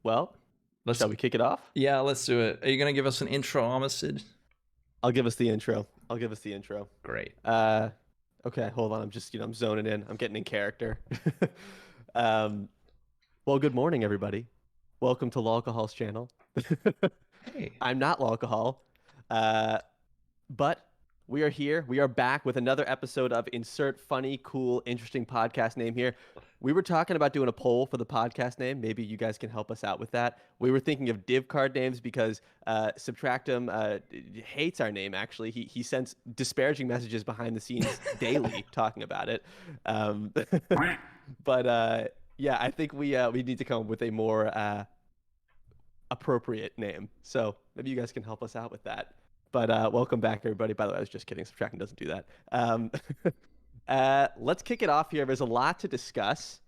Well, shall we kick it off? Yeah, let's do it. Are you going to give us an intro, Armistead? I'll give us the intro. Great. Okay, hold on. I'm just, I'm zoning in. I'm getting in character. Well, good morning, everybody. Welcome to Lolcohol's channel. Hey. I'm not Lolcohol, but we are here. We are back with another episode of Insert Funny, Cool, Interesting Podcast Name here. We were talking about doing a poll for the podcast name. Maybe you guys can help us out with that. We were thinking of div card names because Subtractem hates our name, actually. He sends disparaging messages behind the scenes daily talking about it. But yeah, I think we need to come up with a more appropriate name. So maybe you guys can help us out with that. But welcome back, everybody. By the way, I was just kidding. Subtracting doesn't do that. Let's kick it off here. There's a lot to discuss.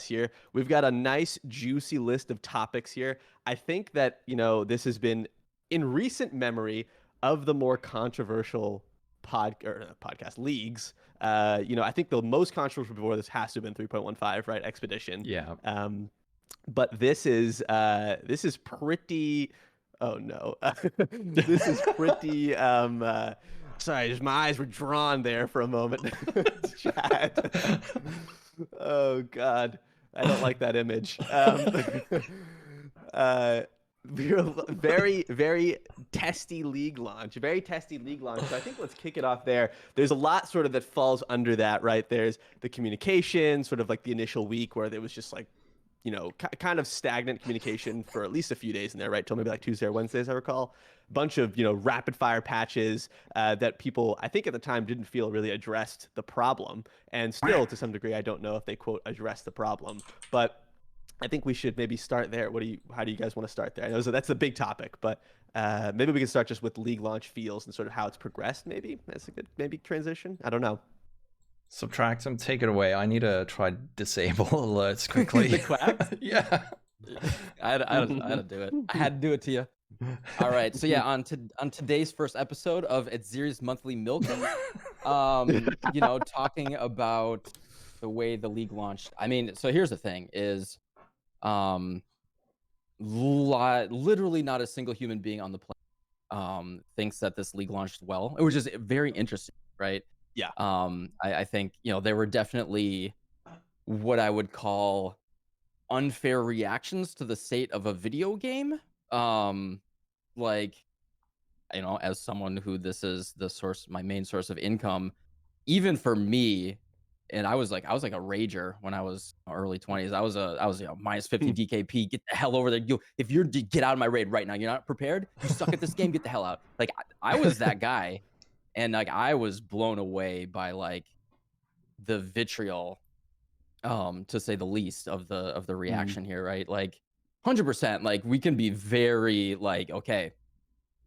Here. We've got a nice, juicy list of topics here. I think that, this has been, in recent memory, of the more controversial podcast leagues. I think the most controversial before this has to have been 3.15, right? Expedition. Yeah. But this is pretty. Oh no, this is pretty. Sorry, just my eyes were drawn there for a moment. Chat. Oh God, I don't like that image. Very, very testy league launch. So I think let's kick it off there. There's a lot sort of that falls under that, right? There's the communication, sort of like the initial week where there was just like, kind of stagnant communication for at least a few days in there, right? Till maybe like Tuesday or Wednesday, as I recall. Bunch of, rapid fire patches that people, I think at the time, didn't feel really addressed the problem. And still, to some degree, I don't know if they, quote, address the problem. But I think we should maybe start there. How do you guys want to start there? I know that's the big topic, but maybe we can start just with league launch feels and sort of how it's progressed, maybe. That's a good transition. I don't know. Subtractem, take it away. I need to try disable alerts quickly. The claps? Yeah. I had to do it. I had to do it to you. All right. So yeah, on today's first episode of Edziri's Monthly Milking, talking about the way the league launched. I mean, so here's the thing: is literally not a single human being on the planet thinks that this league launched well. It was just very interesting, right? Yeah. I think, there were definitely what I would call unfair reactions to the state of a video game. As someone who this is my main source of income, even for me, and I was like a rager when I was early 20s. I was minus 50 DKP. Get the hell over there. Get out of my raid right now. You're not prepared. You suck at this game. Get the hell out. Like I was that guy. And I was blown away by the vitriol, to say the least, of the reaction here, right? 100%. We can be very okay,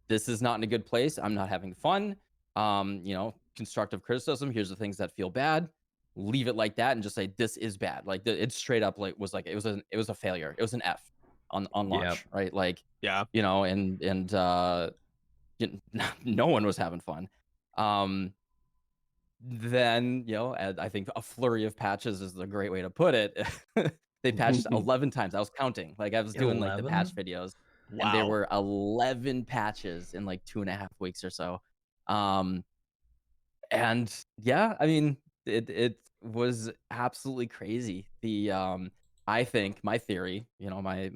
this is not in a good place. I'm not having fun. Constructive criticism. Here's the things that feel bad. Leave it like that and just say this is bad. It's straight up it was a failure. It was an F on launch, right? Yeah. And no one was having fun. Then I think a flurry of patches is a great way to put it. They patched 11 times. I was counting. I was doing the patch videos. Wow. And there were 11 patches in 2.5 weeks or so. And yeah, I mean, it was absolutely crazy. I think my theory, my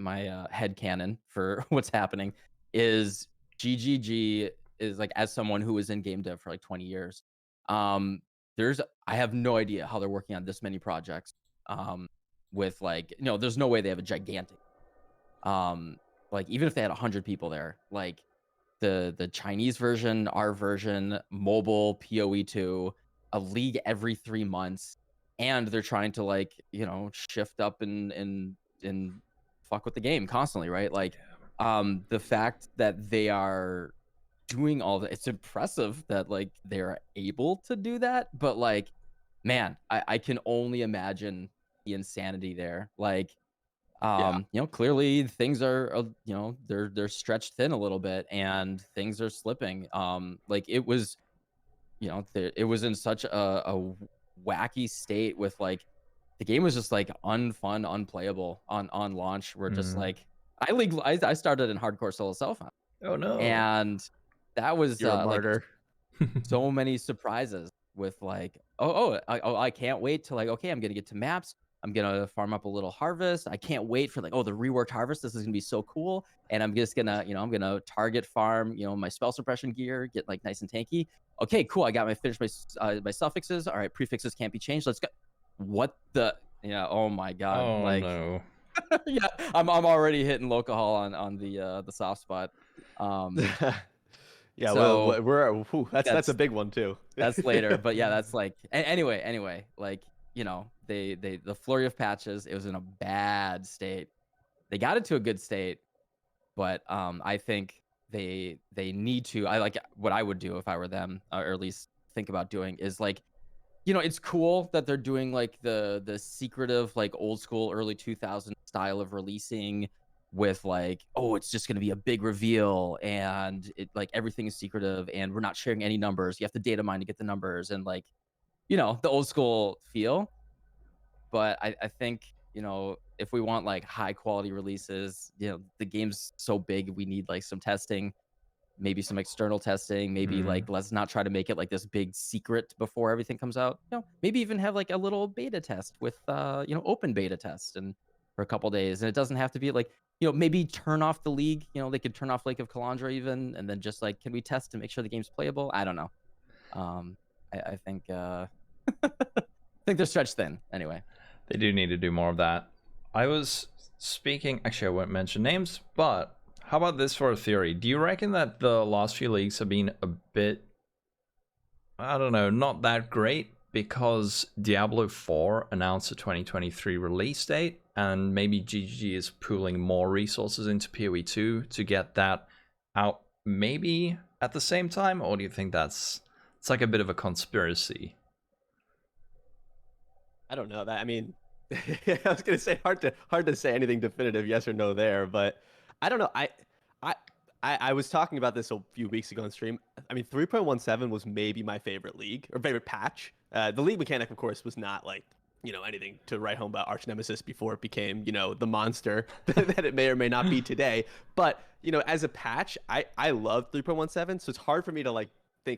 headcanon for what's happening is GGG is as someone who was in game dev for 20 years. I have no idea how they're working on this many projects. With there's no way they have a gigantic, even if they had 100 people there, the Chinese version, our version, mobile, PoE2, a league every 3 months, and they're trying to shift up and fuck with the game constantly, right? The fact that they are doing all that, it's impressive that they're able to do that, but man, I can only imagine the insanity there. Clearly things are they're stretched thin a little bit and things are slipping. It was it was in such a wacky state with the game was just like unfun, unplayable on launch. We're just Mm. like I started in hardcore solo self, Oh no. and that was You're a like martyr. so many surprises with like, I can't wait to like, okay, I'm gonna get to maps. I'm gonna farm up a little harvest. I can't wait for like, oh, the reworked harvest. This is gonna be so cool. And I'm just gonna, I'm gonna target farm, my spell suppression gear, get like nice and tanky. Okay, cool. I got my suffixes. All right, prefixes can't be changed. Let's go. What the? Yeah. Oh my god. Oh Like, no. yeah. I'm already hitting Lolcohol on the soft spot. Yeah, well, So that's a big one too. that's later, but yeah, that's like anyway, like, the flurry of patches, it was in a bad state. They got it to a good state, but I think they need to. I like what I would do if I were them, or at least think about doing is like, it's cool that they're doing like the secretive, like old school early 2000s style of releasing with like, oh, it's just going to be a big reveal and it like everything is secretive and we're not sharing any numbers. You have to data mine to get the numbers and like, the old school feel. But I think, if we want like high quality releases, the game's so big, we need like some testing, maybe some external testing, maybe Mm. like let's not try to make it like this big secret before everything comes out. Maybe even have like a little beta test with open beta test and for a couple days. And it doesn't have to be like, maybe turn off the league. They could turn off Lake of Kalandra even, and then just like, can we test to make sure the game's playable? I don't know. I think I think they're stretched thin anyway. They do need to do more of that. I was speaking, actually I won't mention names, but how about this for a theory? Do you reckon that the last few leagues have been a bit, I don't know, not that great because Diablo 4 announced a 2023 release date and maybe GGG is pooling more resources into PoE 2 to get that out maybe at the same time? Or do you think it's like a bit of a conspiracy? I don't know that. I mean, I was gonna say hard to say anything definitive, yes or no there, but I don't know. I was talking about this a few weeks ago on stream. I mean, 3.17 was maybe my favorite league or favorite patch. The league mechanic, of course, was not like anything to write home about Archnemesis before it became the monster that it may or may not be today. But as a patch, I love 3.17, so it's hard for me to like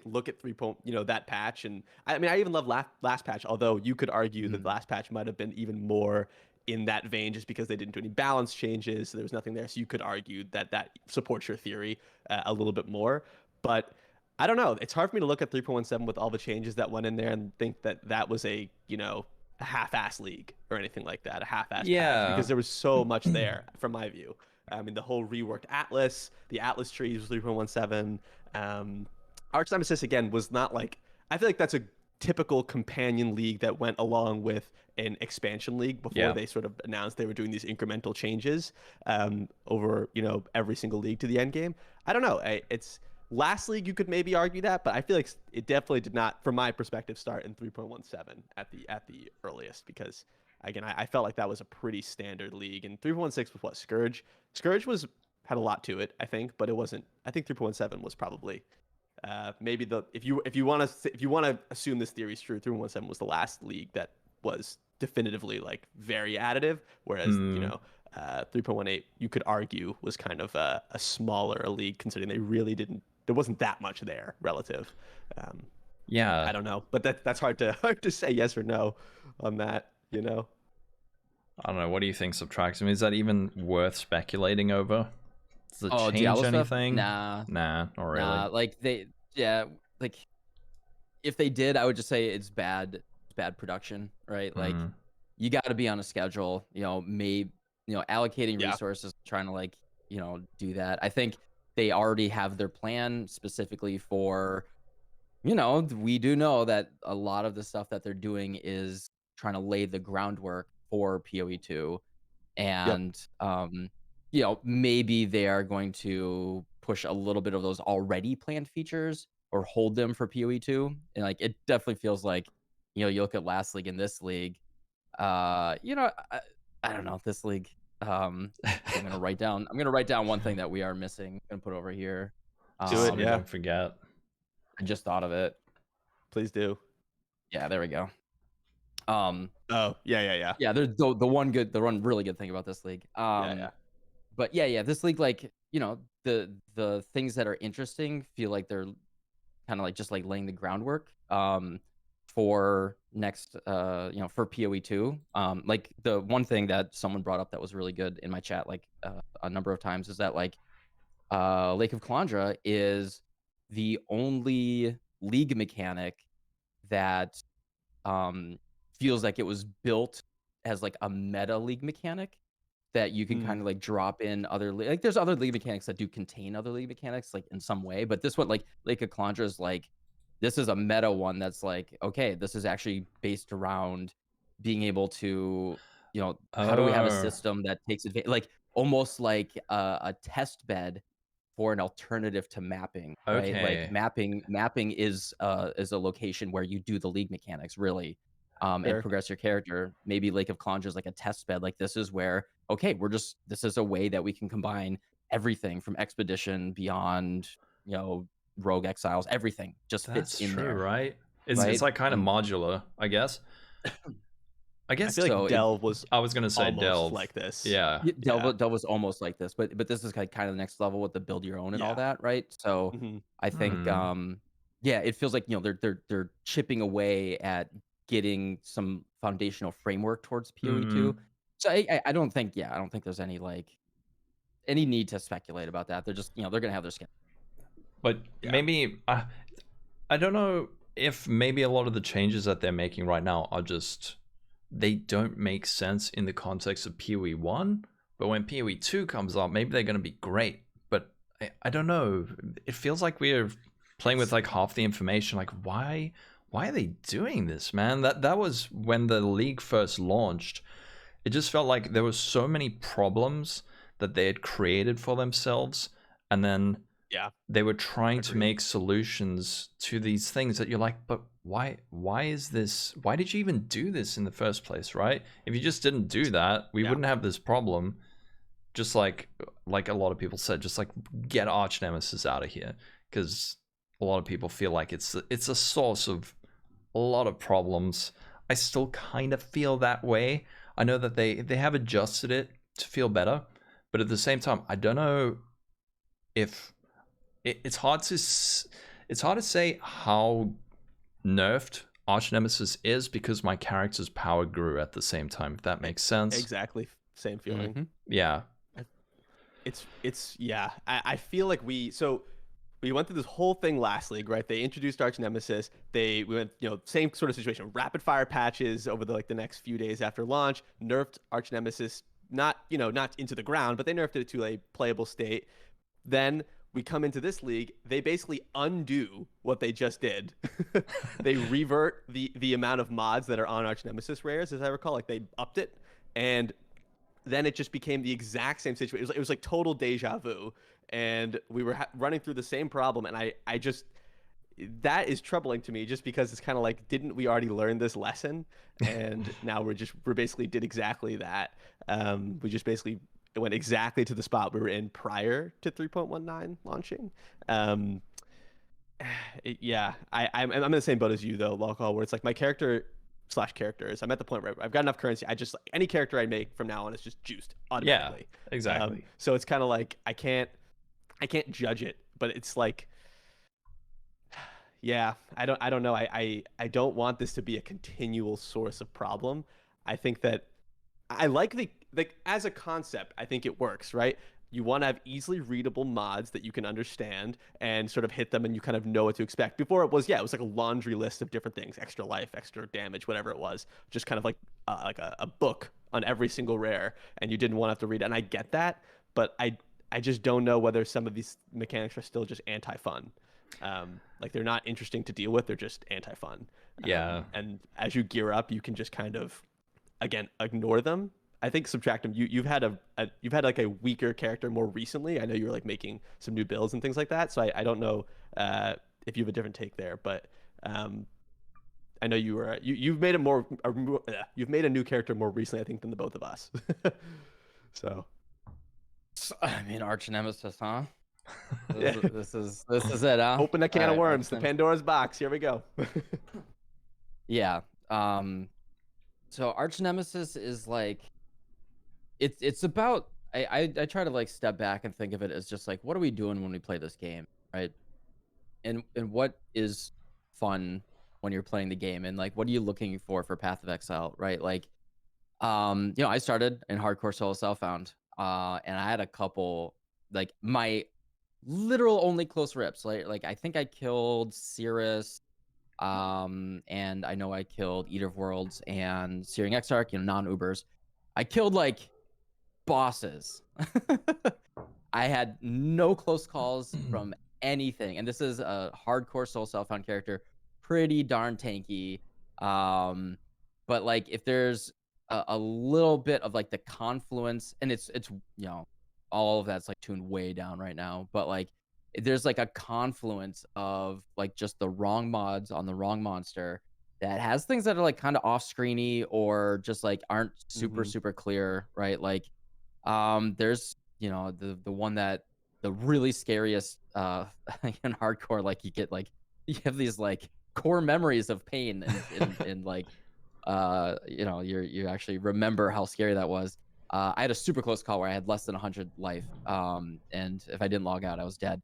look at that patch. And I mean, I even love last patch, although you could argue that the last patch might have been even more in that vein just because they didn't do any balance changes, so there was nothing there. So you could argue that supports your theory a little bit more. But I don't know, it's hard for me to look at 3.17 with all the changes that went in there and think that was a a half-ass league or anything like that, a half-ass patch, because there was so much there from my view. I mean, the whole reworked Atlas, the Atlas trees was 3.17. Archnemesis again was not like, I feel like that's a typical companion league that went along with an expansion league before they sort of announced they were doing these incremental changes over every single league to the end game. I don't know. It's last league you could maybe argue that, but I feel like it definitely did not, from my perspective, start in 3.17 at the earliest, because again I felt like that was a pretty standard league. And 3.16 was what, Scourge had a lot to it, I think, but it wasn't. I think 3.17 was probably maybe if you want to assume this theory is true, 3.17 was the last league that was definitively like very additive, whereas 3.18 you could argue was kind of a smaller league, considering there wasn't that much there relative. I don't know, but that's hard to say yes or no on that. I don't know. What do you think, Subtractem? Is that even worth speculating over? Does it change Diablo anything? Stuff? Nah, not really. Like like if they did, I would just say it's bad production, right? Like you got to be on a schedule, maybe allocating resources, trying to like do that. I think they already have their plan specifically for, we do know that a lot of the stuff that they're doing is trying to lay the groundwork for PoE2. And maybe they are going to push a little bit of those already planned features or hold them for PoE2. And like it definitely feels like, you look at last league and this league, I don't know, this league. I'm gonna write down one thing that we are missing. I'm gonna put over here. Do it, yeah. Don't forget. I just thought of it. Please do. Yeah, there we go. Oh, yeah. Yeah, there's the one really good thing about this league. Yeah. But yeah, this league, like, the things that are interesting feel like they're kind of like just like laying the groundwork for next for PoE2. Like the one thing that someone brought up that was really good in my chat like a number of times is that like Lake of Kalandra is the only league mechanic that um, feels like it was built as like a meta league mechanic that you can Mm. kind of like drop in other like there's other league mechanics that do contain other league mechanics like in some way, but this one like Lake of Kalandra is like this is a meta one that's like okay, this is actually based around being able to how do we have a Oh, system that takes advantage like almost like a test bed for an alternative to mapping, right? Like okay. mapping is a location where you do the league mechanics really, and Sure. progress your character. Maybe Lake of Conjure is like a test bed. Like this is where okay, this is a way that we can combine everything from expedition beyond, rogue exiles. Everything just fits That's in true, there, right? It's right? like kind of And modular, I guess. I I guess feel like so it Delve was I was gonna say almost Delve. like this. Yeah. Yeah. Delve was almost like this, but this is kind of the next level with the build your own and all Yeah. that, right? So Hmm. I think Hmm. yeah, it feels like they're chipping away at getting some foundational framework towards PoE2. Hmm. So I don't think there's any like any need to speculate about that. They're just they're gonna have their skin. But Yeah. maybe I don't know if maybe a lot of the changes that they're making right now are just they don't make sense in the context of PoE 1, but when PoE 2 comes up, maybe they're going to be great. But I don't know. It feels like we're playing with like half the information. Like why are they doing this, man? That was when the league first launched. It just felt like there were so many problems that they had created for themselves, and then Yeah. they were trying to Agreed. make solutions to these things that you're like, but why is this, why did you even do this in the first place, right? If you just didn't do that, we Yeah. wouldn't have this problem. Just like a lot of people said, just like get Archnemesis out of here, because a lot of people feel like it's a source of a lot of problems. I still kind of feel that way. I know that they have adjusted it to feel better, but at the same time, I don't know if it's hard to say how nerfed Archnemesis is because my character's power grew at the same time, if that makes sense. Exactly. Same feeling. Mm-hmm. Yeah. It's yeah. I feel like we went through this whole thing last league, right? They introduced Archnemesis. We went, same sort of situation, rapid fire patches over the next few days after launch, nerfed Archnemesis, not into the ground, but they nerfed it to a playable state. Then we come into this league, they basically undo what they just did. They revert the amount of mods that are on Archnemesis rares, as I recall, like they upped it, and then it just became the exact same situation. It was like total deja vu, and we were running through the same problem, and I just that is troubling to me just because it's kind of like, didn't we already learn this lesson? And now we're basically did exactly that. We just basically went exactly to the spot we were in prior to 3.19 launching. Um, yeah, I'm in the same boat as you though, Lolcohol, where it's like my character slash characters. I'm at the point where I've got enough currency. I just like any character I make from now on is just juiced Yeah, automatically. exactly. So it's kind of like I can't judge it, but it's like, yeah, I don't know. I don't want this to be a continual source of problem. I think that I like the as a concept, I think it works, right? You want to have easily readable mods that you can understand and sort of hit them and you kind of know what to expect. Before it was like a laundry list of different things, extra life, extra damage, whatever it was, just kind of like a book on every single rare, and you didn't want to have to read it. And I get that, but I just don't know whether some of these mechanics are still just anti-fun. Like they're not interesting to deal with; they're just anti-fun. Yeah. And as you gear up, you can just kind of again ignore them. I think Subtractem, you've had you've had like a weaker character more recently. I know you were like making some new builds and things like that. So I don't know if you have a different take there, but I know you've made you've made a new character more recently, I think, than the both of us. So I mean, Archnemesis, huh? yeah. This is it, huh? Open a can of worms, the Archnemesis. Pandora's box. Here we go. Yeah. So Archnemesis is like it's about I try to like step back and think of it as just like what are we doing when we play this game, right? And what is fun when you're playing the game, and like what are you looking for Path of Exile, right? Like I started in hardcore solo self-found, and I had a couple like my literal only close rips. Like I think I killed Cirrus, and I know I killed Eater of Worlds and Searing Exarch, non-Ubers. I killed like bosses. I had no close calls from anything, and this is a hardcore soul self-found character, pretty darn tanky. But like if there's a little bit of like the confluence, and it's all of that's like tuned way down right now, but like there's like a confluence of like just the wrong mods on the wrong monster that has things that are like kind of off screeny or just like aren't super Mhm. super clear, right? Like there's the one that the really scariest in hardcore, like you get like you have these like core memories of pain and like you actually remember how scary that was. I had a super close call where I had less than 100 life, and if I didn't log out I was dead.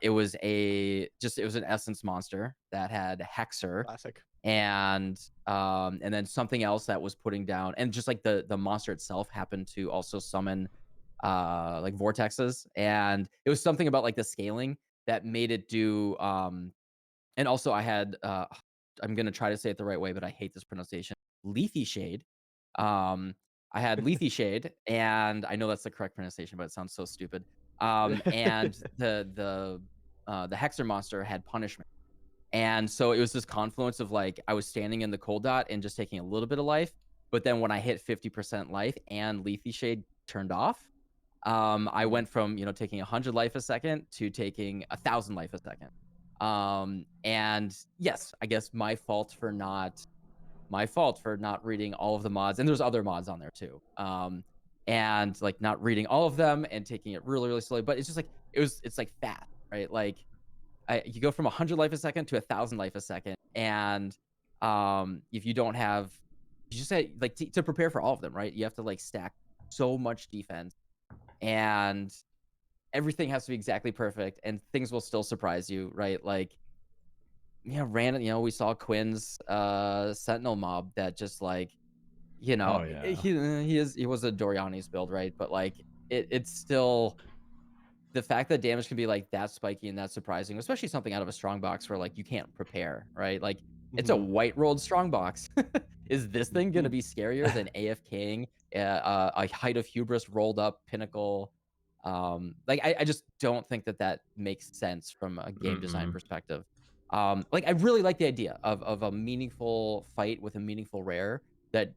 It was an essence monster that had Hexer, Classic. and then something else that was putting down, and just like the monster itself happened to also summon like vortexes, and it was something about like the scaling that made it do and also I had I'm gonna try to say it the right way, but I hate this pronunciation. Lethe Shade. um I had Lethe Shade, and I know that's the correct pronunciation, but it sounds so stupid. And the Hexer monster had punishment, and so it was this confluence of like I was standing in the cold dot and just taking a little bit of life, but then when I hit 50% life and Lethe Shade turned off, I Mhm. went from taking 100 life a second to taking 1,000 life a second. And yes, I guess my fault for not reading all of the mods, and there's other mods on there too. And like not reading all of them and taking it really really slowly, but it's just like it's like fast, right? Like you go from 100 life a second to 1,000 life a second, and if you don't have, you just say like to prepare for all of them, right? You have to like stack so much defense, and everything has to be exactly perfect, and things will still surprise you, right? Like random, we saw Quinn's Sentinel mob that just like Oh yeah. he was a Doriani's build, right? But like it's still the fact that damage can be like that spiky and that surprising, especially something out of a strong box where like you can't prepare, right? Like it's a Mhm. white rolled strong box. Is this thing gonna Mhm. be scarier than AFKing a Height of Hubris rolled up Pinnacle? Like I just don't think that makes sense from a game design Mm-mm. perspective. Like I really like the idea of a meaningful fight with a meaningful rare that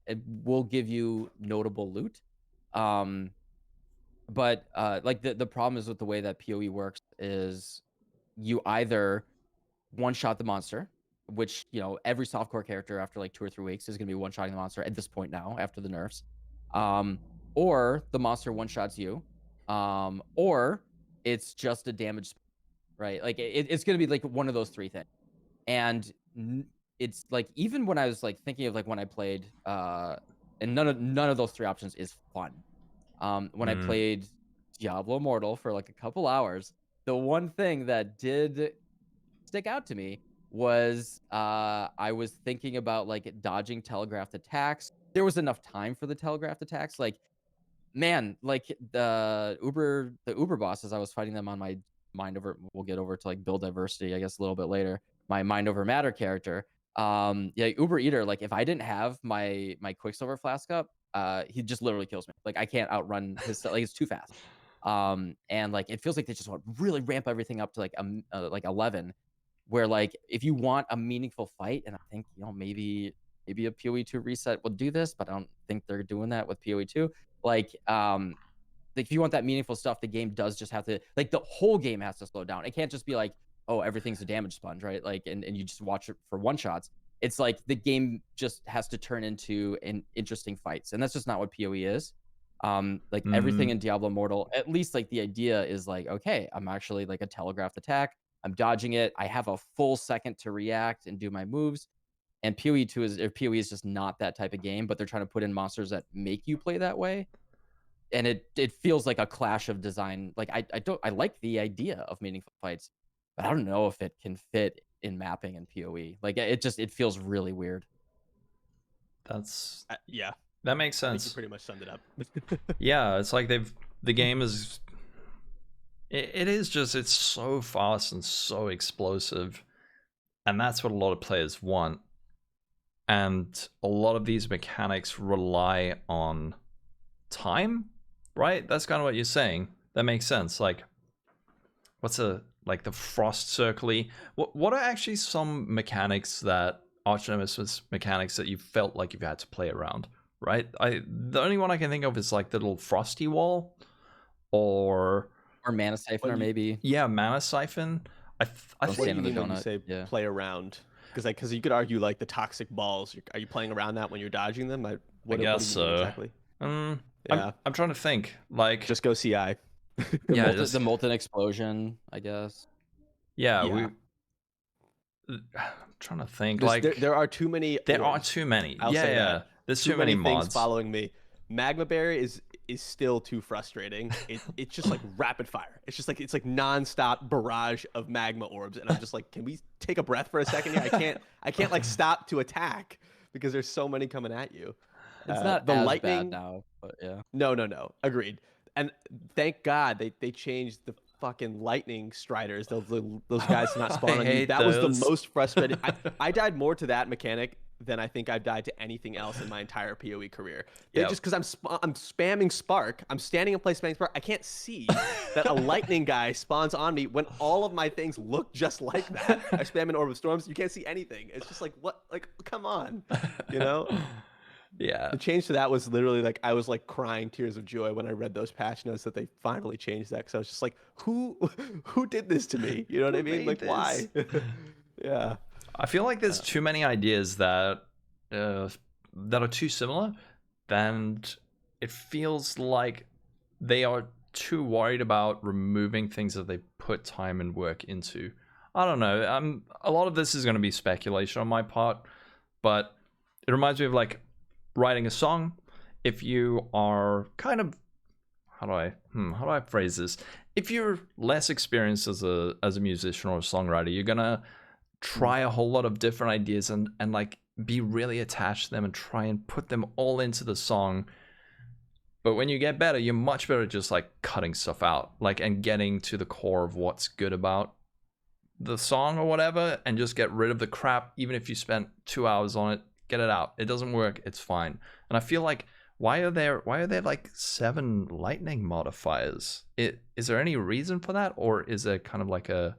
it will give you notable loot. Um, but like the problem is with the way that PoE works is you either one shot the monster, which every softcore character after like 2 or 3 weeks is going to be one shotting the monster at this point now after the nerfs, um, or the monster one shots you, or it's just a damage, right? Like it's going to be like one of those three things, and it's like even when I was like thinking of like when I played, and none of those three options is fun. When I Mm. played Diablo Immortal for like a couple hours, the one thing that did stick out to me was I was thinking about like dodging telegraphed attacks. There was enough time for the telegraphed attacks. Like man, like the Uber bosses, I was fighting them on my mind over. We'll get over to like build diversity, I guess, a little bit later. My mind over matter character. Yeah, Uber Eater. Like if I didn't have my Quicksilver flask up, he just literally kills me. Like I can't outrun his. Like it's too fast. And like it feels like they just want to really ramp everything up to like 11, where like if you want a meaningful fight, and I think maybe a PoE2 reset will do this, but I don't think they're doing that with PoE2. Like if you want that meaningful stuff, the game does just have to, like the whole game has to slow down. It can't just be like, oh, everything's a damage sponge, right? Like and you just watch it for one shots. It's like the game just has to turn into an interesting fights, and that's just not what PoE is. Like everything Mm. in Diablo Immortal, at least like the idea is like, okay, I'm actually like a telegraphed attack. I'm dodging it. I have a full second to react and do my moves. And PoE is just not that type of game, but they're trying to put in monsters that make you play that way. And it feels like a clash of design. Like I like the idea of meaningful fights, but I don't know if it can fit in mapping and PoE. Like it feels really weird. Yeah, that makes I think you sense. pretty much summed it up. Yeah, it's like the game is it is just, it's so fast and so explosive, and that's what a lot of players want. And a lot of these mechanics rely on time, right? That's kind of what you're saying. That makes sense. Like, what's like the frost circly? What are actually some mechanics that Archnemesis mechanics that you felt like you've had to play around, right? The only one I can think of is like the little frosty wall, or Mana Siphoner, maybe. yeah, Mana Siphon. I Don't What do stand you in the mean when you donut. say Yeah. play around? Because you could argue like the toxic balls. Are you playing around that when you're dodging them? I What guess do you mean so. exactly? Yeah. I'm trying to think. Like, Just go CI. The molten explosion, I guess. Yeah, Yeah. I'm trying to think. Just, Like, there are too many. there are orbs. too many. I'll say Yeah. that. There's too many things mods. following me. Magma Berry is still too frustrating. It's just like rapid fire. It's like nonstop barrage of magma orbs, and I'm just like, can we take a breath for a second here? I can't like stop to attack because there's so many coming at you. It's not the as lightning bad now, but yeah. No. Agreed. And thank God they changed the fucking lightning striders. Those guys to not spawn on you. hate That was those. the most frustrating. I died more to that mechanic than I think I've died to anything else in my entire PoE career. Yep. Just because I'm spamming Spark, I'm standing in place spamming Spark. I can't see that a lightning guy spawns on me when all of my things look just like that. I spam an Orb of Storms. You can't see anything. It's just like, what? Like, come on, you know? Yeah. The change to that was literally like I was like crying tears of joy when I read those patch notes that they finally changed that, because I was just like, who did this to me? You know what I mean? Like, why? Yeah. I feel like there's too many ideas that are too similar, and it feels like they are too worried about removing things that they put time and work into. I don't know. A lot of this is going to be speculation on my part, but it reminds me of like writing a song. If you are kind of, how do I phrase this? If you're less experienced as a musician or a songwriter, you're gonna try a whole lot of different ideas and like be really attached to them and try and put them all into the song. But when you get better, you're much better at just like cutting stuff out, like, and getting to the core of what's good about the song or whatever, and just get rid of the crap. Even if you spent 2 hours on it, get it out. It doesn't work, it's fine. And I feel like, why are there like 7 lightning modifiers? Is there any reason for that, or is there kind of like a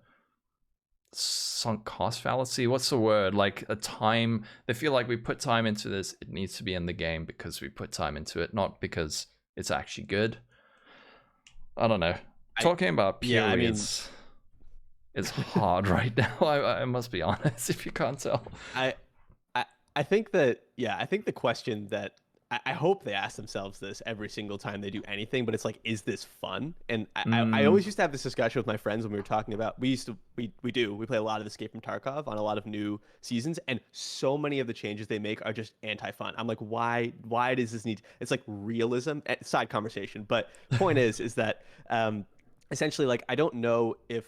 sunk cost fallacy? What's the word? Like a time, they feel like we put time into this, it needs to be in the game because we put time into it, not because it's actually good. I don't know. Talking about periods, it's hard right now. I must be honest, if you can't tell. I think that, I think the question that I hope they ask themselves this every single time they do anything, but it's like, is this fun? And I always used to have this discussion with my friends when we were talking about, we play a lot of Escape from Tarkov on a lot of new seasons, and so many of the changes they make are just anti-fun. I'm like, why does this need, it's like realism, side conversation. But point is that essentially, like, I don't know if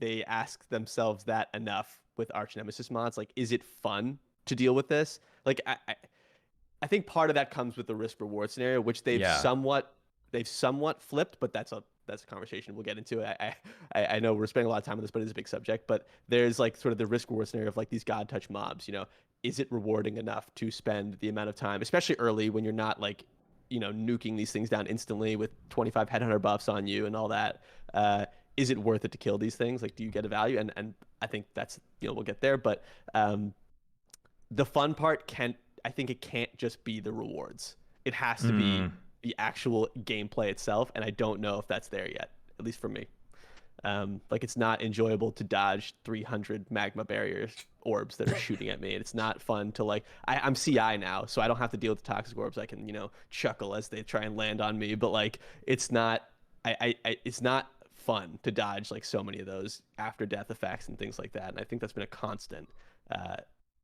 they ask themselves that enough with Archnemesis mods. Like, is it fun to deal with this? Like, I think part of that comes with the risk reward scenario, which they've somewhat flipped, but that's a conversation we'll get into. I know we're spending a lot of time on this, but it's a big subject. But there's like sort of the risk reward scenario of like these god touch mobs. You know, is it rewarding enough to spend the amount of time, especially early when you're not like, you know, nuking these things down instantly with 25 headhunter buffs on you and all that? Is it worth it to kill these things? Like, do you get a value? And I think that's, you know, we'll get there. But the fun part I think it can't just be the rewards. It has to be the actual gameplay itself, and I don't know if that's there yet, at least for me. Like, it's not enjoyable to dodge 300 magma barriers orbs that are shooting at me. It's not fun to, like, I'm CI now, so I don't have to deal with the toxic orbs. I can, you know, chuckle as they try and land on me, but like, it's not it's not fun to dodge like so many of those after death effects and things like that. And I think that's been a constant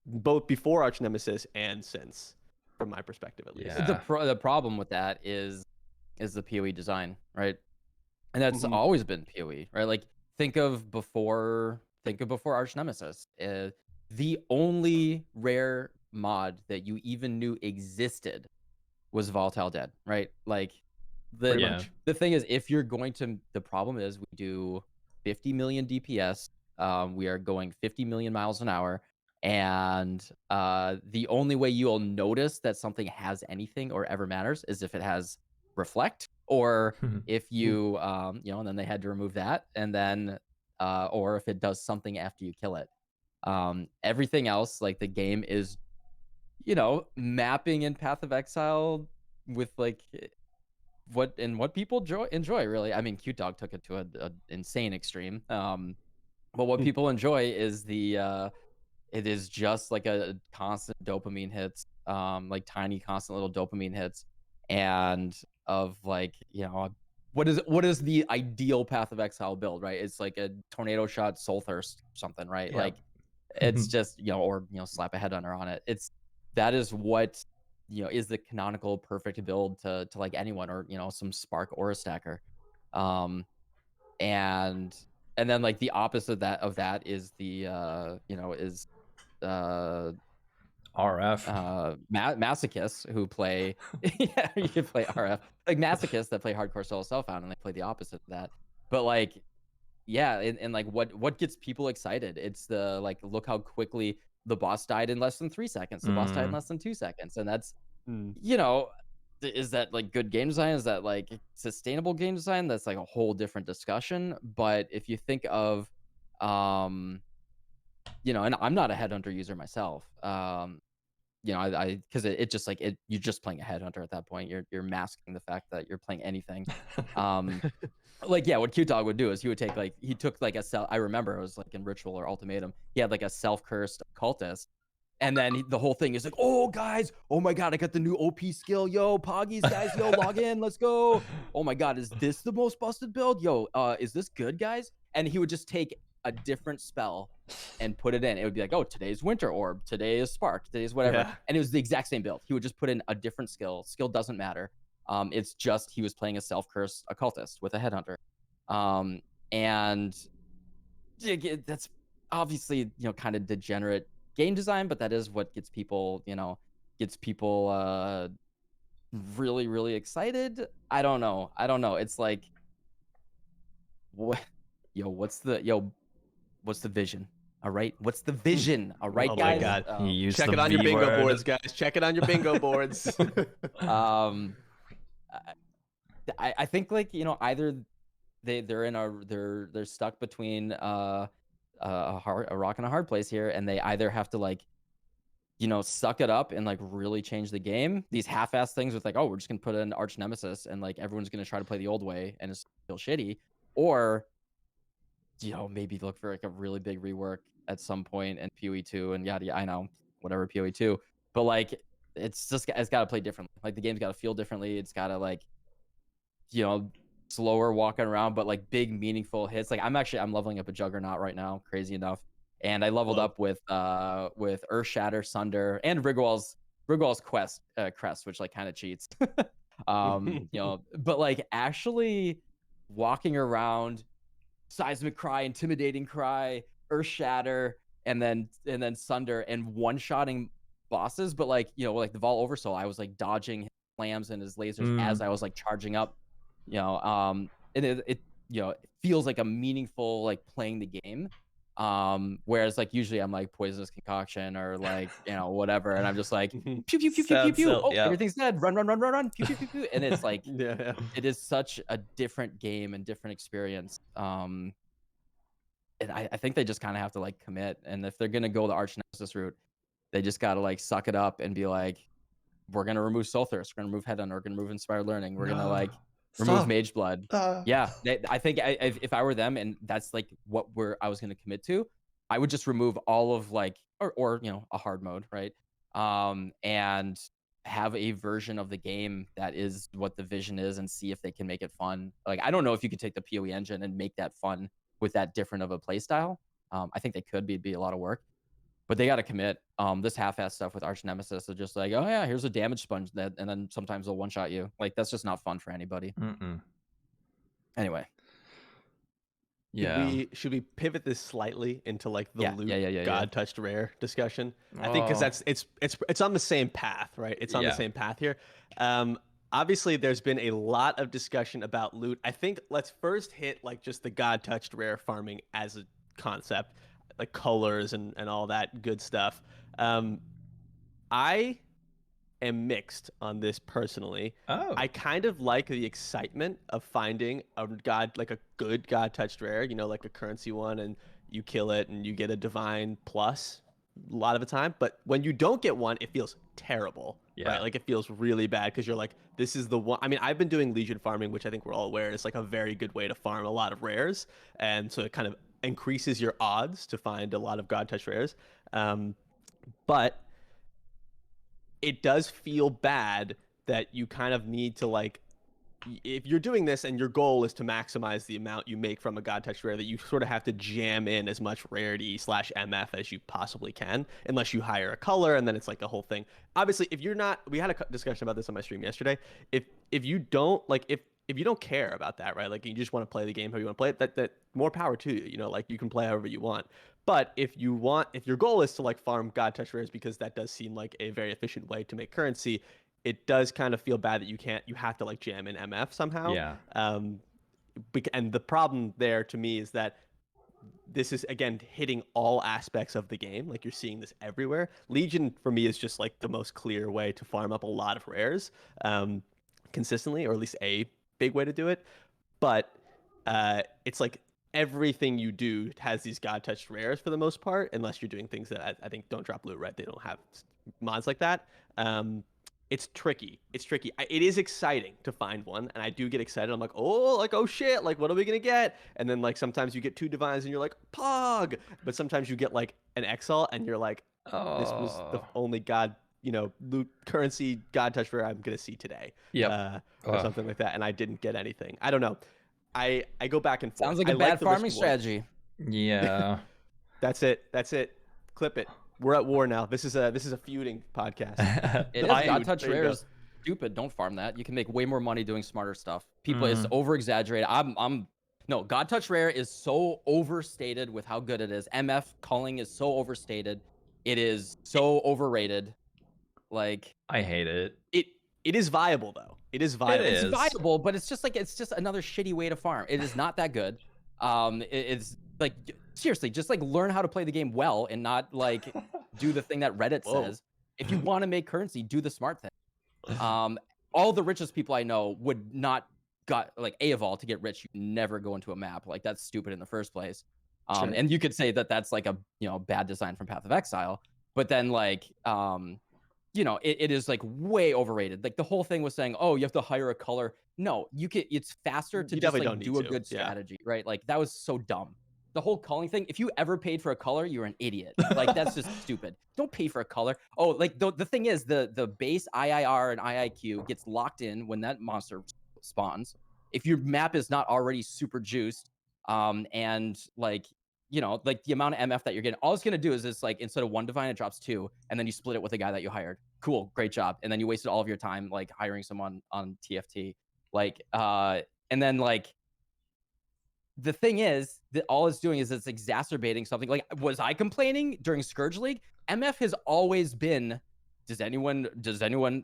both before Archnemesis and since, from my perspective at least. Yeah. The problem with that is the PoE design, right? And that's Mhm. always been PoE, right? Like think of before Archnemesis. The only rare mod that you even knew existed was Volatile Dead, right? Like Pretty Yeah. much. the thing is, if you're going to, the problem is we do 50 million DPS. We are going 50 million miles an hour. And the only way you'll notice that something has anything or ever matters is if it has reflect, or if you, and then they had to remove that. And then, or if it does something after you kill it. Everything else, like the game is, mapping in Path of Exile with like what people enjoy really. I mean, Cute Dog took it to a insane extreme. But what people enjoy is it is just like a constant dopamine hits, like tiny constant little dopamine hits, and of like, what is the ideal Path of Exile build, right? It's like a tornado shot soul thirst something, right? Yeah. Like it's just, or slap a headhunter on it. That is what is the canonical perfect build to like anyone, or some spark or a stacker. Um and then like the opposite of that is the is uh RF. masochists who play yeah, you can play RF, like masochists that play hardcore solo self-found, and they play the opposite of that. But like, yeah, and like what gets people excited? It's the like, look how quickly the boss died in less than 3 seconds. The boss died in less than 2 seconds, and that's Mm. is that like good game design? Is that like sustainable game design? That's like a whole different discussion. But if you think of, um, and I'm not a headhunter user myself. I because it just like you're just playing a headhunter at that point. You're masking the fact that you're playing anything. Um, like, yeah, what Q Dog would do is he took like a self. I remember it was like in Ritual or Ultimatum. He had like a self-cursed cultist, and then the whole thing is like, oh guys, oh my god, I got the new OP skill, yo, Poggies, guys, yo, log in, let's go. Oh my god, is this the most busted build, yo? Is this good, guys? And he would just take a different spell and put it in. It would be like, oh, today's Winter Orb, today is Spark, today's whatever, Yeah. and it was the exact same build. He would just put in a different skill. Skill doesn't matter. It's just he was playing a self-cursed occultist with a headhunter, and that's obviously kind of degenerate game design, but that is what gets people really really excited. I don't know. It's like, what what's the vision? All right, what's the vision? All right, Oh my guys. god. You use Check the it on your V bingo word. boards, guys. Check it on your bingo boards. um I think like either they're stuck between a rock and a hard place here, and they either have to like suck it up and like really change the game. These half-ass things with like, oh, we're just gonna put in Archnemesis and like everyone's gonna try to play the old way and it's still shitty, or maybe look for like a really big rework at some point in PoE 2 and yada yada. I know, whatever, PoE 2, but like it's got to play differently. Like the game's got to feel differently. It's got to like you know, slower walking around, but like big meaningful hits. Like I'm leveling up a Juggernaut right now, crazy enough. And I leveled Whoa. up with Earth Shatter, Sunder, and Rigwell's crest, which like kind of cheats. But like actually walking around, Seismic Cry, Intimidating Cry, Earth Shatter, and then Sunder, and one-shotting bosses, but like like the Vol Oversoul, I was like dodging his slams and his lasers as I was like charging up, and it it feels like a meaningful like playing the game. Whereas like usually I'm like Poisonous Concoction or like whatever, and I'm just like pew pew pew pew pew Sad pew. still, Oh, yeah. everything's dead. Run run run run run. Pew pew pew pew. And it's like Yeah. it is such a different game and different experience. And I think they just kind of have to like commit. And if they're gonna go the Arch Nemesis route, they just gotta like suck it up and be like, we're gonna remove Soul Thirst, we're gonna remove Head On, we're gonna remove Inspired Learning, we're gonna like remove Stop. Mage Blood. Yeah, I think if I were them and that's like what I was gonna commit to, I would just remove all of like or a hard mode, right? And have a version of the game that is what the vision is, and see if they can make it fun. Like I don't know if you could take the PoE engine and make that fun with that different of a play style. I think they could be. It'd be a lot of work. But they got to commit. This half-ass stuff with Archnemesis is just like, oh yeah, here's a damage sponge and then sometimes they'll one-shot you. Like that's just not fun for anybody. Anyway. Yeah. Should we pivot this slightly into like the loot Yeah. God touched rare discussion? I think because it's on the same path, right? It's on the same path here. Obviously, there's been a lot of discussion about loot. I think let's first hit like just the God touched rare farming as a concept, like colors and all that good stuff. I am mixed on this personally. Oh. I kind of like the excitement of finding a god, like a good God touched rare, you know, like a currency one, and you kill it and you get a divine plus a lot of the time. But when you don't get one, it feels terrible, right? Like it feels really bad because you're like, this is the one. I mean, I've been doing Legion farming, which I think we're all aware is like a very good way to farm a lot of rares. And so it kind of increases your odds to find a lot of God touched rares. But it does feel bad that you kind of need to like, if you're doing this and your goal is to maximize the amount you make from a God touched rare, that you sort of have to jam in as much rarity / MF as you possibly can, unless you hire a color, and then it's like a whole thing. Obviously, if you're not, we had a discussion about this on my stream yesterday. If you don't like, if you don't care about that, right? Like you just want to play the game how you want to play it, that more power to you. You know, like you can play however you want. But if your goal is to like farm God touch rares, because that does seem like a very efficient way to make currency, it does kind of feel bad that you have to like jam in MF somehow. Yeah. And the problem there to me is that this is again hitting all aspects of the game. Like you're seeing this everywhere. Legion for me is just like the most clear way to farm up a lot of rares consistently, or at least a big way to do it. But it's like everything you do has these God touched rares for the most part, unless you're doing things that I think don't drop loot, right? They don't have mods like that. It's tricky. It is exciting to find one, and I do get excited. I'm like, oh shit, like what are we gonna get? And then like sometimes you get 2 divines, and you're like, pog. But sometimes you get like an Exalt, and you're like, this was the only God, loot currency God touch rare I'm gonna see today. Or something like that, and I didn't get anything. I don't know. I go back and forth. Sounds like a bad farming strategy. Yeah. That's it. Clip it. We're at war now. This is a feuding podcast. It is. God touch rare is stupid. Don't farm that. You can make way more money doing smarter stuff. People is over exaggerated. No, God touch rare is so overstated with how good it is. MF culling is so overstated. It is so overrated. Like I hate it. It is viable though. It is viable. It is. It's viable, but it's just another shitty way to farm. It is not that good. It's like seriously, just like learn how to play the game well and not like do the thing that Reddit says. If you want to make currency, do the smart thing. All the richest people I know would not got like Evolve to get rich. You never go into a map. Like that's stupid in the first place. Sure. And you could say that that's like a bad design from Path of Exile, but then like it is like way overrated. Like the whole thing was saying, oh, you have to hire a color. No, it's faster to just like do a good strategy, right? Like that was so dumb. The whole culling thing, if you ever paid for a color, you're an idiot. Like that's just stupid. Don't pay for a color. Oh, like the thing is the base IIR and IIQ gets locked in when that monster spawns. If your map is not already super juiced, and like like the amount of MF that you're getting, all it's gonna do is it's like instead of 1 divine, it drops 2, and then you split it with a guy that you hired. Cool, great job. And then you wasted all of your time like hiring someone on TFT. Like and then like the thing is that all it's doing is it's exacerbating something. Like, was I complaining during Scourge League? MF has always been. Does anyone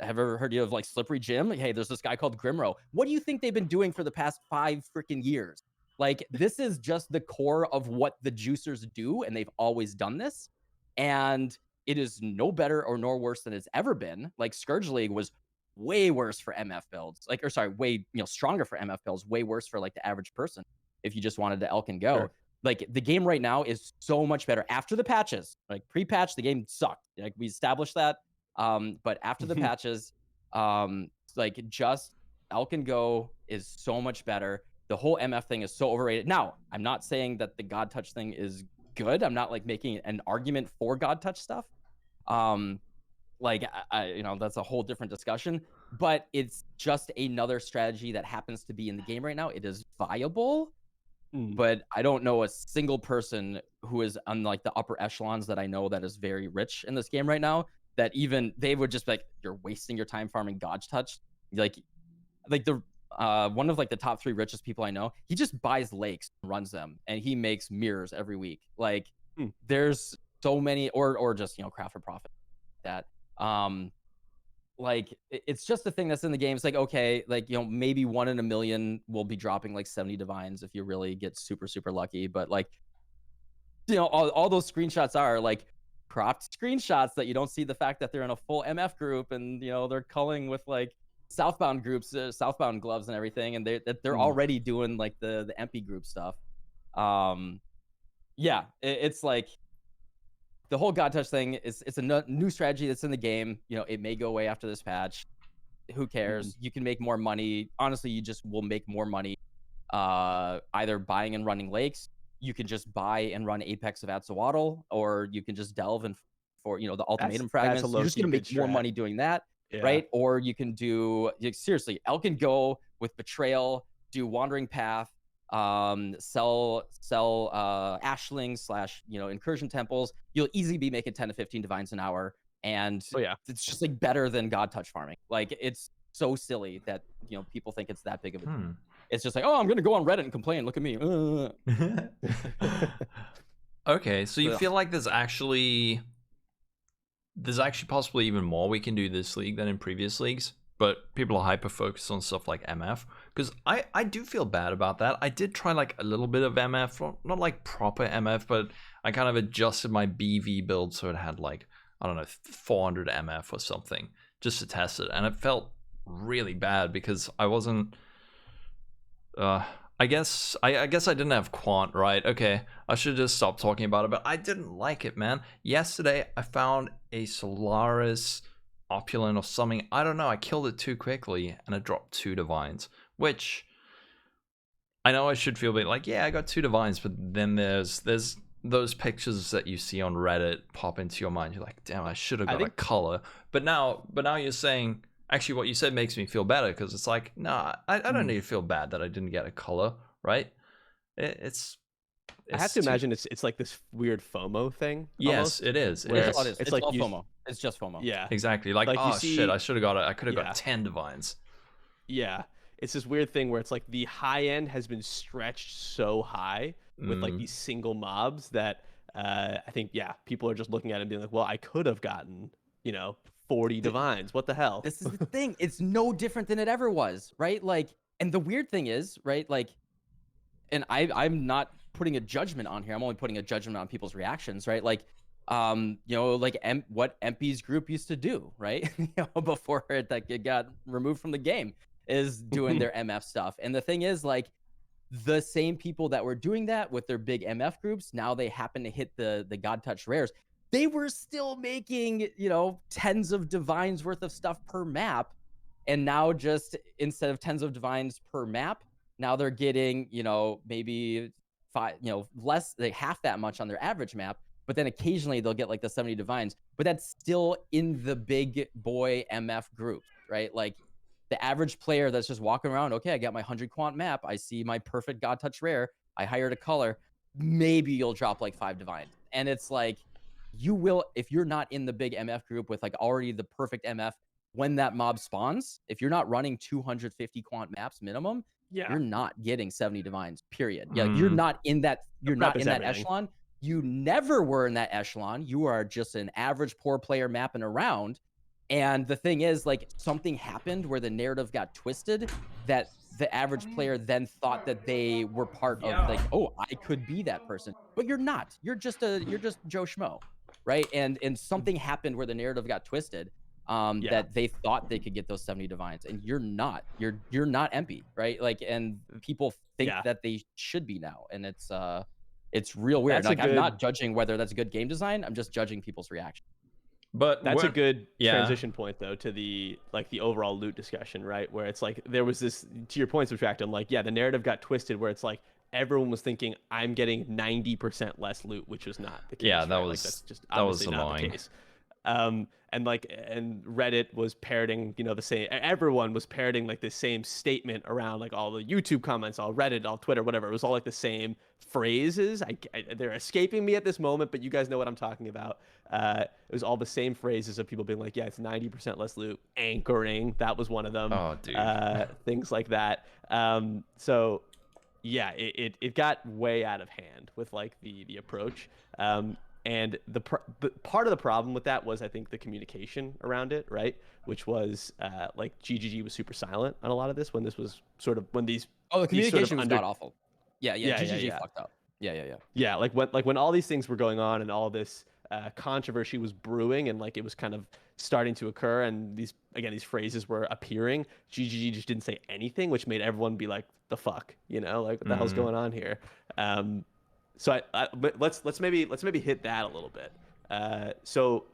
have ever heard of like Slippery Jim? Hey, there's this guy called Grimro. What do you think they've been doing for the past 5 freaking years? Like, this is just the core of what the juicers do, and they've always done this. And it is no better or nor worse than it's ever been. Like, Scourge League was way worse for MF builds. Like, or sorry, way stronger for MF builds, way worse for like the average person if you just wanted to elk and go. Sure. Like, the game right now is so much better after the patches. Like, pre-patch, the game sucked. Like, we established that. But after the patches, like, just elk and go is so much better. The whole MF thing is so overrated. Now, I'm not saying that the God touch thing is good. I'm not like making an argument for God touch stuff. Like I that's a whole different discussion, but it's just another strategy that happens to be in the game right now. It is viable, Mm. but I don't know a single person who is on like the upper echelons that I know that is very rich in this game right now. That even they would just be like, you're wasting your time farming God's Touch. Like the one of like the top 3 richest people I know, he just buys lakes, runs them, and he makes mirrors every week. Like Mm. there's so many, or just craft for profit. That like it's just the thing that's in the game. It's like, okay, like maybe 1 in a million will be dropping like 70 divines if you really get super lucky. But like all those screenshots are like cropped screenshots that you don't see the fact that they're in a full MF group, and they're culling with like southbound groups, southbound gloves and everything, and they're already doing like the MP group stuff. Yeah, it's like the whole God Touch thing it's a new strategy that's in the game. It may go away after this patch. Who cares? You can make more money. Honestly, you just will make more money either buying and running lakes. You can just buy and run Apex of Atzawaddle, or you can just delve and for the ultimatum fragments. You're just gonna make more money doing that, right? Or you can do seriously, Elk and Go with Betrayal, do Wandering Path, sell Ashlings / Incursion Temples. You'll easily be making 10 to 15 divines an hour, and it's just like better than God Touch farming. Like it's so silly that people think it's that big of a deal. It's just like, oh, I'm gonna go on Reddit and complain. Look at me. Okay, so you feel like there's actually possibly even more we can do this league than in previous leagues, but people are hyper focused on stuff like MF. Because I do feel bad about that. I did try like a little bit of MF, not like proper MF, but I kind of adjusted my BV build so it had like, I don't know, 400 MF or something just to test it, and it felt really bad because I wasn't. I guess I didn't have quant, right? Okay, I should just stop talking about it, but I didn't like it, man. Yesterday I found a Solaris opulent or something. I don't know. I killed it too quickly and it dropped 2 divines, which I know I should feel a bit like, yeah, I got 2 divines, but then there's those pictures that you see on Reddit pop into your mind. You're like, damn, I should have got a color. But now you're saying. Actually, what you said makes me feel better because it's like, nah, I don't need to feel bad that I didn't get a color, right? It's I have to imagine it's like this weird FOMO thing. Yes, almost, it is. It's like all FOMO. It's just FOMO. Yeah, exactly. Like oh shit, I should have got it. I could have got 10 divines. Yeah, it's this weird thing where it's like the high end has been stretched so high with like these single mobs that I think people are just looking at it and being like, well, I could have gotten 40 divines. What the hell? This is the thing. It's no different than it ever was, right? Like, and the weird thing is, right? Like, and I'm not putting a judgment on here. I'm only putting a judgment on people's reactions, right? Like, like what MP's group used to do, right? Before it got removed from the game, is doing their MF stuff. And the thing is, like, the same people that were doing that with their big MF groups, now they happen to hit the God Touch rares. They were still making, tens of divines worth of stuff per map. And now just instead of tens of divines per map, now they're getting, maybe 5, less, like half that much on their average map. But then occasionally they'll get like the 70 divines, but that's still in the big boy MF group, right? Like the average player that's just walking around, okay, I got my 100 quant map. I see my perfect God Touch rare. I hired a color. Maybe you'll drop like 5 divines. And it's like, you will, if you're not in the big MF group with like already the perfect MF, when that mob spawns, if you're not running 250 quant maps minimum, you're not getting 70 divines, period. Yeah, you're not in that, echelon. You never were in that echelon. You are just an average poor player mapping around. And the thing is, like, something happened where the narrative got twisted that the average player then thought that they were part of, like, oh, I could be that person. But you're not. You're just Joe Schmo. Right. And something happened where the narrative got twisted, that they thought they could get those 70 divines, and you're not. You're not MP, right? Like, and people think that they should be now, and it's real weird. Like, I'm not judging whether that's good game design. I'm just judging people's reaction. But that's a good transition point, though, to the overall loot discussion, right? Where it's like there was this, to your point, Subtractem, like, the narrative got twisted where it's like everyone was thinking I'm getting 90% less loot, which was not the case. Yeah, that right? was that's just that was obviously not annoying. the case. And Reddit was parroting, the same. Everyone was parroting like the same statement around like all the YouTube comments, all Reddit, all Twitter, whatever. It was all like the same phrases. They're escaping me at this moment, but you guys know what I'm talking about. It was all the same phrases of people being like, yeah, it's 90% less loot. Anchoring, that was one of them. Oh, dude. Things like that. So yeah, it got way out of hand with like the approach. And the part of the problem with that was, I think, the communication around it, right? Which was like GGG was super silent on a lot of this when this was sort of when these the communication sort of was god awful. Yeah, GGG fucked up. Yeah. Yeah, like when all these things were going on and all this controversy was brewing and like it was kind of starting to occur and these phrases were appearing, GGG just didn't say anything, which made everyone be like, the fuck, like what the hell's going on here? So but let's maybe hit that a little bit. So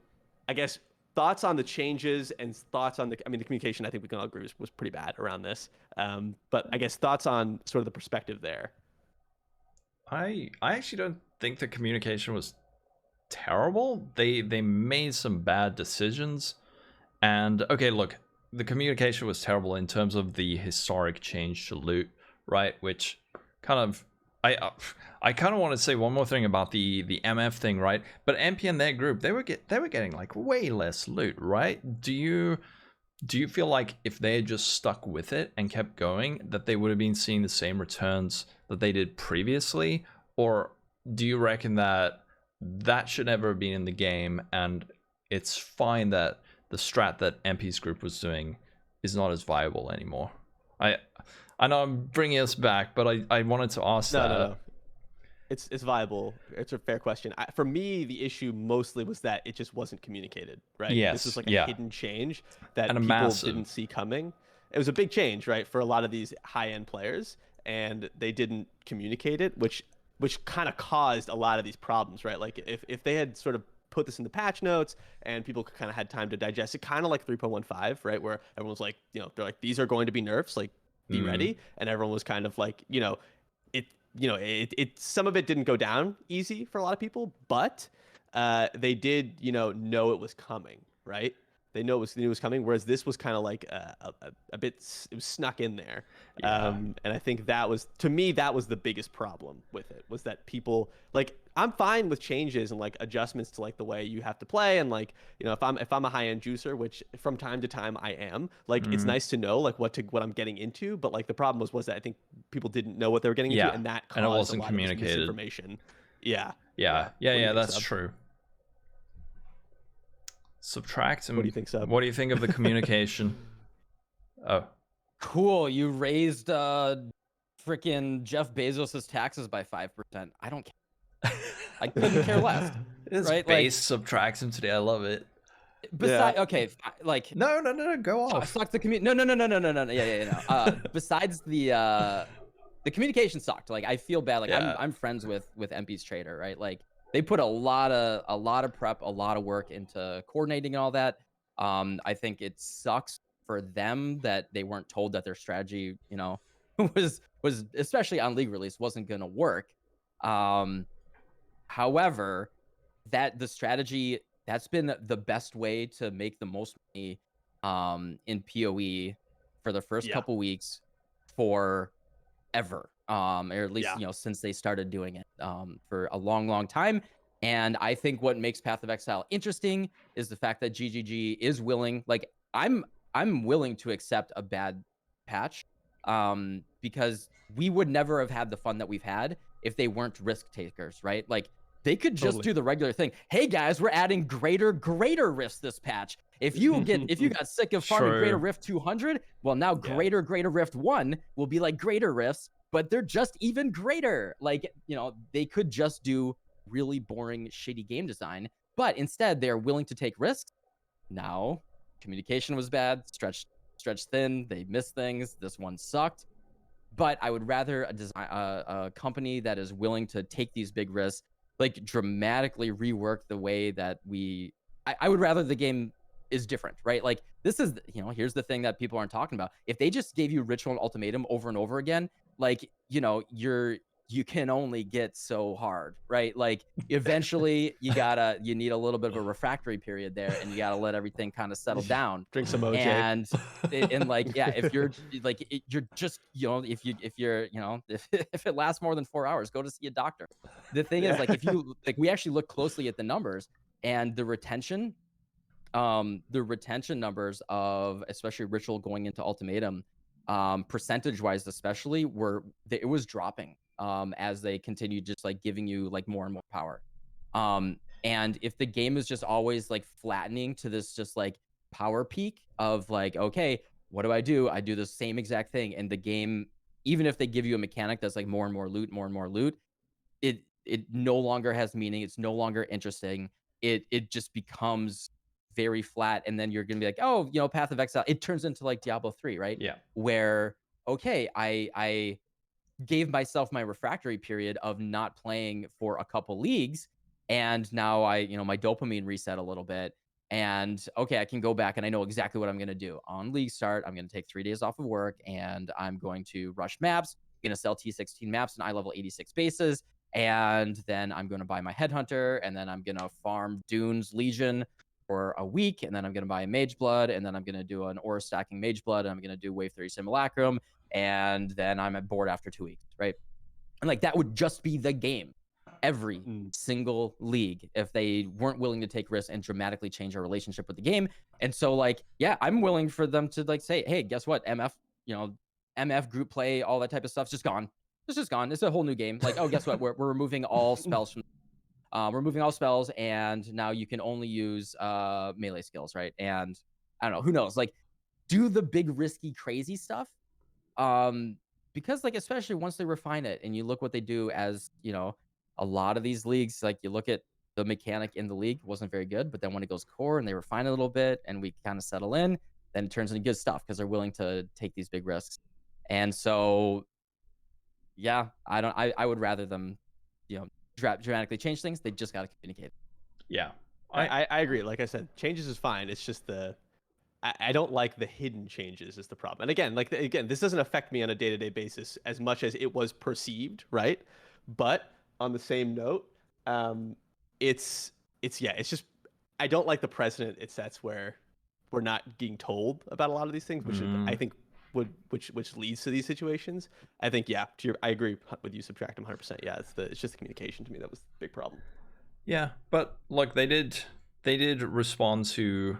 I guess thoughts on the changes and thoughts on the communication, I think we can all agree was pretty bad around this. But I guess thoughts on sort of the perspective there. I actually don't think the communication was terrible. They made some bad decisions. And okay, look, the communication was terrible in terms of the historic change to loot, right? Which kind of I kind of want to say one more thing about the MF thing, right? But MP and their group, they were getting like way less loot, right? Do you feel like if they had just stuck with it and kept going, that they would have been seeing the same returns that they did previously? Or do you reckon that should never have been in the game and it's fine that the strat that MP's group was doing is not as viable anymore? I know I'm bringing us back, but I wanted to ask that. No. It's viable. It's a fair question. For me, the issue mostly was that it just wasn't communicated, right? Yes, this was like a hidden change that and people didn't see coming. It was a big change, right, for a lot of these high-end players, and they didn't communicate it, which kind of caused a lot of these problems, right? Like if they had sort of put this in the patch notes and people kind of had time to digest it, kind of like 3.15, right, where everyone was like, they're like, these are going to be nerfs, like be ready, and everyone was kind of like, it some of it didn't go down easy for a lot of people, but they did know it was coming, right? They knew it was coming, whereas this was kind of like a bit, it was snuck in there. And I think that was, to me, that was the biggest problem with it, was that people, like, I'm fine with changes and like adjustments to like the way you have to play, and like, if I'm a high-end juicer, which from time to time I am, like, it's nice to know like what I'm getting into, but like the problem was that I think people didn't know what they were getting into, and that caused and it wasn't a lot communicated. of misinformation. Yeah, that's true. Subtractem. What do you think, Sub? What do you think of the communication? Oh, cool. You raised freaking Jeff Bezos's taxes by 5%. I don't care. I couldn't care less. It's right? base like, Subtractem today. I love it. Besides, okay, like no, go off. Suck the community. No. Yeah. Besides the communication sucked. Like I feel bad. Like I'm friends with MP's trader, right? Like they put a lot of prep, a lot of work into coordinating and all that. I think it sucks for them that they weren't told that their strategy, was especially on league release wasn't gonna work. However, that the strategy that's been the best way to make the most money in PoE for the first couple weeks forever, or at least since they started doing it for a long time. And I think what makes Path of Exile interesting is the fact that GGG is willing. Like I'm willing to accept a bad patch because we would never have had the fun that we've had if they weren't risk takers, right? Like they could just do the regular thing. Hey guys, we're adding greater risk this patch. If you got sick of farming Greater Rift 200, well now Greater Rift 1 will be like greater rifts, but they're just even greater. Like, they could just do really boring, shitty game design, but instead they're willing to take risks. Now, communication was bad, stretched thin, they missed things. This one sucked. But I would rather a company that is willing to take these big risks, like dramatically rework the way that I would rather the game is different, right? Like this is, here's the thing that people aren't talking about. If they just gave you Ritual and Ultimatum over and over again, like, you're you can only get so hard, right? Like eventually you need a little bit of a refractory period there, and you gotta let everything kind of settle down. Drink some OJ. And like, yeah, if you're like you're just, if you're, if it lasts more than 4 hours, go to see a doctor. The thing is, like, if you like, we actually look closely at the numbers and the retention numbers of especially Ritual going into Ultimatum, percentage wise especially, it was dropping as they continued just like giving you like more and more power. And if the game is just always like flattening to this just like power peak of like, okay, what do? I do the same exact thing, and the game, even if they give you a mechanic that's like more and more loot, it no longer has meaning. It's no longer interesting. It just becomes very flat, and then you're gonna be like, oh, Path of Exile. It turns into like Diablo 3, right? Yeah. Where, okay, I gave myself my refractory period of not playing for a couple leagues, and now my dopamine reset a little bit, and okay, I can go back and I know exactly what I'm going to do. On league start, I'm going to take 3 days off of work, and I'm going to rush maps. I'm going to sell T16 maps and level 86 bases, and then I'm going to buy my headhunter, and then I'm going to farm Dune's Legion for a week, and then I'm going to buy a Mage Blood, and then I'm going to do an aura stacking Mage Blood, and I'm going to do Wave 3 Simulacrum, and then I'm at board after 2 weeks, right? And like that would just be the game every single league if they weren't willing to take risks and dramatically change our relationship with the game. And so like, yeah, I'm willing for them to like say, hey, guess what? MF group play, all that type of stuff's just gone. It's just gone. It's a whole new game. Like, oh, guess what? We're removing all spells from and now you can only use melee skills, right? And I don't know, who knows? Like, do the big risky crazy stuff. Because like, especially once they refine it and you look what they do, as a lot of these leagues, like you look at the mechanic in the league wasn't very good, but then when it goes core and they refine it a little bit and we kind of settle in, then it turns into good stuff because they're willing to take these big risks. And so yeah, I would rather them dramatically change things. They just got to communicate. Yeah, I agree. Like I said, changes is fine. It's just I don't like the hidden changes is the problem. And again, this doesn't affect me on a day-to-day basis as much as it was perceived, right? But on the same note, it's just I don't like the precedent it sets where we're not getting told about a lot of these things, which I think which leads to these situations. I think I agree with you, Subtractem 100%. Yeah, it's just the communication to me that was the big problem. Yeah, but look, they did respond to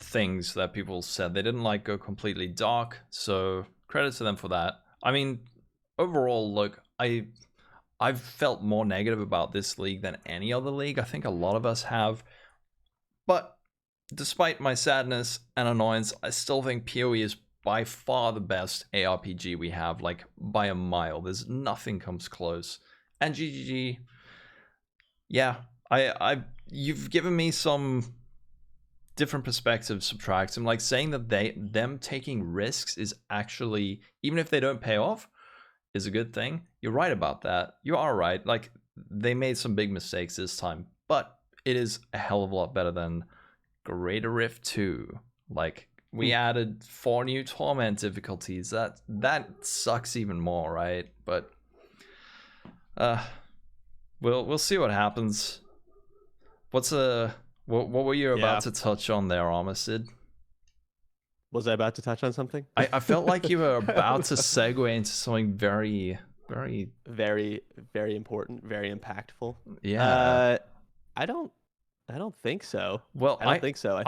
things that people said. They didn't like go completely dark, so credit to them for that. I mean, overall, look, I've felt more negative about this league than any other league. I think a lot of us have. But despite my sadness and annoyance, I still think PoE is by far the best ARPG we have, like by a mile. There's nothing comes close. And GGG, yeah, you've given me some different perspectives, Subtractem. Like saying that them taking risks is actually, even if they don't pay off, is a good thing. You're right about that. You are right. Like they made some big mistakes this time, but it is a hell of a lot better than Greater Rift 2. Like we added 4 new torment difficulties. That sucks even more, right? But we'll see what happens. What were you about to touch on there, Armisid? Was I about to touch on something? I felt like you were about to segue into something very, very, very, very important, very impactful. Yeah. I don't think so. Well, I don't think so.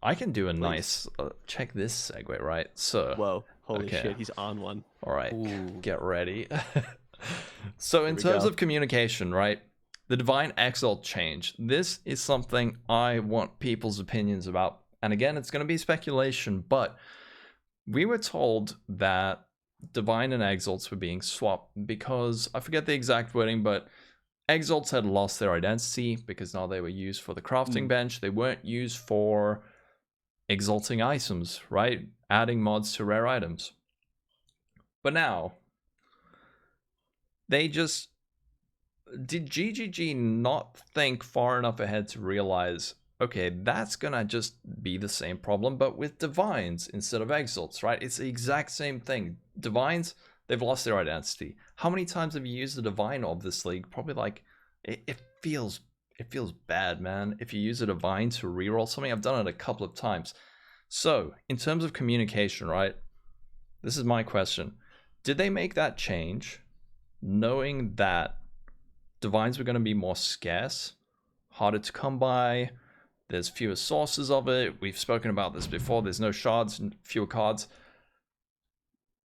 I can do a nice check this segue, right? So whoa, holy shit, he's on one. All right, get ready. So in terms of communication, right? The Divine Exalt change. This is something I want people's opinions about. And again, it's going to be speculation, but we were told that Divine and Exalts were being swapped because, I forget the exact wording, but Exalts had lost their identity because now they were used for the crafting bench. They weren't used for exalting items, right? Adding mods to rare items. But now, did GGG not think far enough ahead to realize, okay, that's gonna just be the same problem, but with Divines instead of Exalts, right? It's the exact same thing. Divines, they've lost their identity. How many times have you used the divine of this league? Probably like it feels bad, man. If you use a divine to reroll something, I've done it a couple of times. So in terms of communication, right? This is my question. Did they make that change knowing that divines were going to be more scarce, harder to come by, there's fewer sources of it, we've spoken about this before, there's no shards and fewer cards,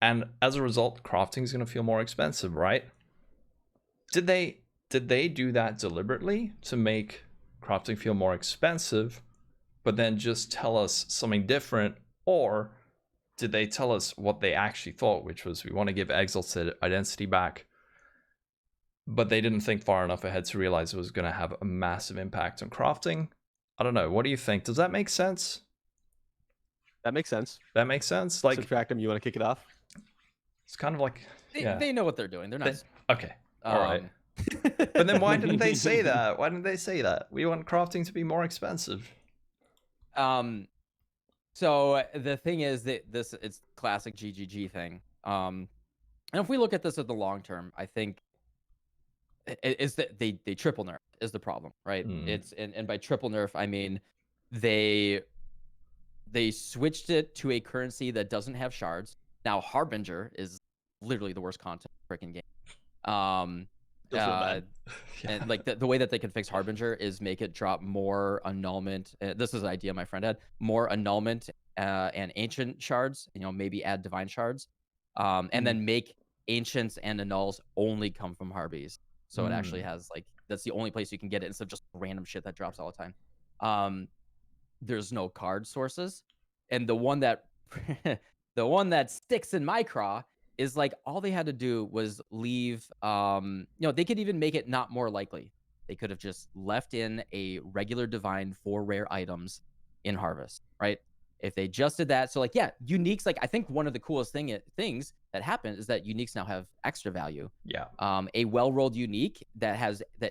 and as a result crafting is going to feel more expensive, right? Did they do that deliberately to make crafting feel more expensive, but then just tell us something different? Or did they tell us what they actually thought, which was, we want to give Exalt's identity back, but they didn't think far enough ahead to realize it was going to have a massive impact on crafting? I don't know. What do you think? Does that make sense? That makes sense. That makes sense? Like, Subtractem, you want to kick it off? It's kind of like... They know what they're doing. They're not... Okay. All right. But then why didn't they say that? Why didn't they say that? We want crafting to be more expensive. So the thing is that it's classic GGG thing. And if we look at this at the long term, I think is that they triple nerf is the problem, right? It's and by triple nerf I mean they switched it to a currency that doesn't have shards. Now Harbinger is literally the worst content freaking game. And like the way that they can fix Harbinger is make it drop more annulment. This is an idea my friend had. More annulment and ancient shards. Maybe add divine shards, and then make ancients and annuls only come from Harbies. So it actually has like that's the only place you can get it instead of just random shit that drops all the time. There's no card sources, and the one that sticks in my craw is like all they had to do was leave. They could even make it not more likely. They could have just left in a regular divine for rare items in Harvest, right? If they just did that, so like uniques. Like I think one of the coolest things that happened is that uniques now have extra value. Yeah. A well-rolled unique that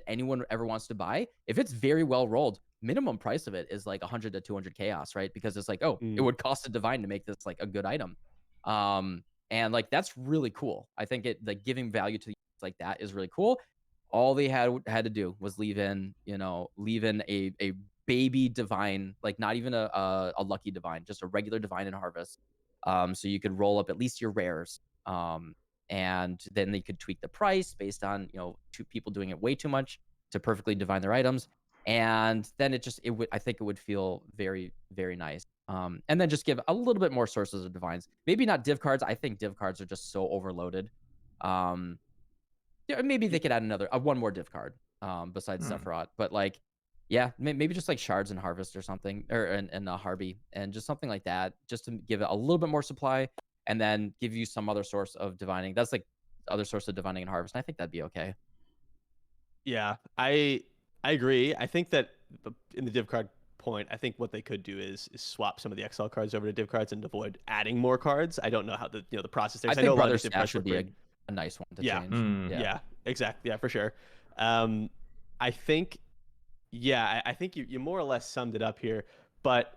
anyone ever wants to buy, if it's very well rolled, minimum price of it is like 100 to 200 chaos, right? Because it's like, it would cost a divine to make this like a good item. And like that's really cool. I think it like giving value to like that is really cool. All they had to do was leave in a baby divine, like not even a lucky divine, just a regular divine in Harvest. So you could roll up at least your rares. And then they could tweak the price based on two people doing it way too much to perfectly divine their items. And then I think it would feel very, very nice. And then just give a little bit more sources of divines. Maybe not div cards. I think div cards are just so overloaded. Maybe they could add one more div card besides Sephiroth. But like, maybe just like shards and Harvest or something, or and Harby, and just something like that, just to give it a little bit more supply, and then give you some other source of divining. That's like the other source of divining and Harvest. And I think that'd be okay. Yeah, I agree. I think that in the div card point, I think what they could do is swap some of the Exile cards over to div cards and avoid adding more cards. I don't know how the process there. I think know Brother Stash would be a nice one to change. Yeah, exactly. Yeah, for sure. I think, I think you more or less summed it up here, but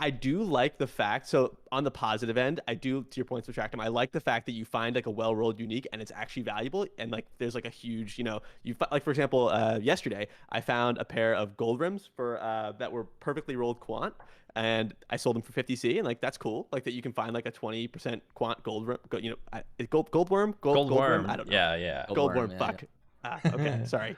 I do like the fact, so on the positive end, I do, to your point, Subtractem, I like the fact that you find like a well-rolled unique and it's actually valuable, and like there's like a huge, like for example, yesterday I found a pair of gold rims for that were perfectly rolled quant, and I sold them for 50C, and like that's cool, like that you can find like a 20% quant gold rim, gold worm, I don't know. Yeah. Gold worm, fuck. Yeah. Okay, sorry.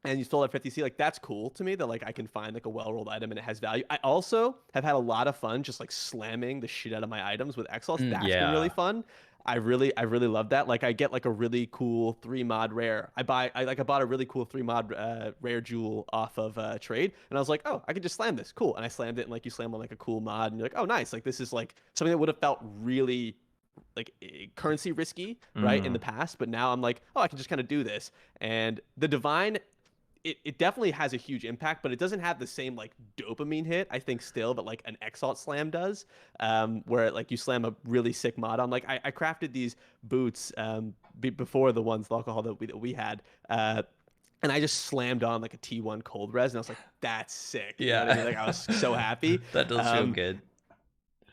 And you sold at 50C, like that's cool to me that like I can find like a well-rolled item and it has value. I also have had a lot of fun just like slamming the shit out of my items with Exalt. That's been really fun. I really love that. Like I get like a really cool 3 mod rare. I bought a really cool 3 mod rare jewel off of trade, and I was like, oh, I can just slam this, cool. And I slammed it, and like you slam on like a cool mod, and you're like, oh, nice. Like this is like something that would have felt really like currency risky, right, in the past, but now I'm like, oh, I can just kind of do this. And the divine, it definitely has a huge impact, but it doesn't have the same like dopamine hit, I think, still, that like an Exalt slam does, where like you slam a really sick mod on. Like I crafted these boots before the ones Lolcohol that we had, and I just slammed on like a T1 cold res, and I was like, that's sick. You know what I mean? Like I was so happy. That does feel good.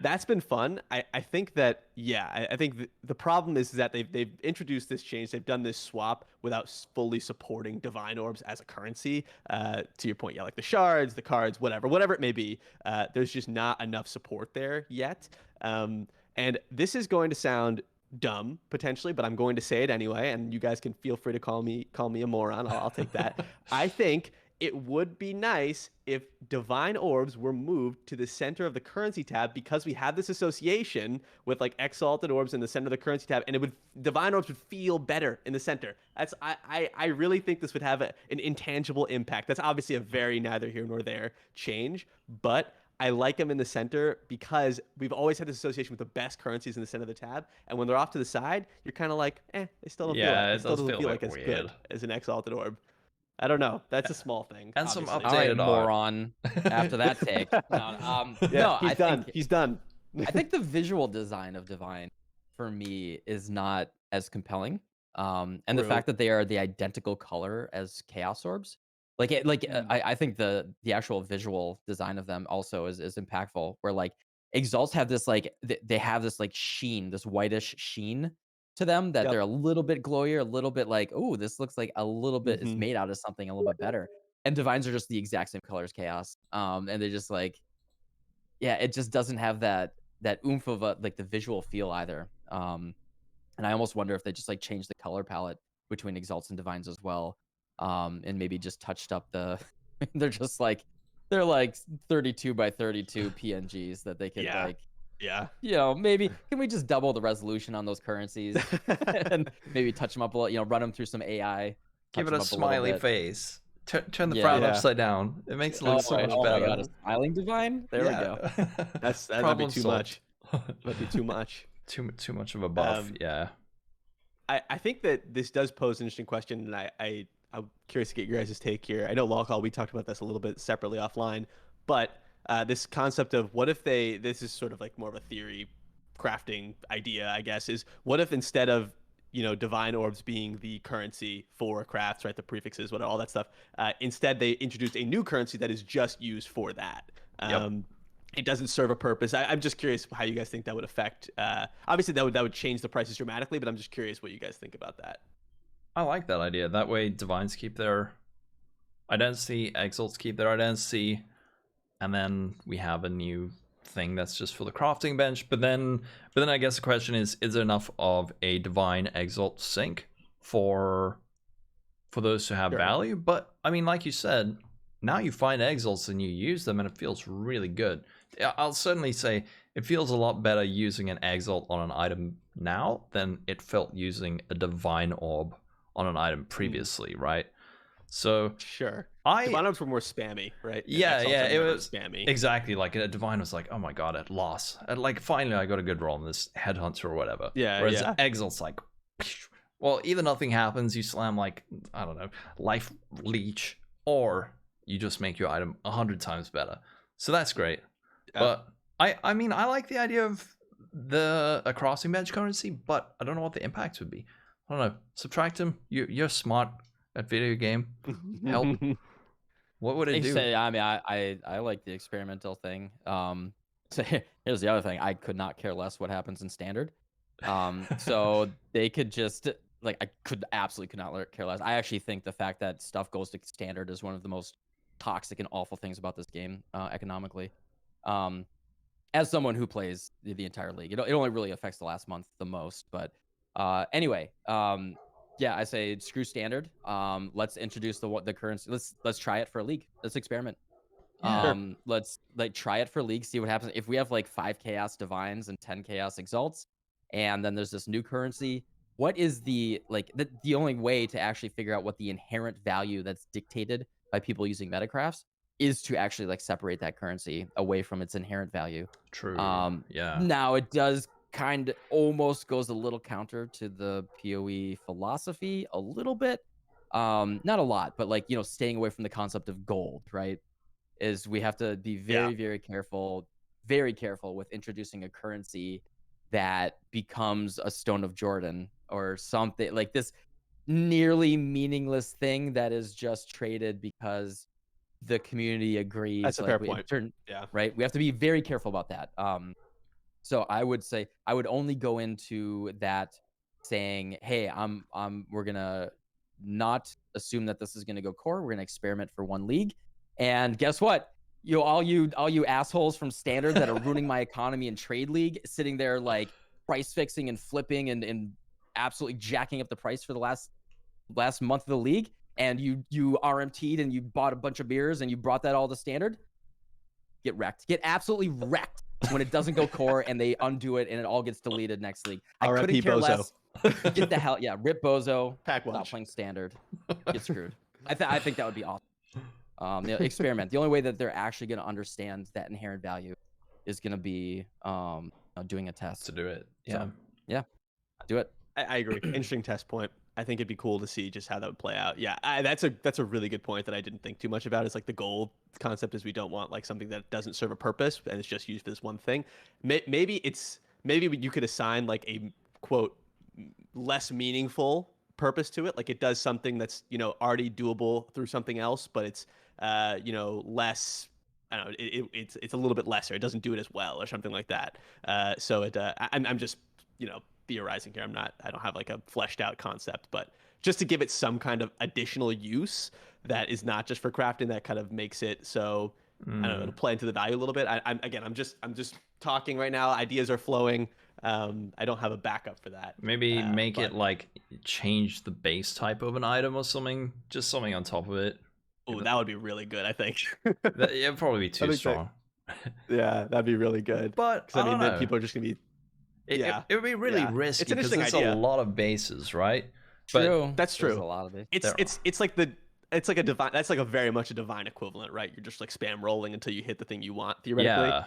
That's been fun. I think that, yeah, I think the problem is that they've introduced this change. They've done this swap without fully supporting divine orbs as a currency. To your point, yeah, like the shards, the cards, whatever it may be. There's just not enough support there yet. And this is going to sound dumb potentially, but I'm going to say it anyway. And you guys can feel free to call me a moron. I'll take that. I think it would be nice if divine orbs were moved to the center of the currency tab, because we have this association with like exalted orbs in the center of the currency tab, and divine orbs would feel better in the center. I really think this would have an intangible impact. That's obviously a very neither here nor there change, but I like them in the center because we've always had this association with the best currencies in the center of the tab, and when they're off to the side, you're kind of like, they still don't Yeah, it it still does doesn't feel feel a like bit as weird. good as an exalted orb. I don't know. That's a small thing. And some obviously. All right, updated art. moron. After that take, Yeah, no, he's I done. think He's done. I think the visual design of Divine for me is not as compelling. And the True. fact that they are the identical color as Chaos Orbs, I think the actual visual design of them also is impactful. Where like Exalts have this they have this like sheen, this whitish sheen to them that they're Yep. a little bit glowier, a little bit like, oh, this looks like a little bit it's Mhm. made out of something a little bit better. And Divines are just the exact same color as Chaos. And they're just like, yeah, it just doesn't have that oomph of like the visual feel either. And I almost wonder if they just like changed the color palette between Exalts and Divines as well, and maybe just touched up the. they're just like they're like 32 by 32 PNGs that they could Yeah. Yeah. maybe can we just double the resolution on those currencies and maybe touch them up a little, run them through some AI, Give touch it them a up a little smiley bit. face. Turn the Yeah. frown Yeah. upside down. It makes it look so much Oh my better. god, a smiling Divine? There we go. That might be Problem too solved. much. Might be too much. Too much of a buff. Yeah. I think that this does pose an interesting question, and I'm curious to get your guys' take here. I know Lolcohol, we talked about this a little bit separately offline, but this concept of what if this is sort of like more of a theory crafting idea, I guess, is what if instead of divine orbs being the currency for crafts, right, the prefixes, what all that stuff, instead they introduced a new currency that is just used for that. Yep. It doesn't serve a purpose. I'm just curious how you guys think that would affect. Obviously, that would change the prices dramatically, but I'm just curious what you guys think about that. I like that idea. That way, Divines keep their identity, Exalts keep their identity, and then we have a new thing that's just for the crafting bench. But then I guess the question is there enough of a Divine Exalt sync for those who have Sure. value? But I mean, like you said, now you find Exalts and you use them, and it feels really good. I'll certainly say it feels a lot better using an Exalt on an item now than it felt using a Divine Orb on an item previously, right? So Sure. I Divine orbs were more spammy, right? And yeah, Exalts yeah, are it never was spammy. exactly like a Divine was like, oh my god, at loss, and like finally I got a good roll on this Headhunter or whatever. Yeah, Whereas yeah. Exalt's like, well, either nothing happens, you slam like I don't know, Life Leech, or you just make your item 100 times better. So that's great. Yeah. But I mean, I like the idea of a crossing bench currency, but I don't know what the impact would be. I don't know. Subtractem, you're smart at video game. Help. What would it do? I mean, I like the experimental thing. So here's the other thing. I could not care less what happens in standard. So they could just like I could absolutely could not care less. I actually think the fact that stuff goes to standard is one of the most toxic and awful things about this game economically. As someone who plays the entire league, it only really affects the last month the most. But anyway, yeah, I say screw standard. Let's introduce the currency. Let's try it for a league. Let's experiment. Let's like try it for league, see what happens. If we have like 5 Chaos Divines and 10 Chaos Exalts, and then there's this new currency, what is the only way to actually figure out what the inherent value that's dictated by people using metacrafts is to actually like separate that currency away from its inherent value. True. Yeah. Now it does kind of almost goes a little counter to the PoE philosophy a little bit. Not a lot, but like, staying away from the concept of gold, right? Is we have to be very careful with introducing a currency that becomes a Stone of Jordan or something like this nearly meaningless thing that is just traded because the community agrees. That's a fair point. Yeah. Right. We have to be very careful about that. So I would say I would only go into that saying, hey, we're gonna not assume that this is gonna go core. We're gonna experiment for one league. And guess what? All you assholes from standard that are ruining my economy in trade league, sitting there like price fixing and flipping and absolutely jacking up the price for the last month of the league, and you RMT'd and you bought a bunch of beers and you brought that all to standard, get wrecked. Get absolutely wrecked when it doesn't go core and they undo it and it all gets deleted next league. I RIP couldn't care Bozo. less. Get the hell, yeah, rip Bozo. Pack Stop lunch. playing standard. Get screwed. I think that would be awesome. Experiment. The only way that they're actually going to understand that inherent value is going to be doing a test To do it. Yeah. So, yeah, do it. I agree. Interesting test point. I think it'd be cool to see just how that would play out. Yeah, that's a really good point that I didn't think too much about. Is like the goal concept is we don't want like something that doesn't serve a purpose and it's just used for this one thing. Maybe you could assign like a quote less meaningful purpose to it. Like it does something that's already doable through something else, but it's less. I don't know. It's a little bit lesser. It doesn't do it as well or something like that. I'm just theorizing here. I don't have like a fleshed out concept, but just to give it some kind of additional use that is not just for crafting, that kind of makes it so I don't know, it'll play into the value a little bit. I'm just talking right now. Ideas are flowing. I don't have a backup for that. Maybe make it like change the base type of an item or something, just something on top of it. Oh, that would be really good, I think. It'd probably be too strong. Yeah, that'd be really good. But I mean, then people are just gonna be. It would be really risky because it's a lot of bases, right? True. But that's true. There's a lot of it. It's like a divine. That's like a very much a divine equivalent, right? You're just like spam rolling until you hit the thing you want theoretically. Yeah.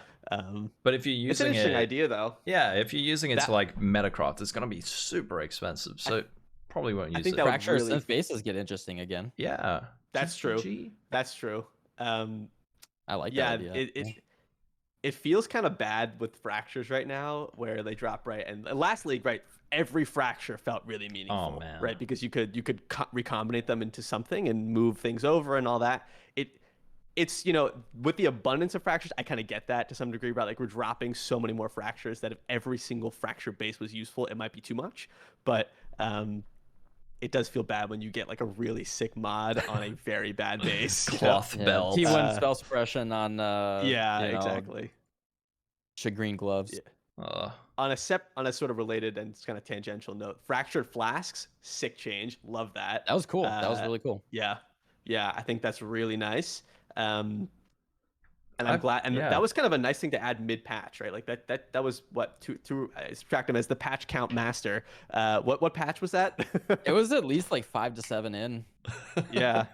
But if you're using it's an interesting idea though. Yeah, if you're using it to like metacraft, it's gonna be super expensive. So probably won't use I think it. that Fracture would really... synth bases get interesting again. Yeah. That's true. That's true. I like that idea. It feels kind of bad with fractures right now, where they drop right. And last league, right, every fracture felt really meaningful, right? Because you could recombinate them into something and move things over and all that. It's with the abundance of fractures, I kind of get that to some degree, right? Like we're dropping so many more fractures that if every single fracture base was useful, it might be too much. But it does feel bad when you get like a really sick mod on a very bad base. Cloth belt. T1 spell suppression on exactly. Shagreen gloves. Yeah. On a sort of related and kind of tangential note, fractured flasks, sick change. Love that. That was cool. That was really cool. Yeah. I think that's really nice. And I'm glad. And that was kind of a nice thing to add mid patch, right? Like that was what to Subtractem as the patch count master. What patch was that? It was at least like 5 to 7 in. Yeah.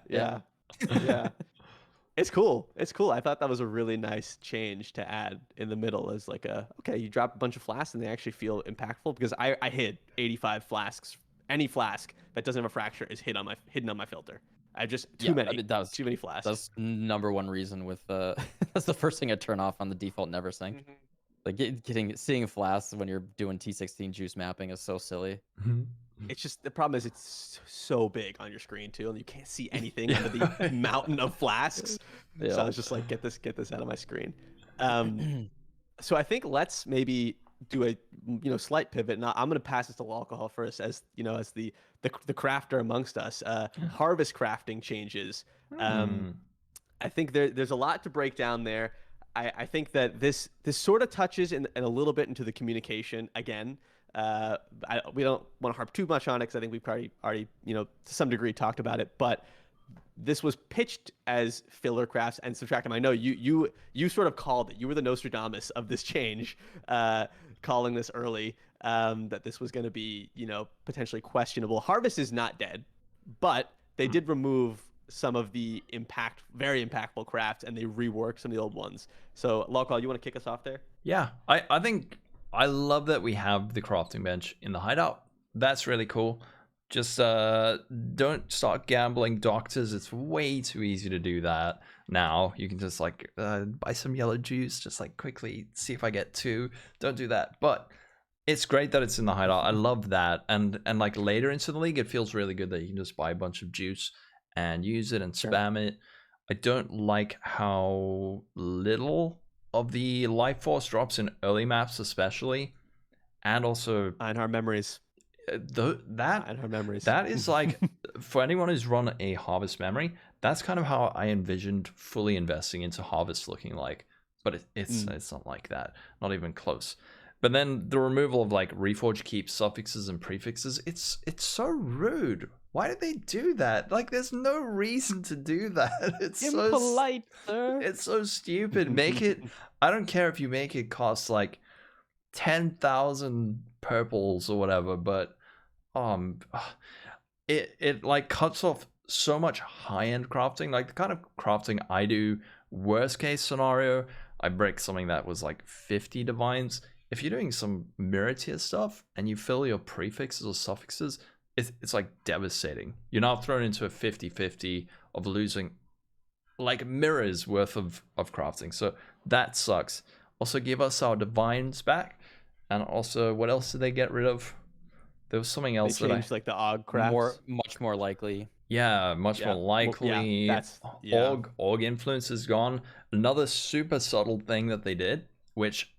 It's cool. I thought that was a really nice change to add in the middle as like you drop a bunch of flasks and they actually feel impactful, because I hid 85 flasks. Any flask that doesn't have a fracture is hidden on my filter. I just too many flasks. That's number one reason with that's the first thing I turn off on the default never sync. Mm-hmm. Like seeing flasks when you're doing T16 juice mapping is so silly. Mm-hmm. It's just the problem is it's so big on your screen too, and you can't see anything under the mountain of flasks. Yeah. So I was just like, get this out of my screen. So I think let's maybe do a slight pivot. Now I'm going to pass this to Lolcohol first, as as the crafter amongst us. Harvest crafting changes. I think there's a lot to break down there. I think that this sort of touches in a little bit into the communication again. We don't want to harp too much on it because I think we've already to some degree talked about it, but this was pitched as filler crafts and Subtractem. I know you sort of called it. You were the Nostradamus of this change, calling this early, that this was going to be potentially questionable. Harvest is not dead, but they did remove some of the very impactful crafts, and they reworked some of the old ones. So Lolcohol, you want to kick us off there? Yeah, I think I love that we have the crafting bench in the hideout. That's really cool. Just don't start gambling doctors. It's way too easy to do that now. You can just like buy some yellow juice, just like quickly see if I get 2. Don't do that. But it's great that it's in the hideout. I love that. And like later into the league, it feels really good that you can just buy a bunch of juice and use it and spam it. I don't like how little of the life force drops in early maps especially, and also Einhar memories. that Memories. that is like, for anyone who's run a harvest memory, that's kind of how I envisioned fully investing into harvest looking like, but it's not like that, not even close. But then the removal of like reforge keep suffixes and prefixes, it's so rude. Why did they do that? Like, there's no reason to do that. It's Impolite, sir. It's so stupid. Make it, I don't care if you make it cost like 10,000 purples or whatever, but it like cuts off so much high-end crafting, like the kind of crafting I do. Worst case scenario, I break something that was like 50 divines. If you're doing some mirror tier stuff and you fill your prefixes or suffixes, it's like devastating. You're now thrown into a 50-50 of losing like mirrors worth of crafting. So that sucks. Also, give us our divines back. And also, what else did they get rid of? There was something else They changed like the Og crafts. Much more likely. Yeah, much more likely. Org influence is gone. Another super subtle thing that they did, which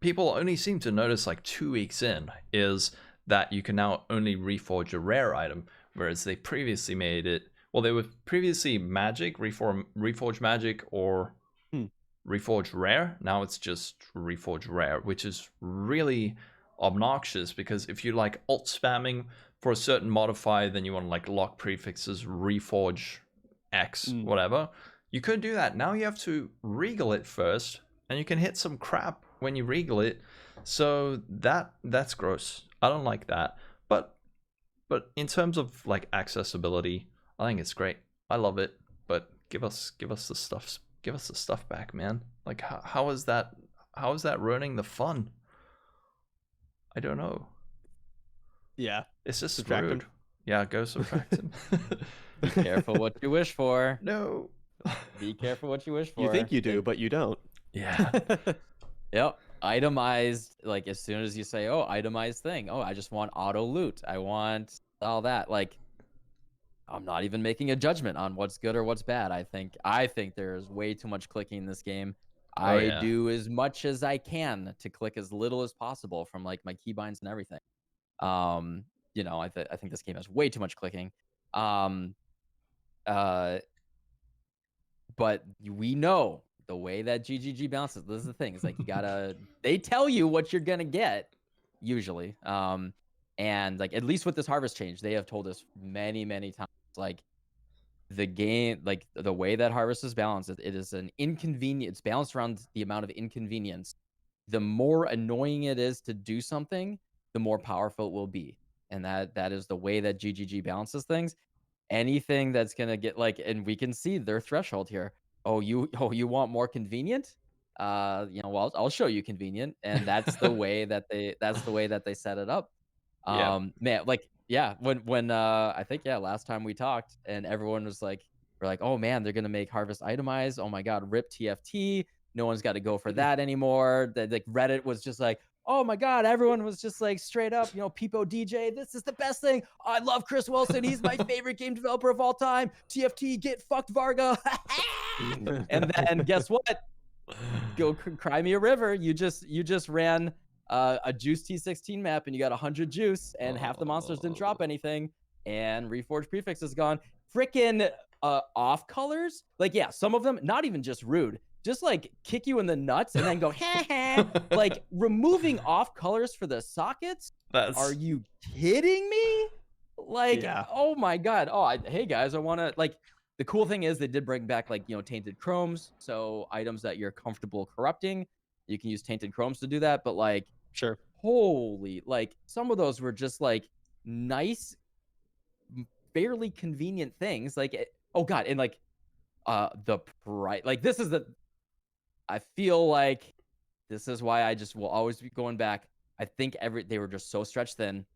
people only seem to notice like 2 weeks in, is that you can now only reforge a rare item, whereas they previously made it. Well, they were previously magic, reforge magic, or reforge rare. Now it's just reforge rare, which is really obnoxious, because if you like alt spamming for a certain modifier, then you want to like lock prefixes, reforge X, whatever, you could do that. Now you have to regal it first, and you can hit some crap when you regal it. So that's gross. I don't like that. But in terms of like accessibility, I think it's great. I love it. But give us the stuff. Give us the stuff back, man. Like how is that ruining the fun? I don't know. Yeah. It's just Subtract rude. him. Yeah, go subtract him. Be careful what you wish for. No. Be careful what you wish for. You think you do, but you don't. Yeah. Yep. Itemized, like as soon as you say, oh, itemized thing. Oh, I just want auto loot. I want all that. Like, I'm not even making a judgment on what's good or what's bad. I think there's way too much clicking in this game. I do as much as I can to click as little as possible from like my keybinds and everything. You know, I think this game has way too much clicking. But we know the way that GGG bounces. This is the thing. It's like they tell you what you're gonna get usually. And like at least with this harvest change, they have told us many times, like the game, like the way that harvest is balanced, it is an inconvenience. It's balanced around the amount of inconvenience. The more annoying it is to do something, the more powerful it will be. And that is the way that GGG balances things. Anything that's gonna get like, and we can see their threshold here. Oh, you want more convenient? You know, well, I'll show you convenient, and that's the way that they set it up. Man, like, yeah, when I think last time we talked, and everyone was like, we're like, oh man, they're gonna make harvest itemized. Oh my god, rip TFT. No one's got to go for that anymore. That like Reddit was just like, oh my god, everyone was just like straight up, you know, Peepo DJ, this is the best thing. I love Chris Wilson. He's my favorite game developer of all time. TFT, get fucked, Varga. And then guess what? Go cry me a river. You just ran a juice T16 map and you got 100 juice and half the monsters didn't drop anything and reforged prefix is gone. Frickin' off colors, like, yeah, some of them not even just rude, just like kick you in the nuts and then go like removing off colors for the sockets. Are you kidding me? Like, oh my god. Oh, hey guys, I want to, like, the cool thing is they did bring back, like, you know, tainted chromes, so items that you're comfortable corrupting, you can use tainted chromes to do that. But like, sure, holy, like some of those were just like nice, fairly convenient things. Like, oh god, and like the price, like this is the, I feel like this is why I just will always be going back. I think they were just so stretched thin.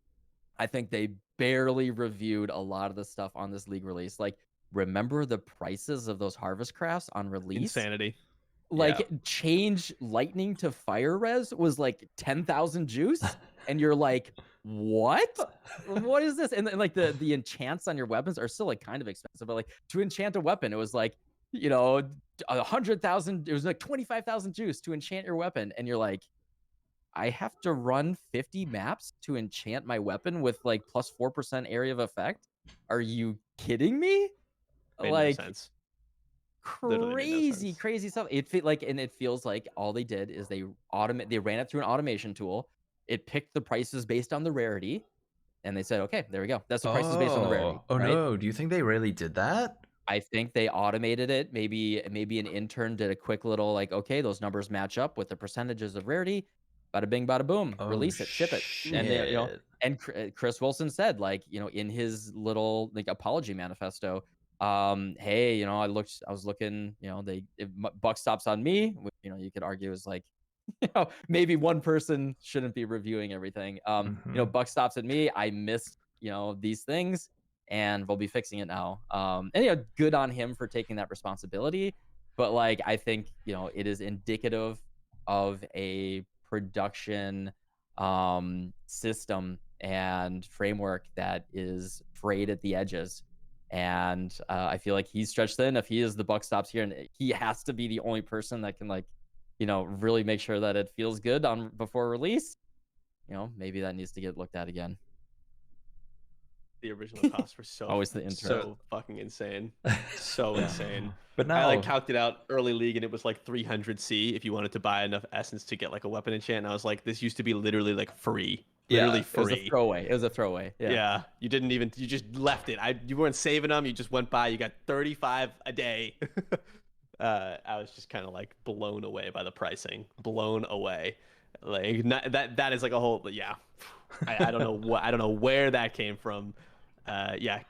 I think they barely reviewed a lot of the stuff on this league release. Like, remember the prices of those harvest crafts on release? Insanity. Like, change lightning to fire res was like 10,000 juice, and you're like, what? What is this? And like the enchants on your weapons are still like kind of expensive, but like to enchant a weapon, it was like you know, 100,000. It was like 25,000 juice to enchant your weapon, and you're like, I have to run 50 maps to enchant my weapon with like plus 4% area of effect. Are you kidding me? Made no Like sense. Literally made no crazy, sense. crazy stuff. And it feels like all they did is they ran it through an automation tool. It picked the prices based on the rarity, and they said, okay, there we go. That's the prices based on the rarity, Oh right? no! Do you think they really did that? I think they automated it. Maybe an intern did a quick little like, okay, those numbers match up with the percentages of rarity. Bada bing, bada boom. Oh Release it, ship it, and shit! and Chris Wilson said like, in his little like apology manifesto, hey, I was looking, if buck stops on me, you could argue is like, maybe one person shouldn't be reviewing everything. Mhm. buck stops at me. I missed, these things, and we'll be fixing it now. And good on him for taking that responsibility. But like, I think it is indicative of a production system and framework that is frayed at the edges. And I feel like he's stretched thin. If he is the buck stops here, and he has to be the only person that can like, really make sure that it feels good on before release. Maybe that needs to get looked at again. The original costs were Always the intern. so fucking insane. So Yeah. insane. But I like now, calculated out early league and it was like 300C if you wanted to buy enough essence to get like a weapon enchant. And I was like, this used to be literally like free. Literally yeah, It was a free. throwaway. It was a throwaway. Yeah. Yeah. You just left it. You weren't saving them. You just went by. You got 35 a day. I was just kind of like blown away by the pricing. Blown away. Like that is like a whole, yeah. I don't know I don't know where that came from. Yeah,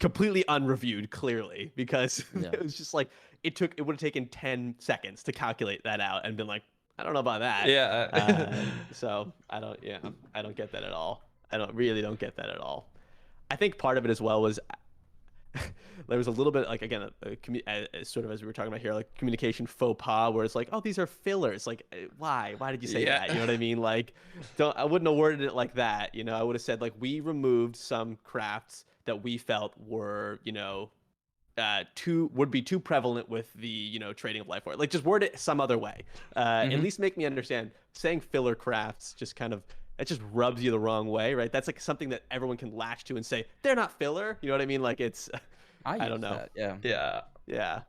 completely unreviewed, clearly, because Yeah. it was just like it would have taken 10 seconds to calculate that out and been like, I don't know about that. yeah. So I don't get that at all. I don't get that at all. I think part of it as well was there was a little bit like, again, sort of as we were talking about here, like communication faux pas, where it's like, oh, these are fillers. Like, why did you say Yeah. that? You know what I mean? Like, I wouldn't have worded it like that. I would have said like, we removed some crafts that we felt were would be too prevalent with the trading of life force. Like, just word it some other way. At least make me understand. Saying filler crafts just kind of, it just rubs you the wrong way, right? That's like something that everyone can latch to and say they're not filler. You know what I mean? Like, it's I don't know. That, yeah. Yeah. Yeah.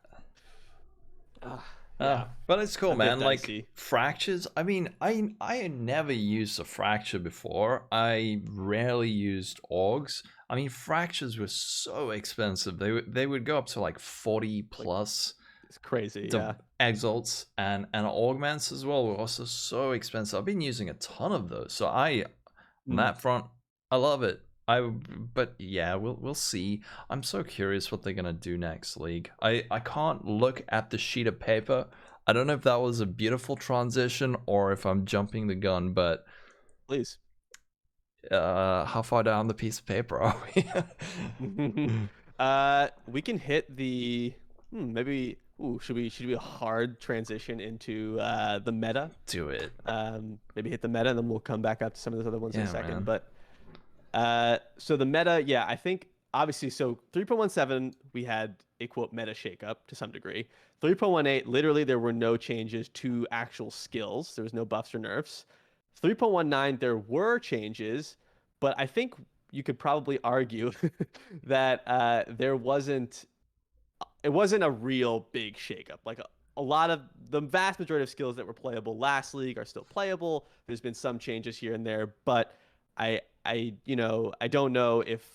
Yeah. But it's cool, A bit man. Like dicey. fractures. I mean, I never used a fracture before. I rarely used orgs. I mean, fractures were so expensive. They would go up to like 40 plus. It's crazy. The Yeah. Exalts and augments as well were also so expensive. I've been using a ton of those. So on that front, I love it. But yeah, we'll see. I'm so curious what they're gonna do next, League. I can't look at the sheet of paper. I don't know if that was a beautiful transition or if I'm jumping the gun, but Please. how far down the piece of paper are we? We can hit the maybe. Ooh, should we do a hard transition into the meta? Do it. Maybe hit the meta, and then we'll come back up to some of those other ones in a Yeah, second. man. But so the meta, yeah, I think obviously, so 3.17 we had a quote meta shakeup to some degree. 3.18, literally there were no changes to actual skills. There was no buffs or nerfs. 3.19 there were changes, but I think you could probably argue that it wasn't a real big shakeup. Like a lot of the vast majority of skills that were playable last league are still playable. There's been some changes here and there, but I don't know if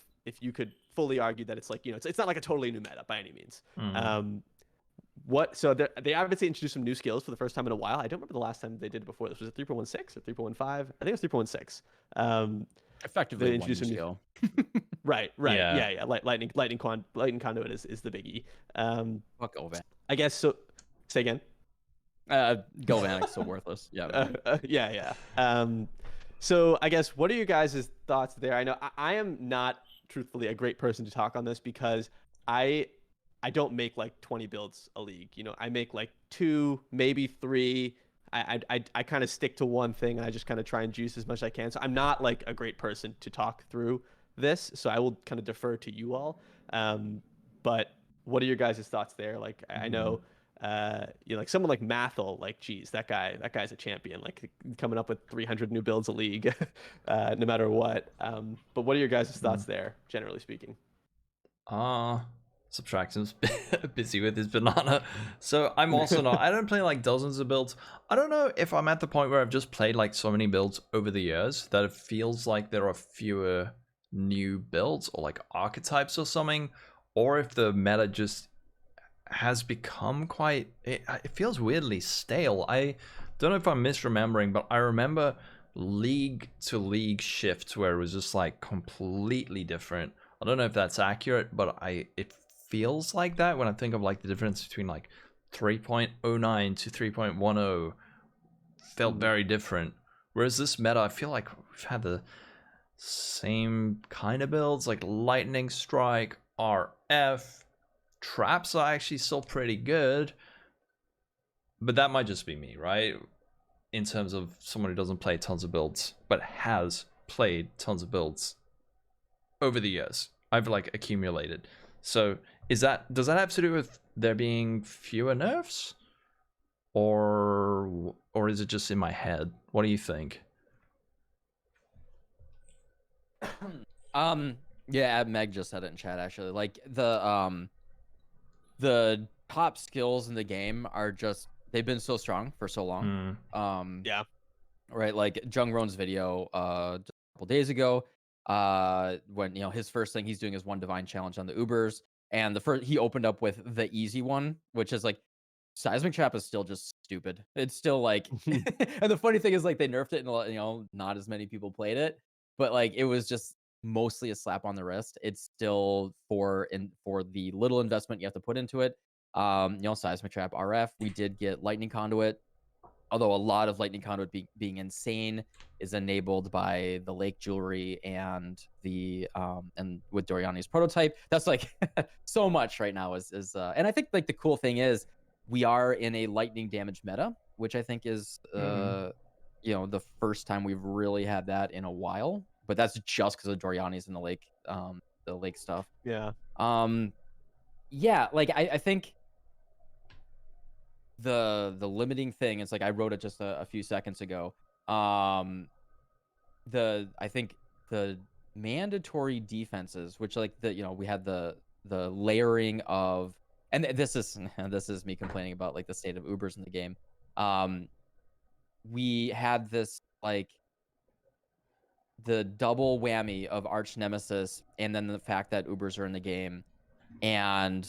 you could fully argue that it's like, it's not like a totally new meta by any means. So they obviously introduced some new skills for the first time in a while. I don't remember the last time they did it before. This was it 3.16 or 3.15. I think it was 3.16. Effectively, they one introduced new new skill. Right. Yeah. Yeah. Lightning conduit is the biggie. Fuck Govan. I guess so. Say again. Govan is so worthless. Yeah. Yeah. So I guess, what are you guys' thoughts there? I know I am not truthfully a great person to talk on this because I don't make like 20 builds a league. I make like 2, maybe 3. I kind of stick to one thing and I just kind of try and juice as much as I can. So I'm not like a great person to talk through this. So I will kind of defer to you all. But What are your guys' thoughts there? Like, I know, like someone like Mathel, like, geez, that guy's a champion. Like, coming up with 300 new builds a league, no matter what. But what are your guys' thoughts there, generally speaking? Subtractem's busy with his banana. So I'm also not. I don't play like dozens of builds. I don't know if I'm at the point where I've just played like so many builds over the years that it feels like there are fewer new builds or like archetypes or something, or if the meta just has become quite. It feels weirdly stale. I don't know if I'm misremembering, but I remember league to league shifts where it was just like completely different. I don't know if that's accurate, but it feels like that when I think of like the difference between like 3.09 to 3.10 felt very different. Whereas this meta, I feel like we've had the same kind of builds, like Lightning Strike, RF, traps are actually still pretty good, but that might just be me, right? In terms of someone who doesn't play tons of builds, but has played tons of builds over the years. I've like accumulated. So does that have to do with there being fewer nerfs, or is it just in my head? What do you think? Yeah, Meg just said it in chat actually. Like the top skills in the game are just they've been so strong for so long. Yeah. Right, like Jungron's video just a couple days ago, when his first thing he's doing is one divine challenge on the Ubers, and the first he opened up with the easy one, which is like seismic trap is still just stupid. It's still like, and the funny thing is like they nerfed it and not as many people played it, but like it was just mostly a slap on the wrist. It's still for the little investment you have to put into it. Seismic trap RF. We did get lightning conduit, although a lot of lightning conduit being insane is enabled by the lake jewelry and the and with Doriani's prototype. That's like so much right now is and I think like the cool thing is we are in a lightning damage meta, which I think is the first time we've really had that in a while. But that's just because of Doriani's and the lake stuff. Yeah. Yeah, like I think the limiting thing is like I wrote it just a few seconds ago. I think the mandatory defenses, which like we had the layering of, and this is this is me complaining about like the state of Ubers in the game. We had this like the double whammy of Archnemesis and then the fact that Ubers are in the game, and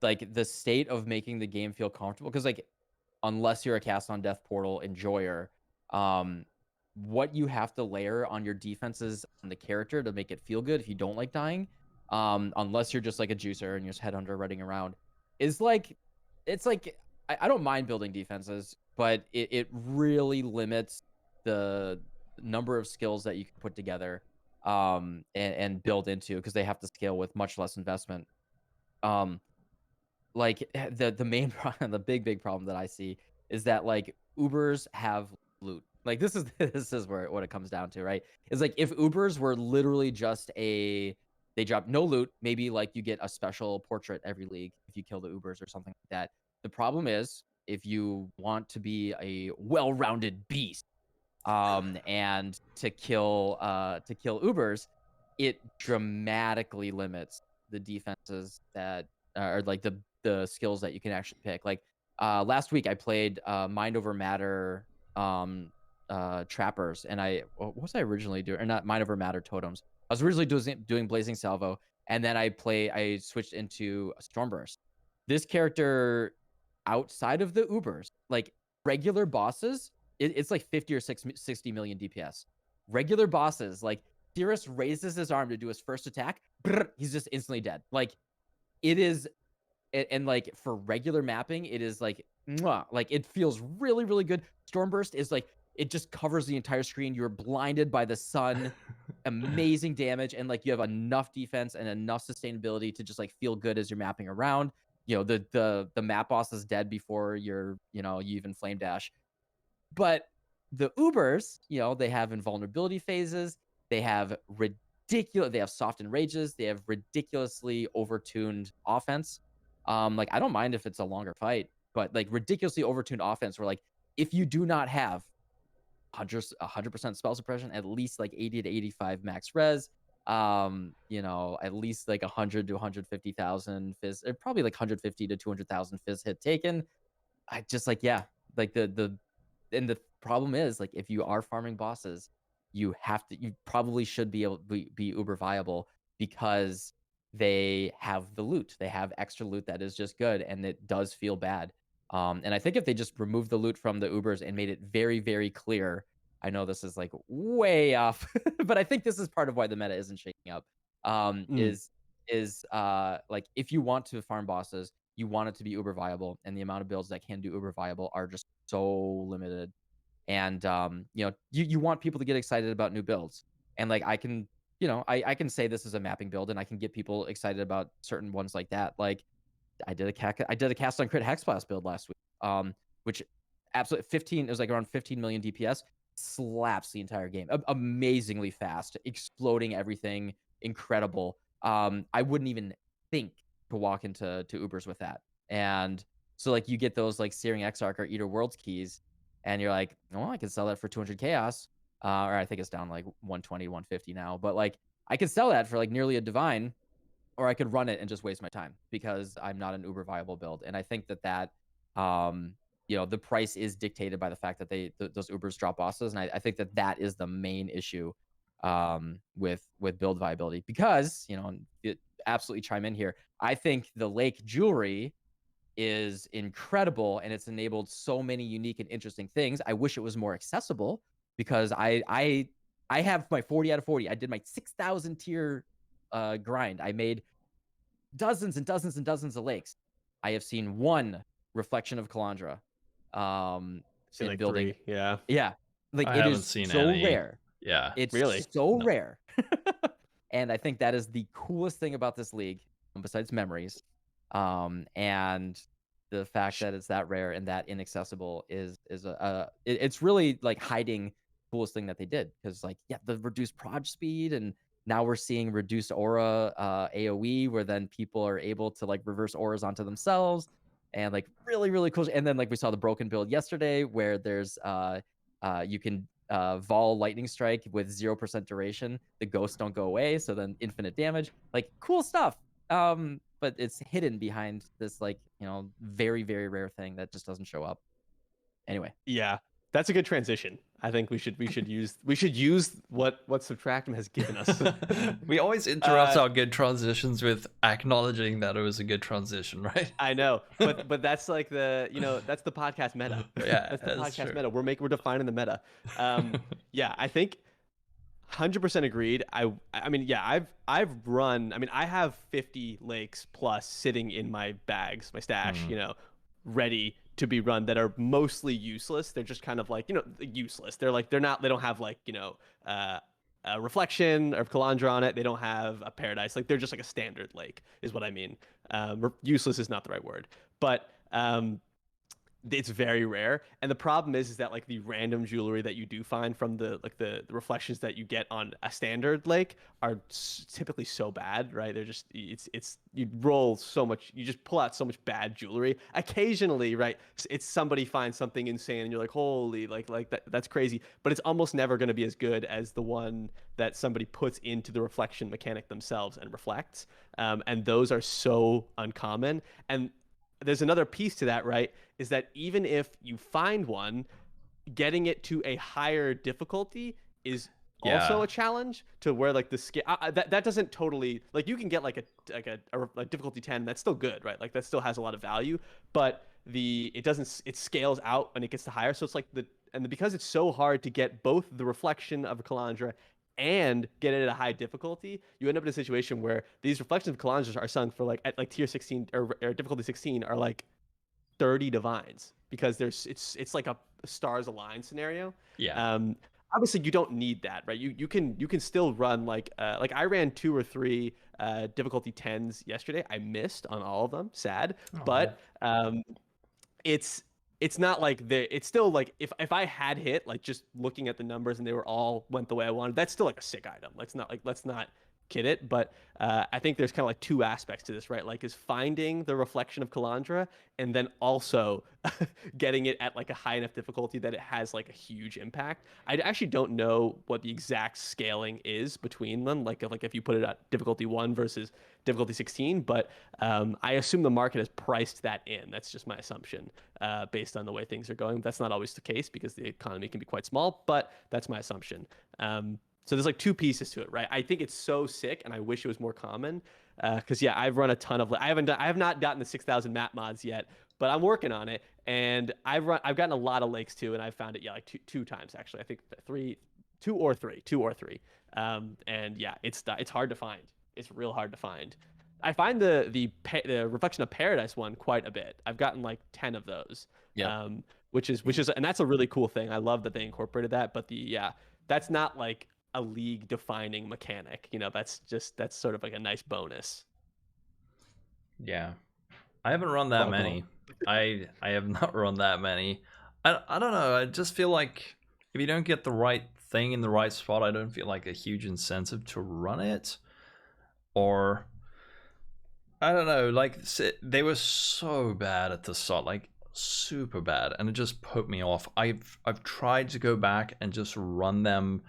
like the state of making the game feel comfortable, because like unless you're a cast on death portal enjoyer, what you have to layer on your defenses on the character to make it feel good if you don't like dying, unless you're just like a juicer and you're just headhunter running around, is like it's like I don't mind building defenses, but it really limits the number of skills that you can put together and build into, because they have to scale with much less investment. Like the main problem, the big problem that I see is that like Ubers have loot. Like this is where what it comes down to, right? Is like if Ubers were literally just they drop no loot, maybe like you get a special portrait every league if you kill the Ubers or something like that. The problem is if you want to be a well-rounded beast, and to kill Ubers, it dramatically limits the defenses that are like the skills that you can actually pick. Like last week I played Mind Over Matter trappers, and what was I originally doing? Or not Mind Over Matter totems. I was originally doing Blazing Salvo, and then I switched into Stormburst. This character, outside of the Ubers, like regular bosses, it's like 50 or 60 million DPS. Regular bosses, like Cirrus raises his arm to do his first attack, he's just instantly dead. Like it is, and like for regular mapping, it is like mwah, like it feels really really good. Stormburst is like it just covers the entire screen. You're blinded by the sun, amazing damage, and like you have enough defense and enough sustainability to just like feel good as you're mapping around. The map boss is dead before you even flame dash. But the Ubers, they have invulnerability phases. They have soft enrages. They have ridiculously overtuned offense. Like I don't mind if it's a longer fight, but like ridiculously overtuned offense where like if you do not have 100% spell suppression, at least like 80 to 85 max res, at least like 100 to 150,000 fizz, probably like 150 to 200,000 fizz hit taken. I just like, yeah, like and the problem is like if you are farming bosses, you probably should be able to be uber viable because they have the loot. They have extra loot that is just good and it does feel bad. And I think if they just removed the loot from the Ubers and made it very, very clear, I know this is like way off, but I think this is part of why the meta isn't shaking up. Mm. Like if you want to farm bosses, you want it to be uber viable, and the amount of builds that can do uber viable are just so limited. And you want people to get excited about new builds. And like I can, I can say this is a mapping build, and I can get people excited about certain ones like that. Like I did a cast on crit hexblast build last week, which absolutely 15. It was like around 15 million DPS, slaps the entire game, amazingly fast, exploding everything, incredible. I wouldn't even think to walk into Ubers with that, and so like you get those like Searing Exarch or Eater Worlds keys, and you're like, oh, I can sell that for 200 chaos, or I think it's down like 120, 150 now, but like I could sell that for like nearly a divine, or I could run it and just waste my time because I'm not an uber viable build. And I think that the price is dictated by the fact that those Ubers drop bosses, and I think that is the main issue with build viability. Because it absolutely chime in here. I think the Lake jewelry is incredible and it's enabled so many unique and interesting things. I wish it was more accessible because I have my 40 out of 40. I did my 6,000 tier grind. I made dozens and dozens and dozens of lakes. I have seen one reflection of Kalandra Seen in like building. 3. Yeah. Yeah, like I it haven't is seen so any. rare. Yeah. It's Really? so No. rare. And I think that is the coolest thing about this league, besides memories. And the fact that it's that rare and that inaccessible it's really like hiding coolest thing that they did, because like the reduced proj speed, and now we're seeing reduced aura AoE, where then people are able to like reverse auras onto themselves, and like really really cool. And then like we saw the broken build yesterday where there's you can vol lightning strike with 0% duration, the ghosts don't go away, so then infinite damage, like cool stuff. But it's hidden behind this like very very rare thing that just doesn't show up anyway. Yeah. That's a good transition. I think we should use what Subtractem has given us. We always interrupt our good transitions with acknowledging that it was a good transition, right? I know, but that's like that's the podcast meta. Yeah, That's the that's podcast true. meta. We're defining the meta. Yeah, I think 100% agreed. I mean, yeah, I've run. I mean, I have 50 lakes plus sitting in my bags, my stash, ready to be run, that are mostly useless. They're just kind of like useless. They don't have like a reflection or Kalandra on it. They don't have a paradise. Like they're just like a standard lake, is what I mean. Useless is not the right word, but it's very rare. And the problem is that like the random jewelry that you do find from the reflections that you get on a standard lake are typically so bad, right? They're just it's you roll so much, you just pull out so much bad jewelry. Occasionally, right, it's somebody finds something insane and you're like, holy, like that's crazy. But it's almost never going to be as good as the one that somebody puts into the reflection mechanic themselves and reflects. And those are so uncommon. And there's another piece to that, right? Is that even if you find one, getting it to a higher difficulty is also a challenge, to where like the scale that doesn't totally, like you can get like a difficulty 10, that's still good, right? Like that still has a lot of value, but it scales out when it gets to higher. So it's like because it's so hard to get both the reflection of a Kalandra and get it at a high difficulty, you end up in a situation where these reflections of Kalandras are sung for like at like tier 16 or difficulty 16 are like 30 divines, because it's like a stars align scenario. Yeah. Obviously you don't need that, right? You can still run like I ran 2 or 3 difficulty 10s yesterday. I missed on all of them, sad. But it's not like it's still like if I had hit, like just looking at the numbers and they were all went the way I wanted, that's still like a sick item. Let's not kid it, but I think there's kind of like two aspects to this, right? Like, is finding the reflection of Kalandra and then also getting it at like a high enough difficulty that it has like a huge impact. I actually don't know what the exact scaling is between them, like if you put it at difficulty 1 versus difficulty 16, but I assume the market has priced that in. That's just my assumption based on the way things are going. That's not always the case because the economy can be quite small, but that's my assumption. So there's like two pieces to it, right? I think it's so sick, and I wish it was more common. Because yeah, I've run a ton of. I have not gotten the 6,000 map mods yet, but I'm working on it, and I've gotten a lot of lakes too, and I've found it like two times actually. I think two or three. And yeah, it's hard to find. It's real hard to find. I find the Reflection of Paradise one quite a bit. I've gotten like 10 of those. Yeah. Which is and that's a really cool thing. I love that they incorporated that, but that's not like a league defining mechanic, that's sort of like a nice bonus. Yeah, I haven't run that many. I have not run that many. I don't know, I just feel like if you don't get the right thing in the right spot, I don't feel like a huge incentive to run it. Or I don't know, like they were so bad at the start, like super bad, and it just put me off. I've tried to go back and just run them,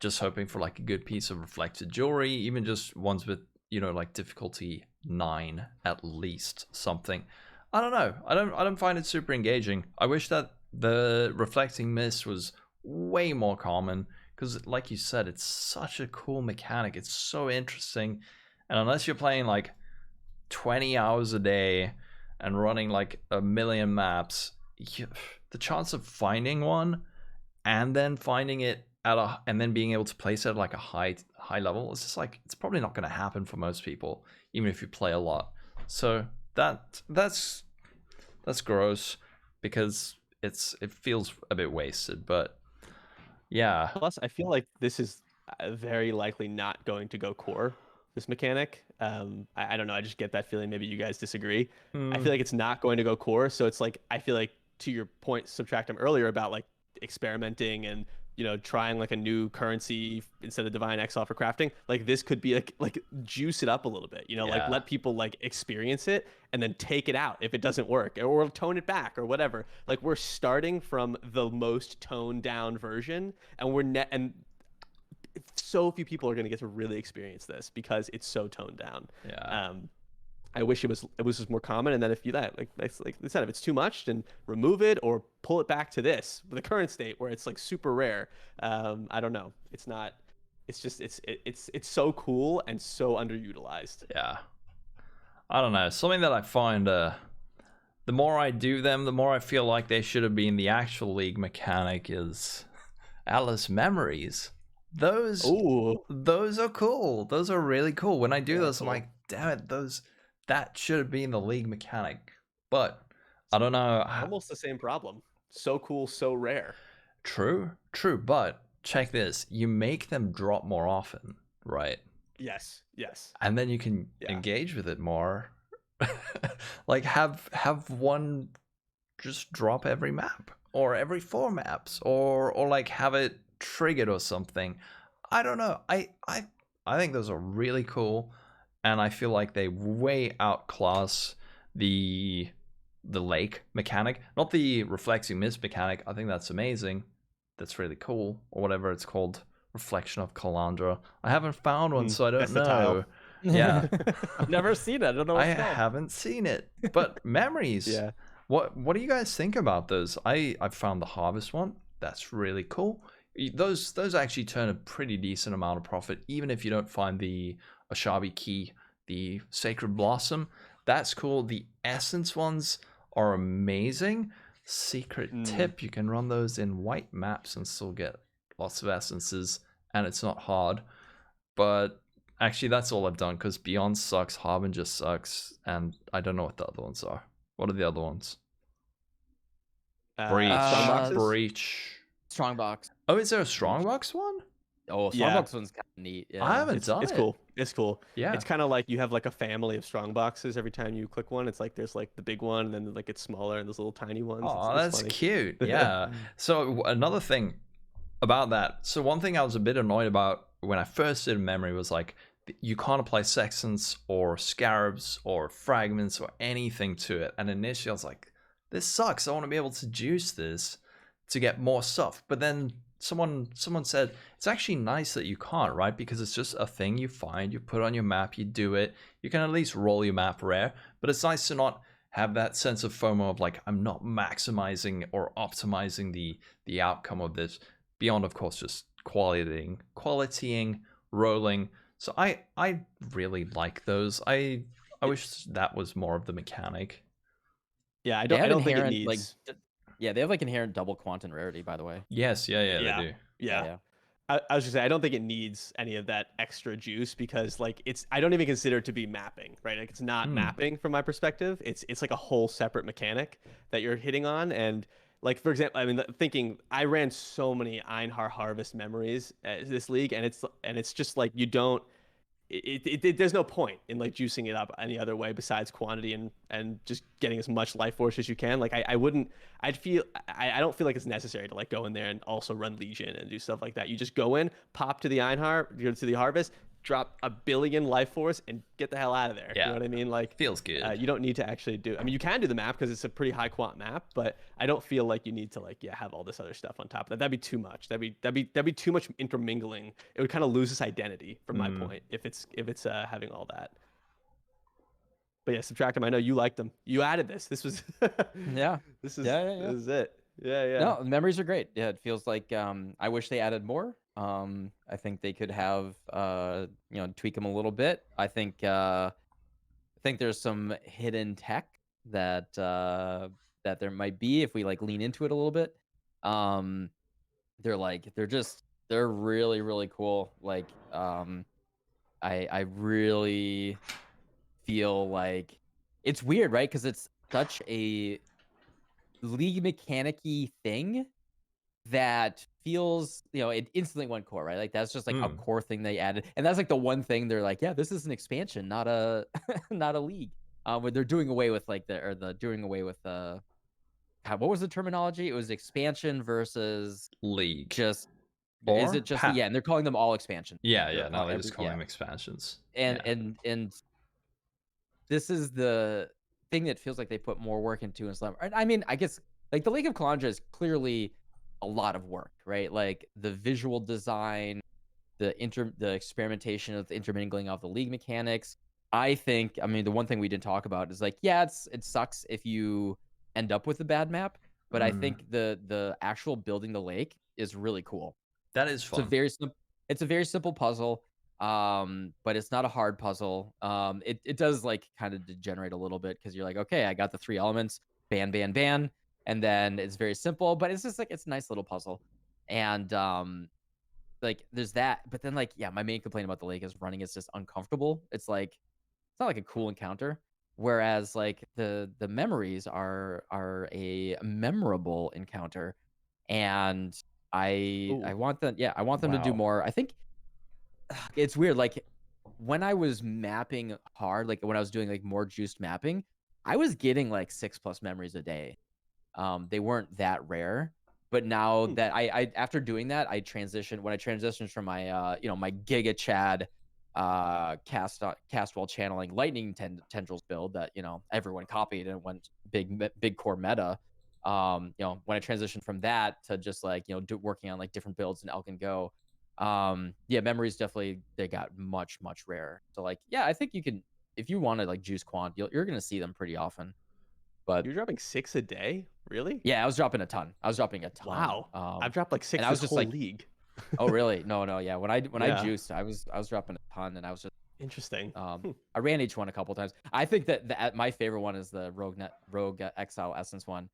just hoping for like a good piece of reflected jewelry, even just ones with like difficulty 9 at least, something. I don't know, I don't find it super engaging. I wish that the reflecting mist was way more common, because like you said, it's such a cool mechanic, it's so interesting, and unless you're playing like 20 hours a day and running like a million maps, the chance of finding one and then finding it and then being able to place it at like a high level, it's just like, it's probably not going to happen for most people, even if you play a lot. So that's gross, because it feels a bit wasted. But yeah, plus I feel like this is very likely not going to go core, this mechanic. I don't know, I just get that feeling. Maybe you guys disagree. I feel like it's not going to go core, so it's like, I feel like, to your point, Subtractem, earlier about like experimenting and trying like a new currency instead of Divine Exile for crafting, like this could be like juice it up a little bit, like let people like experience it and then take it out if it doesn't work, or tone it back or whatever. Like, we're starting from the most toned down version, and and so few people are going to get to really experience this because it's so toned down. I wish it was just more common, and then if you like I said, if it's too much, then remove it or pull it back to the current state where it's like super rare. I don't know. It's not. It's just it's so cool and so underutilized. Yeah. I don't know. Something that I find the more I do them, the more I feel like they should have been the actual league mechanic is Atlas Memories. Those are cool. Those are really cool. When I do those, cool. I'm like, damn it, that should have been the league mechanic. But I don't know. Almost the same problem. So cool, so rare. True. But check this. You make them drop more often, right? Yes. And then you can engage with it more. Like have one just drop every map, or every 4 maps, or like have it triggered or something. I don't know. I think those are really cool, and I feel like they way outclass the lake mechanic, not the reflecting mist mechanic. I think that's amazing. That's really cool, or whatever it's called, Reflection of Kalandra. I haven't found one, so I don't know. Yeah, I've never seen it. I don't know. I haven't seen it, but Memories. Yeah. What do you guys think about those? I found the Harvest one. That's really cool. Those actually turn a pretty decent amount of profit, even if you don't find the Ashabi key, the Sacred Blossom. That's cool. The Essence ones are amazing. Secret tip, you can run those in white maps and still get lots of essences, and it's not hard. But actually, that's all I've done, because Beyond sucks, Harbinger sucks, and I don't know what the other ones are. What are the other ones? Breach. Strongbox. Oh, is there a Strongbox one? Oh, Strongbox one's kind of neat. Yeah. I haven't done it. It's cool. Yeah. It's kind of like you have like a family of Strongboxes every time you click one. It's like there's like the big one, and then like it's smaller, and there's little tiny ones. Oh, that's cute. Yeah. So another thing about that. So one thing I was a bit annoyed about when I first did Memory was like you can't apply sextants or scarabs or fragments or anything to it. And initially I was like, this sucks. I want to be able to juice this to get more stuff. But then someone said it's actually nice that you can't, right? Because it's just a thing you find, you put on your map, you do it. You can at least roll your map rare, but it's nice to not have that sense of FOMO of like, I'm not maximizing or optimizing the outcome of this beyond, of course, just qualitying, rolling. So I really like those. I wish that was more of the mechanic. Yeah, I They have don't think it inherent, like, needs. yeah, they have like inherent double quantum rarity, by the way. Yes, yeah, they Yeah, do. yeah. I was just saying, I don't think it needs any of that extra juice because like I don't even consider it to be mapping, right? Like it's not mapping from my perspective. It's like a whole separate mechanic that you're hitting on. And like, for example, I mean, thinking I ran so many Einhar Harvest memories this league, and it's just like you don't. There's no point in like juicing it up any other way besides quantity and just getting as much life force as you can. Like I wouldn't. I don't feel like it's necessary to like go in there and also run Legion and do stuff like that. You just go in, pop to the Einhar, go to the Harvest, drop 1 billion life force, and get the hell out of there. Yeah. You know what I mean? Like Feels good. you don't need to actually do. I mean, you can do the map because it's a pretty high quant map, but I don't feel like you need to like have all this other stuff on top of that. That'd be too much. That'd be too much intermingling. It would kind of lose its identity from my point if it's having all that. But yeah, Subtractem, I know you liked them. You added this. This was Yeah. This is Yeah. This is it. Yeah. No, memories are great. Yeah, it feels like I wish they added more. I think they could have tweak them a little bit. I think there's some hidden tech that that there might be if we like lean into it a little bit. They're really, really cool. Like I really feel like it's weird, right? Because it's such a league mechanic-y thing that feels, it instantly went core, right? Like that's just like a core thing they added, and that's like the one thing they're like, yeah, this is an expansion, not a not a league. Where they're doing away with like doing away with what was the terminology? It was expansion versus League. Just or is it just yeah? And they're calling them all expansion. Yeah. Now they just call them expansions. And this is the thing that feels like they put more work into in Slam. I mean, I guess like the League of Kalandra is clearly a lot of work, right? Like the visual design, the experimentation of the intermingling of the league mechanics. I mean, the one thing we didn't talk about is like, yeah, it sucks if you end up with a bad map, but I think the actual building the lake is really cool. That is fun. It's a very simple puzzle. But it's not a hard puzzle. It does like kind of degenerate a little bit because you're like, okay, I got the 3 elements, ban, and then it's very simple, but it's just like it's a nice little puzzle. And like there's that, but then like, yeah, my main complaint about the lake is running is just uncomfortable. It's like it's not like a cool encounter. Whereas like the memories are a memorable encounter. And I want them, to do more. I think it's weird. Like when I was mapping hard, like when I was doing like more juiced mapping, I was getting like 6+ memories a day. They weren't that rare, but now that I after doing that, I transitioned from my my Giga Chad cast while channeling lightning tendrils build that everyone copied and went big core meta. When I transitioned from that to just like working on like different builds in Elk and Go, memories definitely they got much rarer. So like I think you can, if you want to like juice quant, you're gonna see them pretty often. But you're dropping 6 a day, really? Yeah, I was dropping a ton. Wow. I've dropped like 6 and I was this just whole like, league. Oh really? No, yeah. When I juiced, I was dropping a ton, and I was just interesting. I ran each one a couple times. I think that my favorite one is the Rogue Exile Essence one,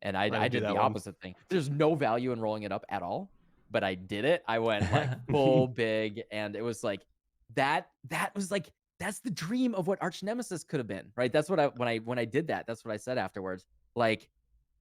and I did the opposite thing. There's no value in rolling it up at all, but I did it. I went like full big, and it was like that was like that's the dream of what Archnemesis could have been, right? That's what when I did that, that's what I said afterwards. Like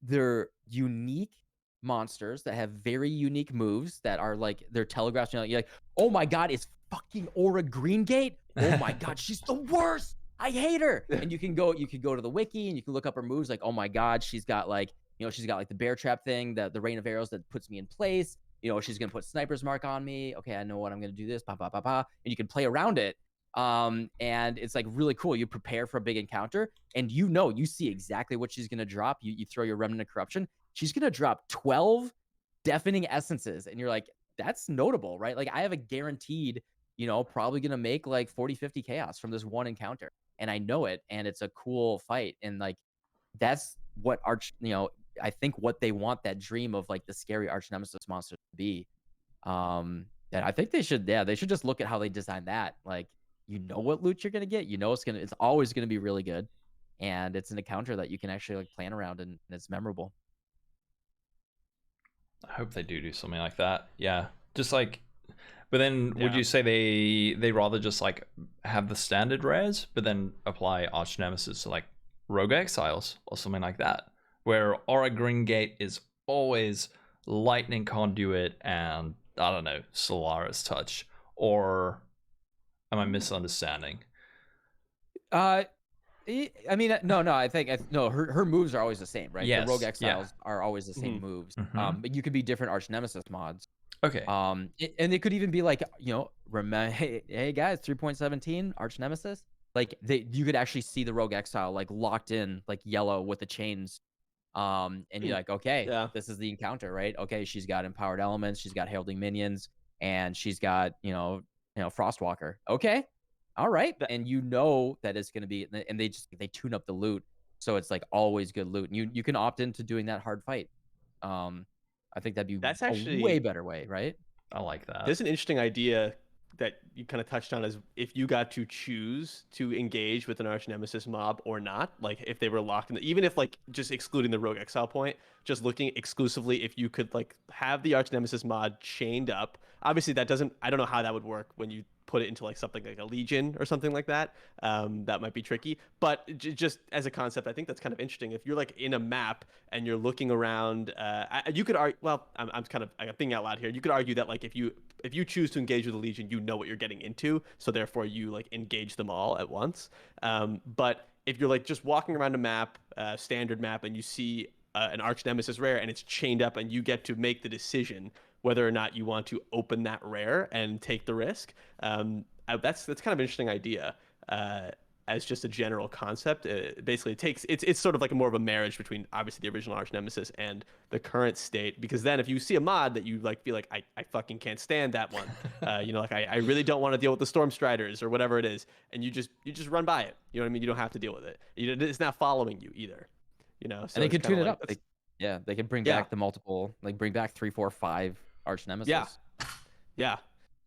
they're unique monsters that have very unique moves that are like they're telegraphed. You're like, oh my god, it's fucking Aura Greengate. Oh my god, she's the worst. I hate her. And you can go to the wiki and you can look up her moves. Like, oh my god, she's got like the bear trap thing, the rain of arrows that puts me in place. She's gonna put sniper's mark on me. Okay, I know what I'm gonna do. This, and you can play around it. And it's like really cool. You prepare for a big encounter, and you see exactly what she's gonna drop. You throw your Remnant of Corruption. She's gonna drop 12 deafening essences, and you're like, that's notable, right? Like I have a guaranteed, probably gonna make like 40, 50 chaos from this one encounter, and I know it, and it's a cool fight, and like that's what I think what they want that dream of like the scary Archnemesis monster to be. And I think they should just look at how they design that. Like, what loot you're gonna get. It's always gonna be really good, and it's an encounter that you can actually like plan around, and it's memorable. I hope they do something like that. Yeah, just like. But then, would Yeah. you say they rather just like have the standard rares, but then apply Archnemesis to like Rogue Exiles or something like that, where Aura Gringate is always Lightning Conduit and I don't know, Solaris Touch, or am I misunderstanding? I mean, no. I think no. Her moves are always the same, right? Yes, The Rogue yeah. Exiles are always the same moves. But you could be different Archnemesis mods. Okay. And it could even be like, remember, hey guys, 3.17 Archnemesis. Like you could actually see the Rogue Exile like locked in, like yellow with the chains. And you're like, okay, Yeah. this is the encounter, right? Okay, she's got empowered elements, she's got heralding minions, and she's got Frostwalker. Okay, all right, and that it's gonna be, and they tune up the loot, so it's like always good loot. And you can opt into doing that hard fight. I think that'd be That's a actually way better way, right? I like that. There's an interesting idea that you kind of touched on, is if you got to choose to engage with an Archnemesis mob or not, like if they were locked in even if like just excluding the Rogue Exile point, just looking exclusively if you could like have the Archnemesis mod chained up. Obviously that doesn't, I don't know how that would work when you put it into like something like a Legion or something like that. That might be tricky, but just as a concept, I think that's kind of interesting. If you're like in a map and you're looking around, you could argue, well, I'm thinking out loud here. You could argue that like if you choose to engage with a Legion, you know what you're getting into, so therefore you like engage them all at once. But if you're like just walking around a map, standard map, and you see an Archnemesis rare and it's chained up, and you get to make the decision whether or not you want to open that rare and take the risk. That's kind of an interesting idea. As just a general concept, basically it's sort of like more of a marriage between obviously the original Archnemesis and the current state, because then if you see a mod that you like feel like I fucking can't stand that one, like I really don't want to deal with the Stormstriders or whatever it is, and you just run by it, you know what I mean? You don't have to deal with it. It's not following you either, so and they could tune it like, up. They could bring back the multiple, like bring back 3, 4, 5 Archnemesis. Yeah,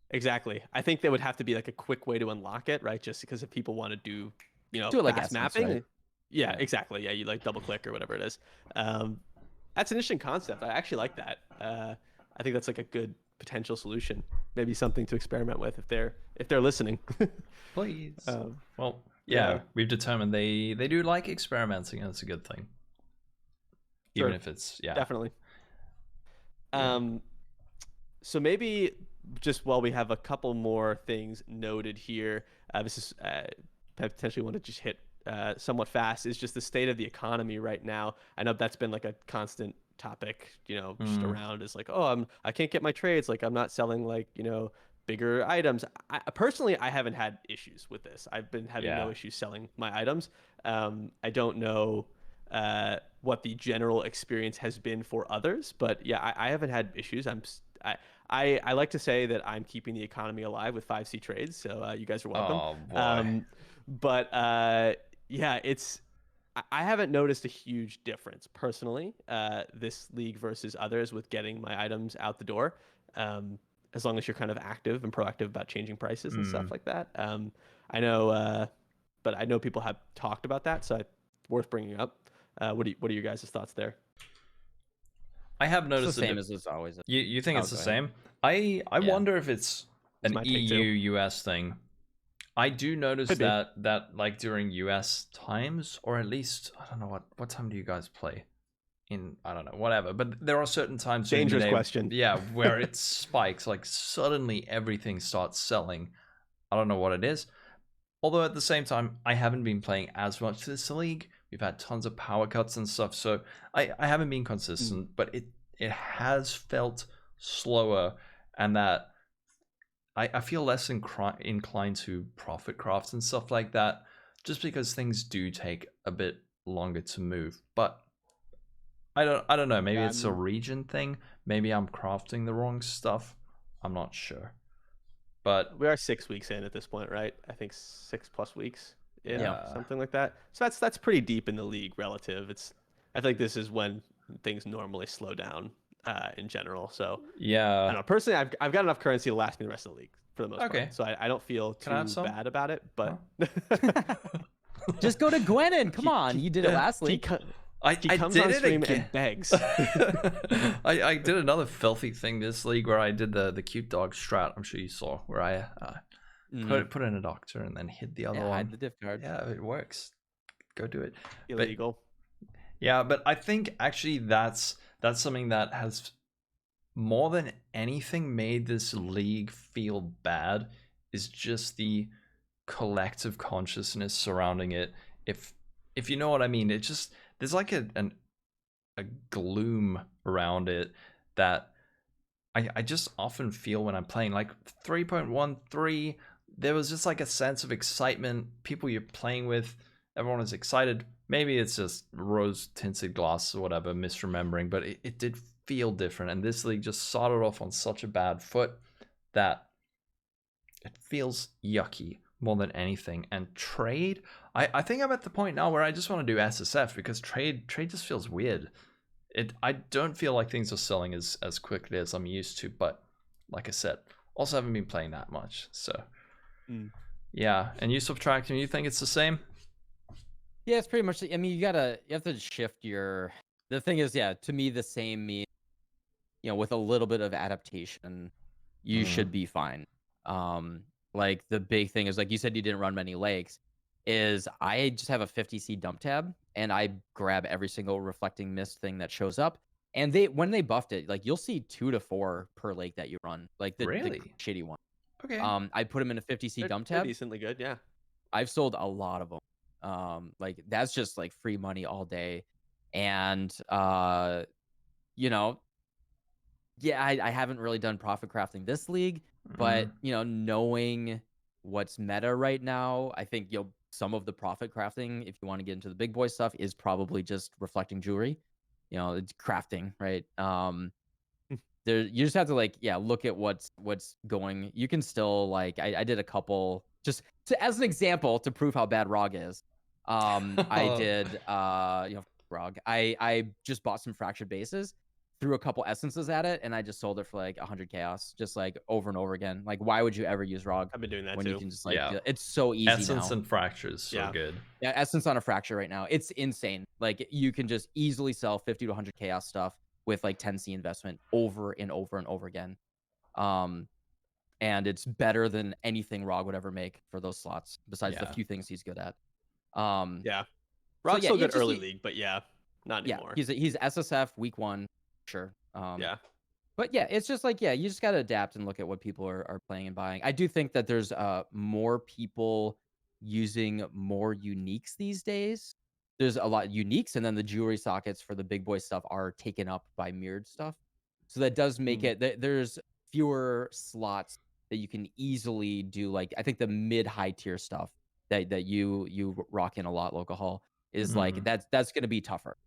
exactly. I think there would have to be like a quick way to unlock it, right? Just because if people want to do it like Essence, mapping, right? Yeah, exactly. Yeah, you like double click or whatever it is. That's an interesting concept. I actually like that. I think that's like a good potential solution. Maybe something to experiment with if they're listening. Please. Well, yeah, we've determined they do like experimenting, and it's a good thing. Even if it's definitely. So maybe just while we have a couple more things noted here, this is potentially want to just hit somewhat fast, is just the state of the economy right now. I know that's been like a constant topic, just around, is like, I can't get my trades, like I'm not selling like, bigger items. Personally, I haven't had issues with this. I've been having no issues selling my items. I don't know what the general experience has been for others, but yeah, I haven't had issues. I like to say that I'm keeping the economy alive with 5C trades, so you guys are welcome. Oh boy. But yeah, I haven't noticed a huge difference personally, this league versus others, with getting my items out the door, as long as you're kind of active and proactive about changing prices and stuff like that. I know, but I know people have talked about that, so it's worth bringing up. What are your guys' thoughts there? I have noticed it's the same as it's always. You think it's the same? I wonder if it's an EU US thing. I do notice that like during US times, or at least I don't know what time do you guys play in, I don't know, whatever, but there are certain times dangerous question, where it spikes, like suddenly everything starts selling. I don't know what it is, although at the same time I haven't been playing as much this league. We've had tons of power cuts and stuff, so I haven't been consistent, but it has felt slower, and that I feel less inclined to profit crafts and stuff like that, just because things do take a bit longer to move. But I don't know. Maybe Yeah, it's a region thing. Maybe I'm crafting the wrong stuff. I'm not sure. But we are 6 weeks in at this point, right? I think 6+ weeks in, Yeah. something like that. So that's pretty deep in the league relative. I think this is when things normally slow down in general. So I yeah. don't know. Personally, I've got enough currency to last me the rest of the league for the most Okay. part. So I don't feel Can I have too some? bad about it. But Just go to Gwenin. Come on, you did it last he, week. he I comes did on it stream again. and begs. I did another filthy thing this league where I did the cute dog strat. I'm sure you saw where I put in a doctor and then hit the other one. Hide the diff card. Yeah, it works. Go do it. Illegal. Yeah, but I think actually that's something that has more than anything made this league feel bad, is just the collective consciousness surrounding it. If you know what I mean, it just, there's like a gloom around it that I just often feel when I'm playing. Like 3.13, there was just like a sense of excitement. People you're playing with, everyone is excited. Maybe it's just rose tinted glass or whatever, misremembering, but it did feel different. And this league just started off on such a bad foot that it feels yucky more than anything. And trade, I think I'm at the point now where I just want to do SSF, because trade just feels weird. I don't feel like things are selling as quickly as I'm used to, but like I said, also haven't been playing that much. So yeah. And you Subtractem, you think it's the same? Yeah, it's pretty much. I mean, you have to shift your. The thing is, yeah, to me, the same means, with a little bit of adaptation, you should be fine. Like the big thing is, like you said, you didn't run many lakes. Is I just have a 50C dump tab, and I grab every single reflecting mist thing that shows up. And when they buffed it, like you'll see 2 to 4 per lake that you run, like the Really? shitty one. Okay. I put them in a 50C dump They're tab. decently good, yeah. I've sold a lot of them. Like that's just like free money all day. And yeah, I haven't really done profit crafting this league, but knowing what's meta right now, I think some of the profit crafting, if you want to get into the big boy stuff, is probably just reflecting jewelry. It's crafting, right? You just have to look at what's going. You can still I did a couple just as an example to prove how bad ROG is. I did ROG. I just bought some fractured bases, threw a couple essences at it, and I just sold it for like 100 chaos, just like over and over again. Like, why would you ever use ROG I've been doing that when too. you can just it's so easy Essence now. and fractures, so good. Yeah, essence on a fracture right now, it's insane. Like you can just easily sell 50 to 100 chaos stuff with like 10C investment over and over and over again. And it's better than anything ROG would ever make for those slots, besides the few things he's good at. Yeah. ROG's still good early league, but not anymore. Yeah, he's SSF week 1, sure. Yeah. But yeah, it's just like, you just got to adapt and look at what people are playing and buying. I do think that there's more people using more uniques these days. There's a lot of uniques, and then the jewelry sockets for the big boy stuff are taken up by mirrored stuff. So that does make it, there's fewer slots that you can easily do. Like, I think the mid-high tier stuff that you rock in a lot, Lolcohol, is like, that's going to be tougher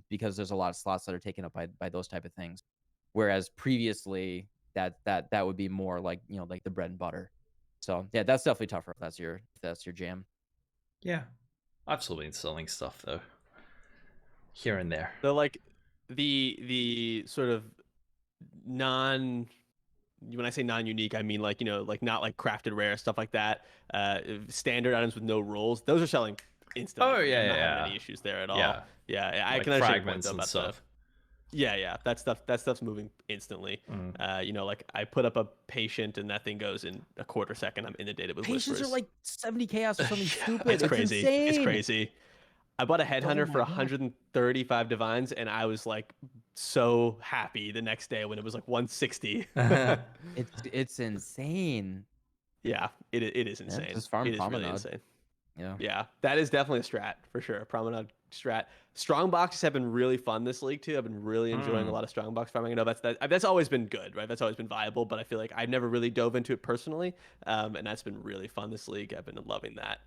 because there's a lot of slots that are taken up by those type of things. Whereas previously that would be more like, like the bread and butter. So yeah, that's definitely tougher if that's your jam. Yeah. I've still been selling stuff though, here and there. So like the sort of when I say non-unique, I mean like like not like crafted rare stuff like that. Standard items with no rules, those are selling instantly. Oh yeah, I'm not yeah. having any issues there at all. Yeah, yeah. I like can understand fragments the point, though, and about stuff. Yeah, that stuff's moving instantly. Like I put up a patient and that thing goes in a quarter second. I'm inundated with Patients whispers. are like 70 chaos or something stupid. It's crazy. Insane. It's crazy. I bought a headhunter for my God. 135 divines, and I was like so happy the next day when it was like 160. It's insane. Yeah, it is insane. Just farm it is really promenade. insane. Yeah, that is definitely a strat for sure. Promenade strat. Strong boxes have been really fun this league too. I've been really enjoying a lot of strong box farming. I know that's always been good, right? That's always been viable, but I feel like I've never really dove into it personally, and that's been really fun this league. I've been loving that.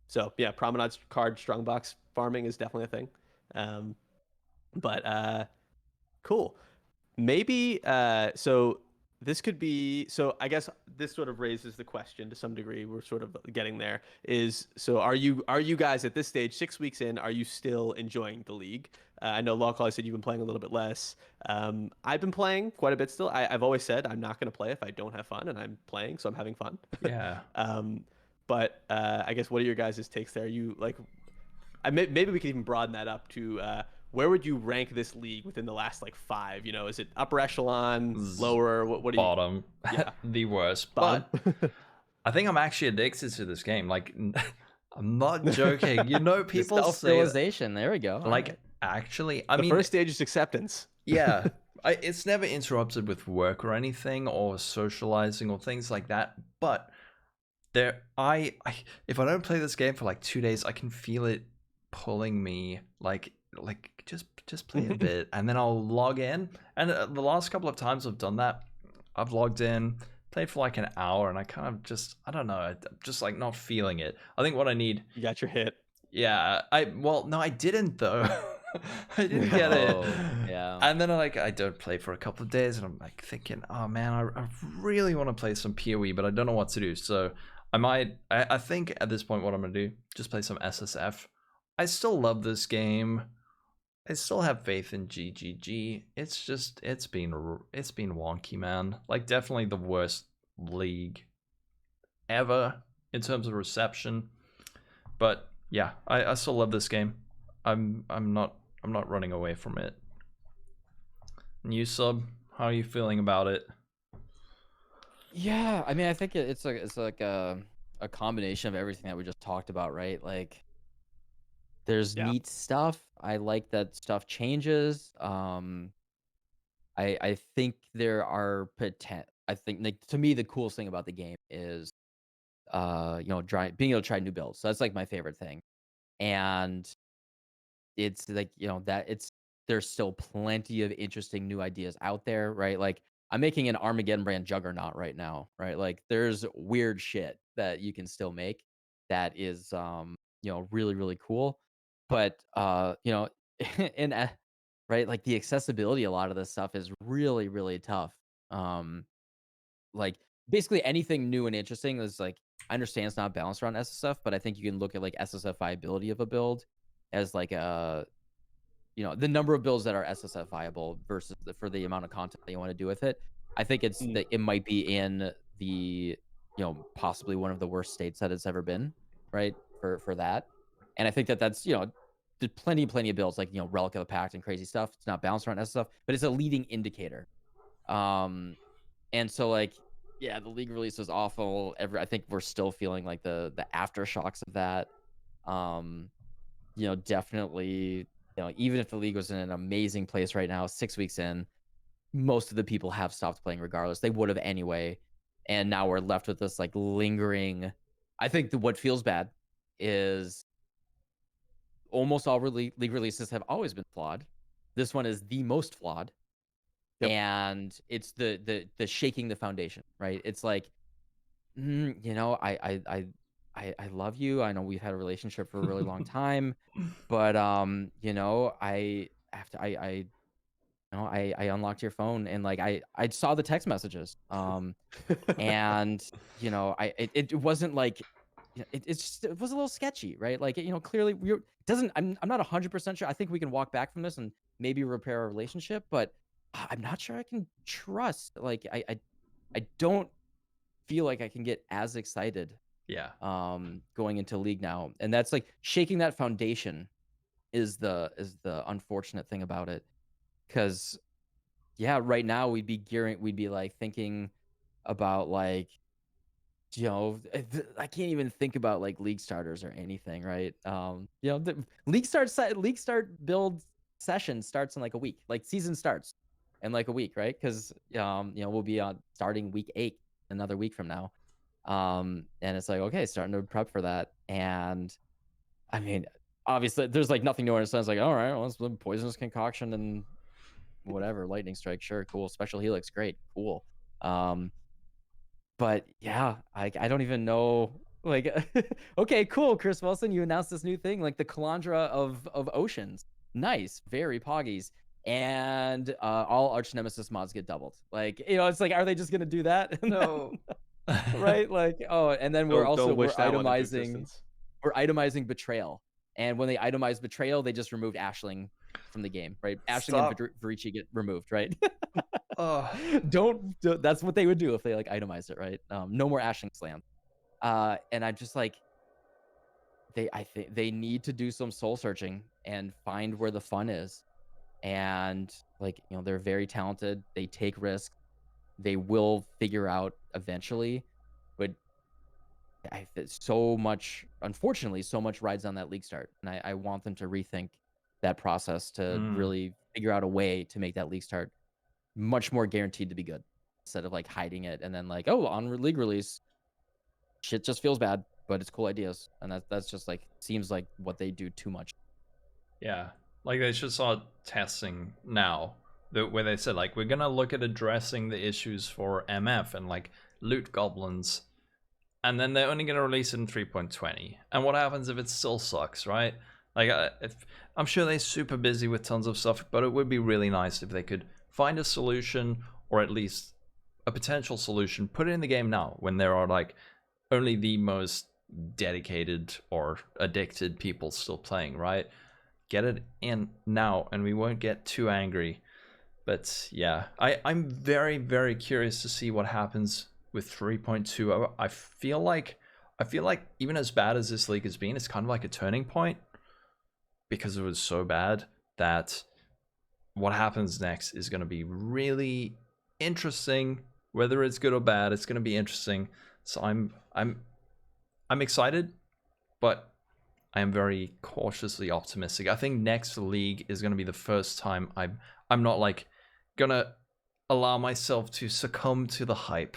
So yeah, promenade card strong box farming is definitely a thing. But cool. Maybe so this could be so I guess this sort of raises the question to some degree. We're sort of getting there. Is so are you guys at this stage, 6 weeks in, are you still enjoying the league? I know Lolcohol, I said you've been playing a little bit less. I've been playing quite a bit still. I've always said I'm not going to play if I don't have fun, and I'm playing, so I'm having fun. Yeah. But I guess what are your guys' takes there? You like maybe we could even broaden that up to where would you rank this league within the last like 5? You know, is it upper echelon, lower? What do you? Bottom. Yeah, The worst. bottom. But I think I'm actually addicted to this game. Like, I'm not joking. You know, people say Self-realization. There we go. like Alright. actually, I The mean, first stage is acceptance. yeah, it's never interrupted with work or anything or socializing or things like that. But I if I don't play this game for like 2 days, I can feel it pulling me. Like just play a bit, and then I'll log in. And the last couple of times I've done that, I've logged in, played for like an hour, and I kind of just I don't know, I'm just like not feeling it. I think what I need. You got your hit. Yeah, well, no, I didn't though. I didn't get it. Yeah. And then I don't play for a couple of days, and I'm like thinking, oh man, I really want to play some PoE, but I don't know what to do. So I think at this point, what I'm gonna do, just play some SSF. I still love this game. I still have faith in GGG. It's just it's been wonky, man. Like definitely the worst league ever in terms of reception. But yeah, I still love this game. I'm not running away from it. New sub, how are you feeling about it? Yeah, I mean, I think it's like a combination of everything that we just talked about, right? Like, there's neat stuff. I like that stuff changes. I think there are I think, like, to me the coolest thing about the game is being able to try new builds. So that's like my favorite thing. And it's like, there's still plenty of interesting new ideas out there, right? Like, I'm making an Armageddon brand juggernaut right now, right? Like, there's weird shit that you can still make that is really, really cool. But in right, like, the accessibility, a lot of this stuff is really, really tough. Um like, basically anything new and interesting is like, I understand it's not balanced around SSF, but I think you can look at like SSF viability of a build as like the number of builds that are SSF viable versus for the amount of content that you want to do with it. I think it might be in the possibly one of the worst states that it's ever been, right? For that. And I think that's there's plenty of builds like Relic of the Pact and crazy stuff. It's not balanced around SSF, but it's a leading indicator. And so, like, yeah, the league release was awful. I think we're still feeling like the aftershocks of that. Definitely, even if the league was in an amazing place right now, 6 weeks in, most of the people have stopped playing regardless. They would have anyway. And now we're left with this like lingering. I think what feels bad is almost all league releases have always been flawed. This one is the most flawed. Yep. And it's the shaking the foundation, right? It's like, I love you. I know we've had a relationship for a really long time, but I unlocked your phone and like I saw the text messages, and it wasn't like it was a little sketchy, right? Like clearly I'm not 100% sure. I think we can walk back from this and maybe repair our relationship, but I'm not sure I can trust. Like I don't feel like I can get as excited. Yeah. Going into league now, and that's like shaking that foundation is the unfortunate thing about it, because right now we'd be like thinking about like I can't even think about like league starters or anything, right? The league start build session starts in like a week. Like season starts in like a week, right? Because we'll be on starting week 8 another week from now. And it's like, okay, starting to prep for that. And I mean, obviously there's like nothing to understand. It's like, all right, well, it's the poisonous concoction and whatever, lightning strike, sure, cool. Special helix, great, cool. But yeah, I don't even know. Like, okay, cool, Chris Wilson, you announced this new thing, like the Kalandra of oceans. Nice, very poggies. And all Archnemesis mods get doubled. Like, it's like, are they just gonna do that? And No. right? Like, oh, and then we're Don't wish we're that one into itemizing existence. betrayal. And when they itemize betrayal, they just removed Ashling from the game, right? Ashling Stop. and Verici get removed, right? Oh. don't that's what they would do if they like itemize it, right? No more Ashling slam. And I'm just like, I think they need to do some soul searching and find where the fun is. And like, they're very talented, they take risks, they will figure out eventually. But so much, unfortunately, so much rides on that league start, and I want them to rethink that process to really figure out a way to make that league start much more guaranteed to be good, instead of like hiding it and then like, oh, on league release, shit just feels bad, but it's cool ideas, and that's just like seems like what they do too much. Yeah, like they should start testing now, where they said like, we're gonna look at addressing the issues for MF and like loot goblins. And then they're only going to release it in 3.20. And what happens if it still sucks, right? Like, I'm sure they're super busy with tons of stuff, but it would be really nice if they could find a solution, or at least a potential solution, put it in the game now, when there are like only the most dedicated or addicted people still playing, right? Get it in now, and we won't get too angry. But yeah, I'm very, very curious to see what happens with 3.2. I feel like even as bad as this league has been, it's kind of like a turning point, because it was so bad that what happens next is going to be really interesting. Whether it's good or bad, it's going to be interesting. So I'm excited, but I am very cautiously optimistic. I think next league is going to be the first time I'm not like gonna allow myself to succumb to the hype.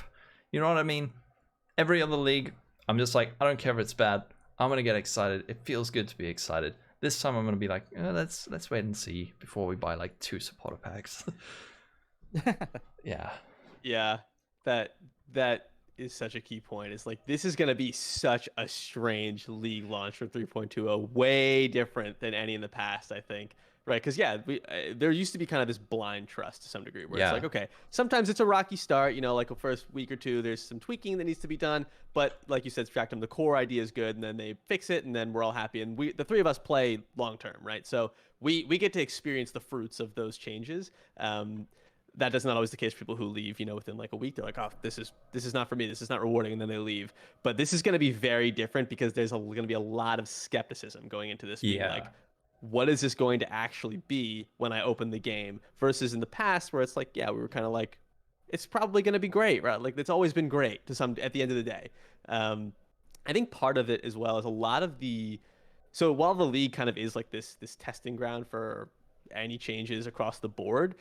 You know what I mean? Every other league, I'm just like, I don't care if it's bad. I'm gonna get excited. It feels good to be excited. This time I'm gonna be like, let's wait and see before we buy like 2 supporter packs. Yeah. Yeah, that is such a key point. It's like, this is gonna be such a strange league launch for 3.20, way different than any in the past, I think. Right, because yeah, there used to be kind of this blind trust to some degree, where it's like, okay, sometimes it's a rocky start, like the first week or two, there's some tweaking that needs to be done, but like you said, Subtractem, the core idea is good, and then they fix it, and then we're all happy, and the three of us play long term, right? So we get to experience the fruits of those changes. That is not always the case for people who leave, within like a week. They're like, oh, this is not for me, this is not rewarding, and then they leave. But this is going to be very different, because there's going to be a lot of skepticism going into this, being like, what is this going to actually be when I open the game, versus in the past where it's like, yeah, we were kind of like, it's probably going to be great, right? Like, it's always been great at the end of the day. I think part of it as well is a lot of so while the league kind of is like this testing ground for any changes across the board,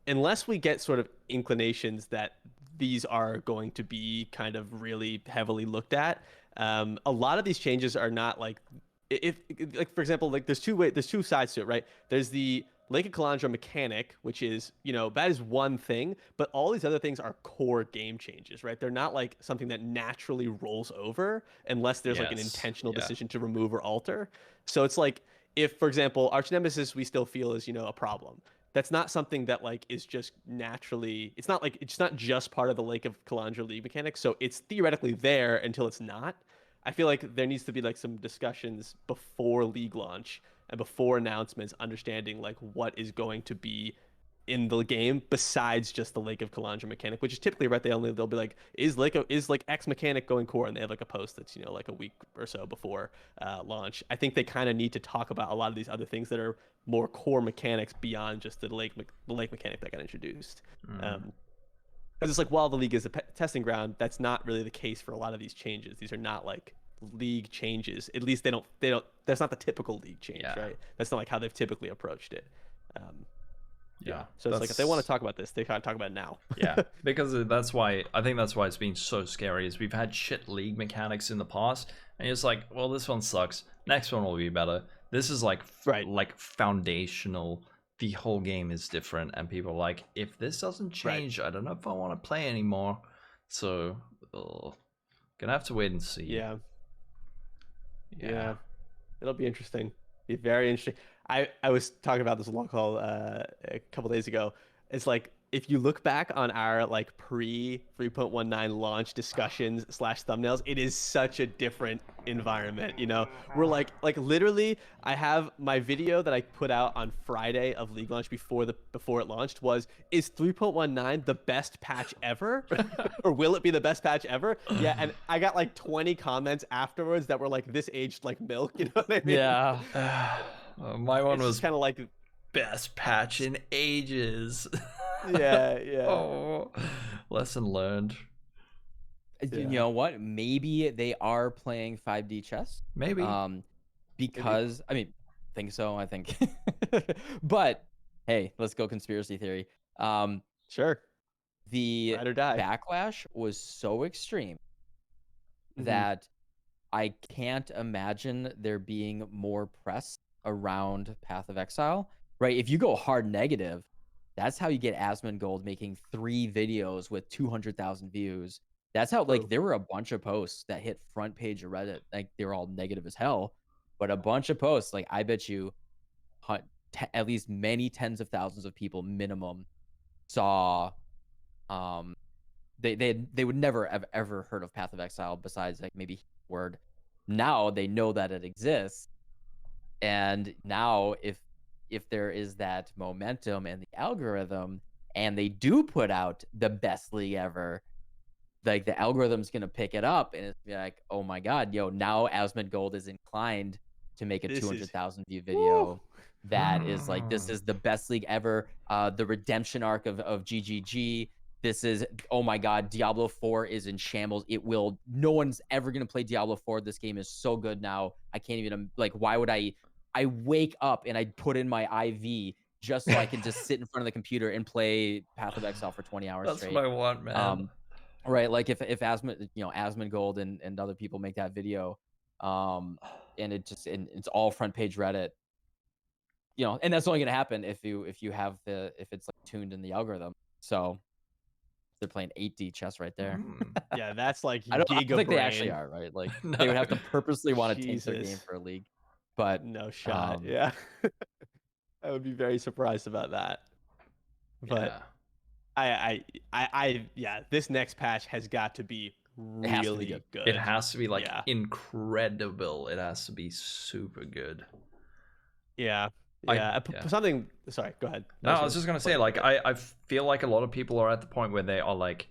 unless we get sort of inclinations that these are going to be kind of really heavily looked at, a lot of these changes are not like, if like, for example, like there's two sides to it, right? There's the Lake of Kalandra mechanic, which is, that is one thing, but all these other things are core game changes, right? They're not like something that naturally rolls over unless there's like an intentional decision to remove or alter. So it's like, if, for example, Archnemesis we still feel is, a problem, that's not something that like is just naturally, it's not just part of the Lake of Kalandra league mechanics, so it's theoretically there until it's not. I feel like there needs to be like some discussions before league launch and before announcements, understanding like what is going to be in the game besides just the Lake of Kalandra mechanic, which is typically, right, they'll be like, is like X mechanic going core, and they have like a post that's like a week or so before launch. I think they kind of need to talk about a lot of these other things that are more core mechanics beyond just the lake mechanic that got introduced. Because it's like, while the league is a testing ground, that's not really the case for a lot of these changes. These are not like league changes. At least they don't. That's not the typical league change, right? That's not like how they've typically approached it. Yeah. So it's like if they want to talk about this, they kind of talk about it now. Yeah, because that's why I think that's why it's been so scary. Is we've had shit league mechanics in the past, and it's like, well, this one sucks. Next one will be better. This is like Right. like foundational. The whole game is different, and people are like, if this doesn't change, I don't know if I want to play anymore. So, gonna have to wait and see. Yeah. It'll be interesting. Be very interesting. I was talking about this Lolcohol a couple days ago. It's like if you look back on our like pre 3.19 launch discussions / thumbnails, it is such a different environment. You know, we're like literally. I have my video that I put out on Friday of League launch before it launched was, is 3.19 the best patch ever, or will it be the best patch ever? Yeah, and I got like 20 comments afterwards that were like, this aged like milk. You know what I mean? Yeah. My one It's was kind of like best patch in ages. yeah. Oh, lesson learned. You know what? Maybe they are playing 5D chess. Maybe. Because I mean, think so. I think, but hey, let's go conspiracy theory. Sure. The Ride or die. backlash was so extreme that I can't imagine there being more press around Path of Exile. Right? If you go hard negative, that's how you get Asmongold making 3 videos with 200,000 views. That's how like there were a bunch of posts that hit front page of Reddit, like they were all negative as hell, but a bunch of posts, like I bet you at least many tens of thousands of people minimum saw they would never have ever heard of Path of Exile besides like maybe word. Now they know that it exists, and now if there is that momentum and the algorithm, and they do put out the best league ever, like the algorithm's gonna pick it up, and it's like, oh my god, yo, now Asmongold is inclined to make a 200,000 view video. Woo! That is like, this is the best league ever. The redemption arc of GGG. This is, oh my god, Diablo 4 is in shambles. No one's ever gonna play Diablo 4. This game is so good now. I can't even, like, why would I wake up and I put in my IV just so I can just sit in front of the computer and play Path of Exile for 20 hours That's straight. what I want, man. Right, like if Asmongold and other people make that video, and it's all front page Reddit, you know, and that's only gonna happen if you have if it's like tuned in the algorithm. So they're playing 8D chess right there. Yeah, that's like I don't giga think brain. they actually are, right? Like No. they would have to purposely want to tank their game Jesus. for a league, but No shot. Yeah. I would be very surprised about that. But yeah, this next patch has got to be really good. It has to be like incredible. It has to be super good. Yeah. Something. Sorry, go ahead. No, I was just gonna say, like, I feel like a lot of people are at the point where they are like,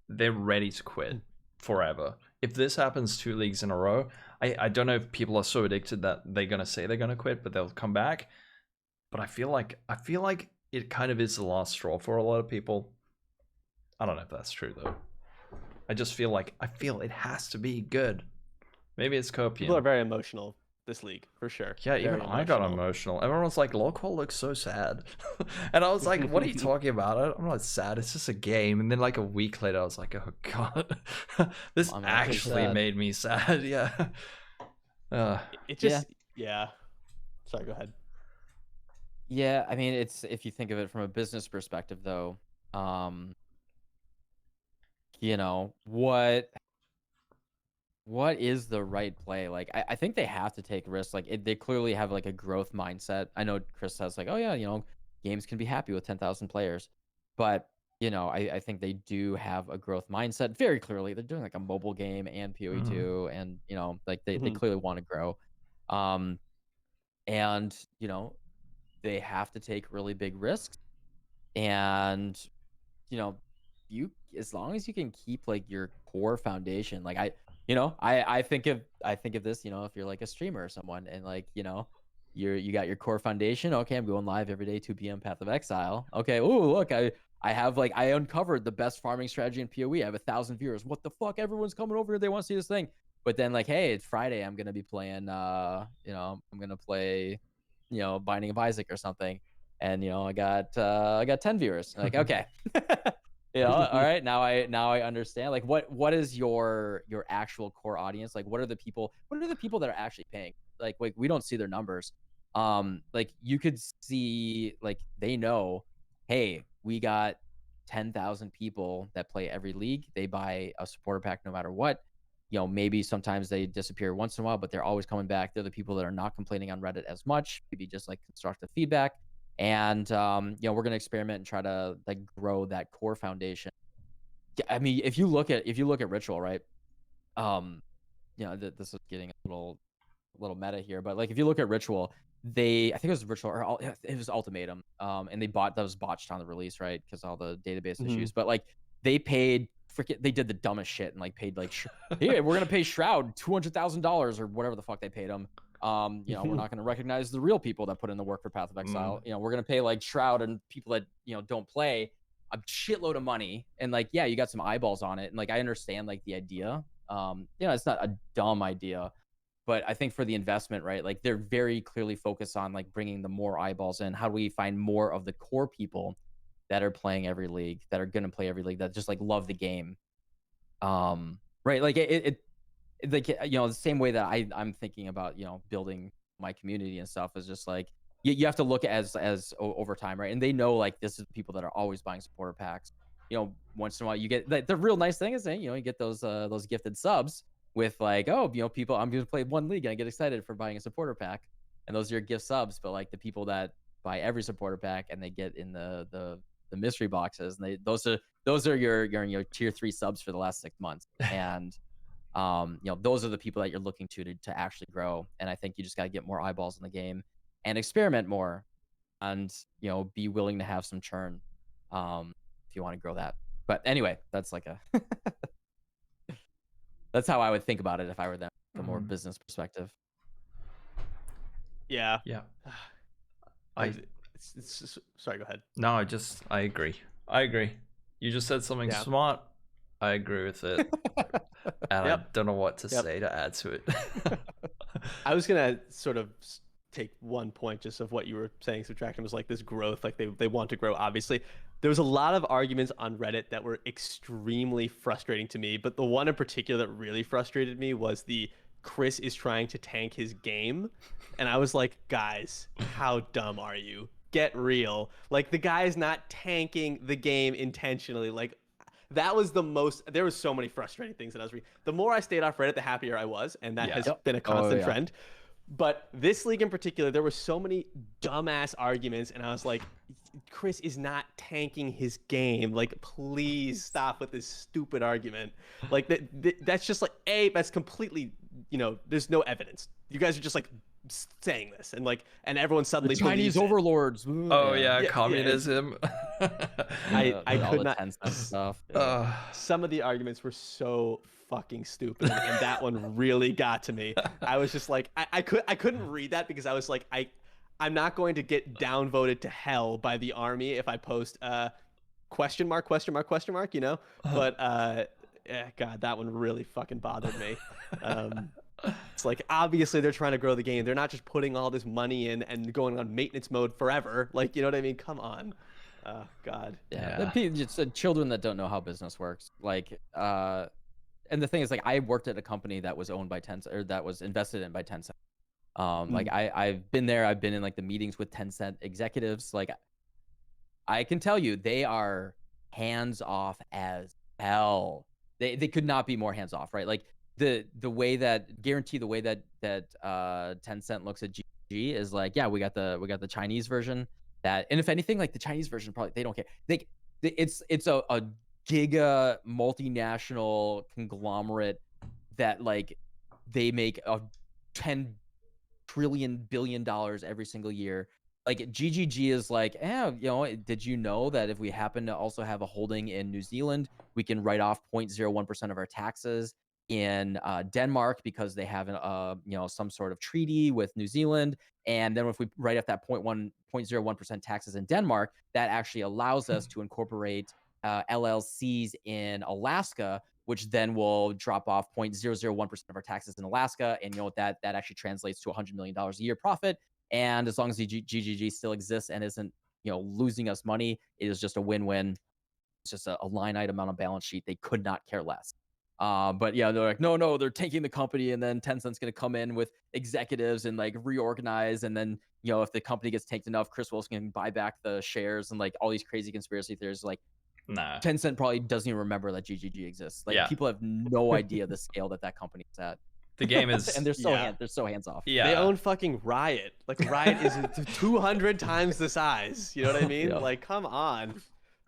they're ready to quit forever. If this happens 2 leagues in a row, I don't know if people are so addicted that they're gonna say they're gonna quit, but they'll come back. But I feel like it kind of is the last straw for a lot of people. I don't know if that's true though. I just feel like it has to be good. Maybe it's copium. People are very emotional this league for sure. Yeah, even I got emotional. Everyone was like, Lolcohol looks so sad. And I was like, what are you talking about? I'm not sad, it's just a game. And then like a week later I was like, oh god, this actually made me sad. Yeah. It just Sorry, go ahead. Yeah, I mean, it's, if you think of it from a business perspective though, you know, what is the right play? Like, I think they have to take risks. Like, they clearly have like a growth mindset. I know Chris says like, oh yeah, you know, games can be happy with 10,000 players, but you know, I think they do have a growth mindset very clearly. They're doing like a mobile game and PoE2, and you know, like they clearly want to grow. And you know, they have to take really big risks, and you know, as long as you can keep like your core foundation, like I think of this, you know, if you're like a streamer or someone, and like, you know, you got your core foundation. Okay, I'm going live every day, 2 p.m. Path of Exile. Okay, oh look, I have like, I uncovered the best farming strategy in PoE. I have 1,000 viewers. What the fuck? Everyone's coming over here. They want to see this thing. But then like, hey, it's Friday. I'm gonna be playing. You know, I'm gonna play, you know, Binding of Isaac or something. and I got 10 viewers. Like, okay. All right, now I understand. Like, what is your actual core audience? Like, what are the people that are actually paying? Like, we don't see their numbers. Like, you could see, like, they know, hey, we got 10,000 people that play every league. They buy a supporter pack no matter what. Maybe sometimes they disappear once in a while, but they're always coming back. They're the people that are not complaining on Reddit as much, maybe just like constructive feedback. And we're gonna experiment and try to like grow that core foundation. I mean, if you look at Ritual, right? This is getting a little meta here, but like if you look at Ritual, I think it was Ritual or it was Ultimatum, and that was botched on the release, right? Because all the database issues. But like they paid they did the dumbest shit and like paid like, hey, we're gonna pay Shroud $200,000 or whatever the fuck they paid him. We're not gonna recognize the real people that put in the work for Path of Exile. We're gonna pay like Shroud and people that don't play a shitload of money, and like, yeah, you got some eyeballs on it, and like I understand like the idea. It's not a dumb idea, but I think for the investment, right, like they're very clearly focused on like bringing the more eyeballs in. How do we find more of the core people that are playing every league, that are going to play every league, that just like love the game? Right, like it like, the same way that I'm thinking about building my community and stuff is just like you have to look as over time, right? And they know like this is people that are always buying supporter packs. Once in a while you get the real nice thing is that you get those gifted subs with like, oh, people, I'm going to play one league and I get excited for buying a supporter pack, and those are your gift subs. But like the people that buy every supporter pack and they get in the mystery boxes, and those are your tier 3 subs for the last 6 months. And those are the people that you're looking to actually grow. And I think you just got to get more eyeballs in the game and experiment more, and be willing to have some churn if you want to grow that. But anyway, that's like that's how I would think about it if I were them, from a more business perspective. Yeah. Yeah. Sorry, go ahead. No, I agree. You just said something smart. I agree with it. And I don't know what to say to add to it. I was going to sort of take one point just of what you were saying. Subtractem was like this growth, like they want to grow, obviously. There was a lot of arguments on Reddit that were extremely frustrating to me, but the one in particular that really frustrated me was the Chris is trying to tank his game. And I was like, guys, how dumb are you? Get real. Like, the guy is not tanking the game intentionally. Like, that was the most. There was so many frustrating things that I was reading. The more I stayed off Reddit, the happier I was, and that has been a constant trend. But this league in particular, there were so many dumbass arguments, and I was like, Chris is not tanking his game. Like, please stop with this stupid argument. Like, that's just like, that's completely, there's no evidence. You guys are just like saying this, and like, and everyone suddenly the Chinese overlords. Oh yeah, communism. I could not. Stuff. Some of the arguments were so fucking stupid, and that one really got to me. I was just like, I couldn't read that because I was like, I'm not going to get downvoted to hell by the army if I post question mark. But God, that one really fucking bothered me. It's like, obviously they're trying to grow the game. They're not just putting all this money in and going on maintenance mode forever. Like, you know what I mean? Come on. Oh God. Yeah. Just children that don't know how business works. Like, and the thing is, like, I worked at a company that was owned by Tencent, or that was invested in by Tencent. Like I've been there. I've been in like the meetings with Tencent executives. Like, I can tell you, they are hands off as hell. They could not be more hands off, right? Like the way that Tencent looks at GG is like, yeah, we got the Chinese version, that, and if anything, like the Chinese version, probably they don't care. It's a giga multinational conglomerate that like they make a $10 billion every single year. Like GGG is like, did you know that if we happen to also have a holding in New Zealand, we can write off 0.01% of our taxes in Denmark because they have some sort of treaty with New Zealand. And then if we write off that 0.01% taxes in Denmark, that actually allows us to incorporate LLCs in Alaska, which then will drop off 0.001% of our taxes in Alaska. And that actually translates to $100 million a year profit. And as long as the GGG still exists and isn't losing us money. It is just a win-win. It's just a line item on a balance sheet. They could not care less. But yeah, they're like, no, they're tanking the company, and then Tencent's gonna come in with executives and like reorganize, and then if the company gets tanked enough, Chris Wilson can buy back the shares, and like all these crazy conspiracy theories. Like, Nah. Tencent probably doesn't even remember that GGG exists. Like, people have no idea the scale that company is at. The game is, and they're so hands off. Yeah. They own fucking Riot. Like Riot is 200 times the size. You know what I mean? Yeah. Like, come on.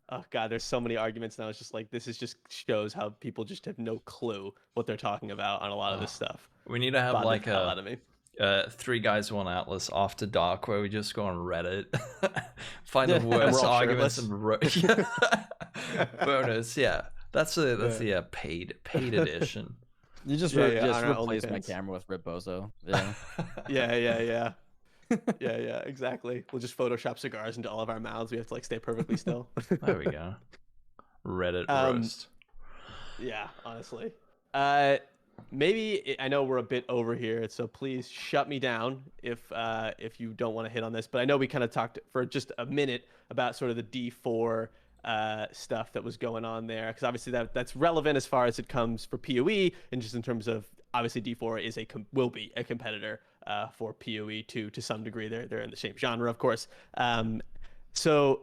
Oh god, there's so many arguments now. It's just like this is just shows how people just have no clue what they're talking about on a lot of this stuff. We need to have Bothered like the hell out of me. Three Guys One Atlas After Dark, where we just go on Reddit, find the worst arguments and bonus. Yeah, that's the paid edition. You just replace my camera with Rip Bozo. Yeah. Yeah, exactly. We'll just Photoshop cigars into all of our mouths. We have to like stay perfectly still. There we go. Reddit roast. Yeah, honestly. Maybe I know we're a bit over here, so please shut me down if you don't want to hit on this. But I know we kind of talked for just a minute about sort of the D4 stuff that was going on there, because obviously that's relevant as far as it comes for PoE, and just in terms of obviously D4 is will be a competitor for PoE to some degree. They're in the same genre, of course. So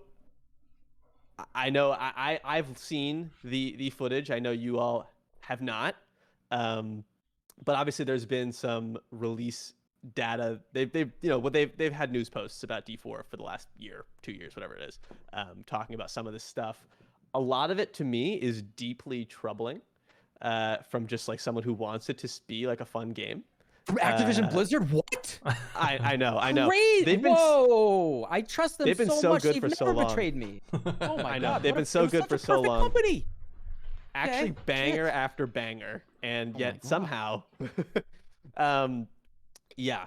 I know I've seen the footage. I know you all have not. But obviously there's been some release data. They've had news posts about D4 for the last year, 2 years, whatever it is, talking about some of this stuff. A lot of it to me is deeply troubling, from just like someone who wants it to be like a fun game. From Activision Blizzard? What? I know. Great. Whoa! I trust them. They've been so much. good They've for so long. Betrayed me. Oh my god! They've been so good for so long. Company. Actually, banger after banger, and yet somehow, yeah,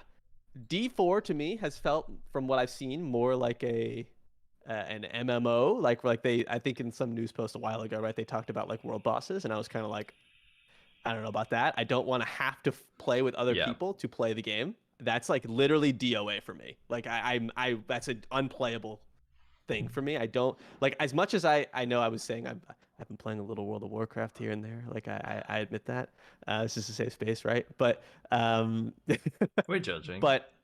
D4 to me has felt, from what I've seen, more like an MMO. Like I think in some news post a while ago, right? They talked about like world bosses, and I was kind of like, I don't know about that. I don't want to have to play with other people to play the game. That's like literally DOA for me. Like I that's an unplayable thing for me. I don't like, as much as I know I was saying I've been playing a little World of Warcraft here and there. Like I admit that. This is a safe space, right? But we're judging. But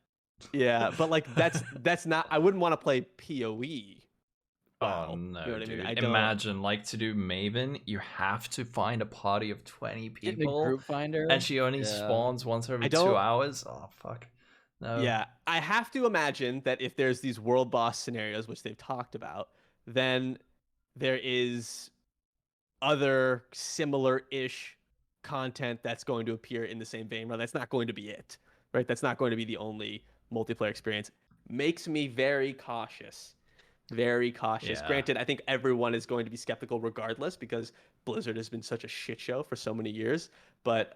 yeah, but like that's not. I wouldn't want to play PoE. Oh no, you know what dude! I mean? Imagine, like, to do Maven, you have to find a party of 20 people, group finder, and she only spawns once every 2 hours. Oh fuck! No. Yeah, I have to imagine that if there's these world boss scenarios, which they've talked about, then there is other similar-ish content that's going to appear in the same vein. Right? That's not going to be it, right? That's not going to be the only multiplayer experience. Makes me very cautious. Very cautious. Yeah. Granted, I think everyone is going to be skeptical regardless, because Blizzard has been such a shit show for so many years. But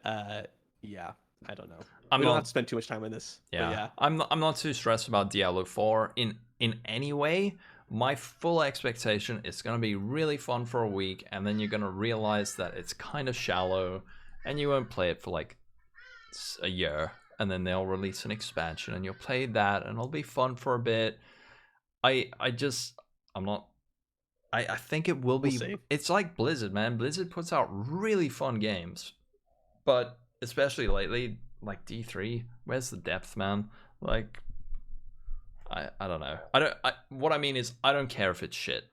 yeah, I don't know. We don't have to spend too much time on this. Yeah, I'm not too stressed about Diablo 4 in any way. My full expectation is gonna be really fun for a week, and then you're gonna realize that it's kind of shallow, and you won't play it for like a year, and then they'll release an expansion, and you'll play that, and it'll be fun for a bit. I think it will be. We'll it's like Blizzard, man. Blizzard puts out really fun games, but especially lately, like D3, where's the depth, man? Like, I don't know. What I mean is, I don't care if it's shit.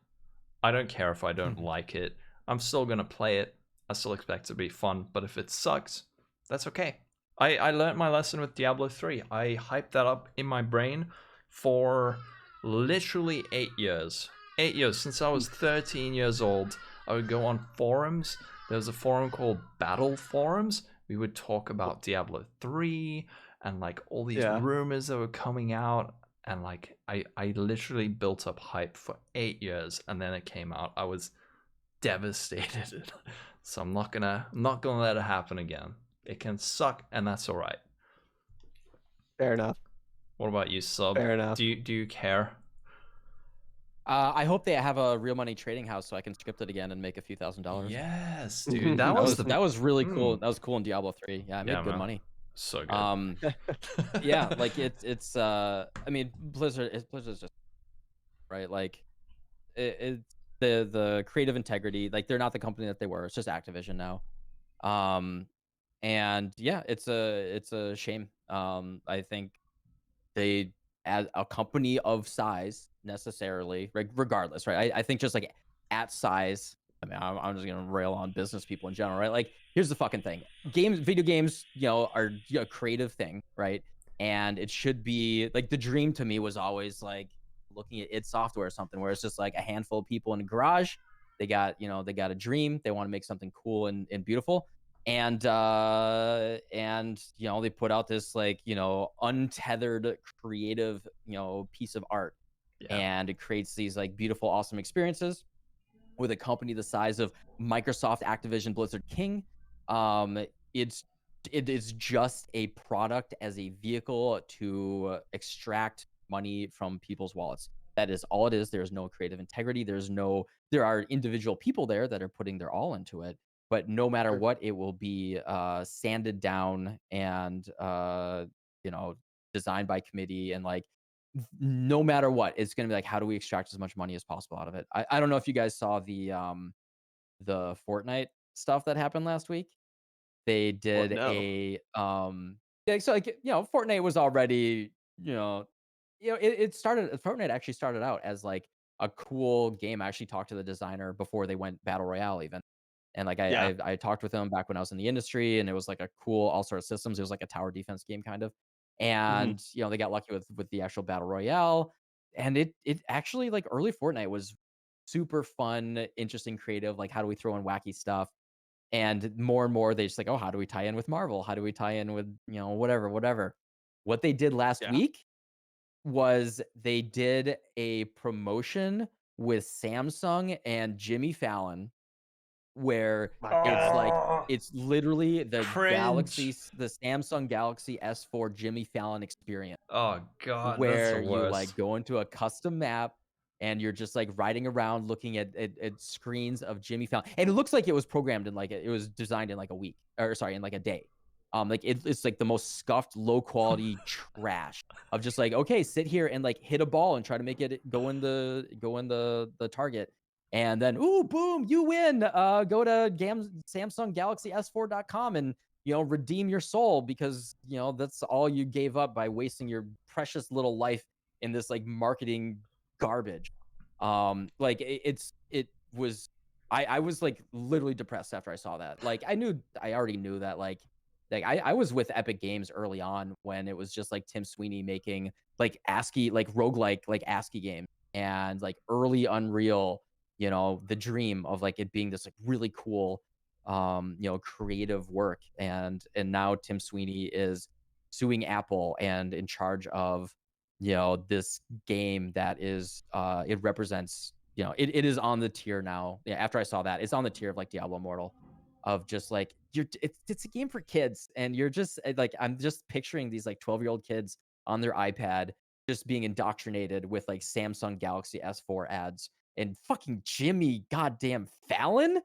I don't care if I don't like it. I'm still gonna play it. I still expect it to be fun, but if it sucks, that's okay. I learned my lesson with Diablo 3. I hyped that up in my brain for literally 8 years. 8 years, since I was 13 years old. I would go on forums. There was a forum called Battle Forums. We would talk about Diablo 3 and like all these rumors that were coming out, and like I literally built up hype for 8 years, and then it came out. I was devastated. So I'm not gonna let it happen again. It can suck, and that's all right. Fair enough. What about you, Sub? Fair enough. Do you care? I hope they have a real money trading house so I can script it again and make a few $1,000s. Yes, dude. That was really cool. That was cool in Diablo 3. Yeah, I made good money. So good. Yeah, like it's I mean, Blizzard's just right? Like it's the creative integrity. Like they're not the company that they were. It's just Activision now. Um, and yeah, it's a shame. I think they, as a company of size, necessarily, regardless, right? I think just like at size. I mean, I'm just gonna rail on business people in general, right? Like, here's the fucking thing: video games, are a creative thing, right? And it should be like the dream to me was always like looking at id Software or something where it's just like a handful of people in a garage. They got a dream. They want to make something cool and beautiful, and they put out this like untethered creative piece of art, Yeah. and it creates these like beautiful awesome experiences with a company the size of Microsoft, Activision, Blizzard, King. It's it is just a product as a vehicle to extract money from people's wallets. That is all it is. There's no creative integrity. There are individual people there that are putting their all into it, but no matter Sure. what, it will be sanded down and designed by committee, and like no matter what, it's gonna be like, how do we extract as much money as possible out of it? I don't know if you guys saw the Fortnite stuff that happened last week. They What? did No. yeah, so like Fortnite was already it started Fortnite actually started out as like a cool game. I actually talked to the designer before they went battle royale even. And like Yeah. I talked with him back when I was in the industry, and it was like a cool all sort of systems. It was like a tower defense game kind of. Hmm. And they got lucky with the actual battle royale. And it actually, like, early Fortnite was super fun, interesting, creative. Like, how do we throw in wacky stuff? And more they just like, oh, how do we tie in with Marvel? How do we tie in with whatever? What they did last Yeah. week was they did a promotion with Samsung and Jimmy Fallon, where My it's God. like Oh, it's literally cringe. the Samsung Galaxy S4 Jimmy Fallon experience, Oh god, that's the where you like worst. go into a custom map and you're just like riding around looking at screens of Jimmy Fallon. And it looks like it was programmed in like it was designed in like a week, or sorry, in like a day. Like it's like the most scuffed, low quality trash of just like, okay, sit here and like hit a ball and try to make it go in the target. And then, ooh, boom, you win. Go to Samsung Galaxy S4.com and redeem your soul, because that's all you gave up by wasting your precious little life in this like marketing garbage. Like it was I was like literally depressed after I saw that. Like I already knew that like I was with Epic Games early on when it was just like Tim Sweeney making like ASCII, like roguelike, like ASCII games, and like early Unreal, the dream of like it being this like really cool creative work. And now Tim Sweeney is suing Apple and in charge of this game that is it represents it is on the tier now. Yeah, after I saw that, it's on the tier of like Diablo Immortal, of just like it's a game for kids, and you're just like, I'm just picturing these like 12-year-old kids on their iPad just being indoctrinated with like Samsung Galaxy S4 ads, and fucking Jimmy goddamn Fallon.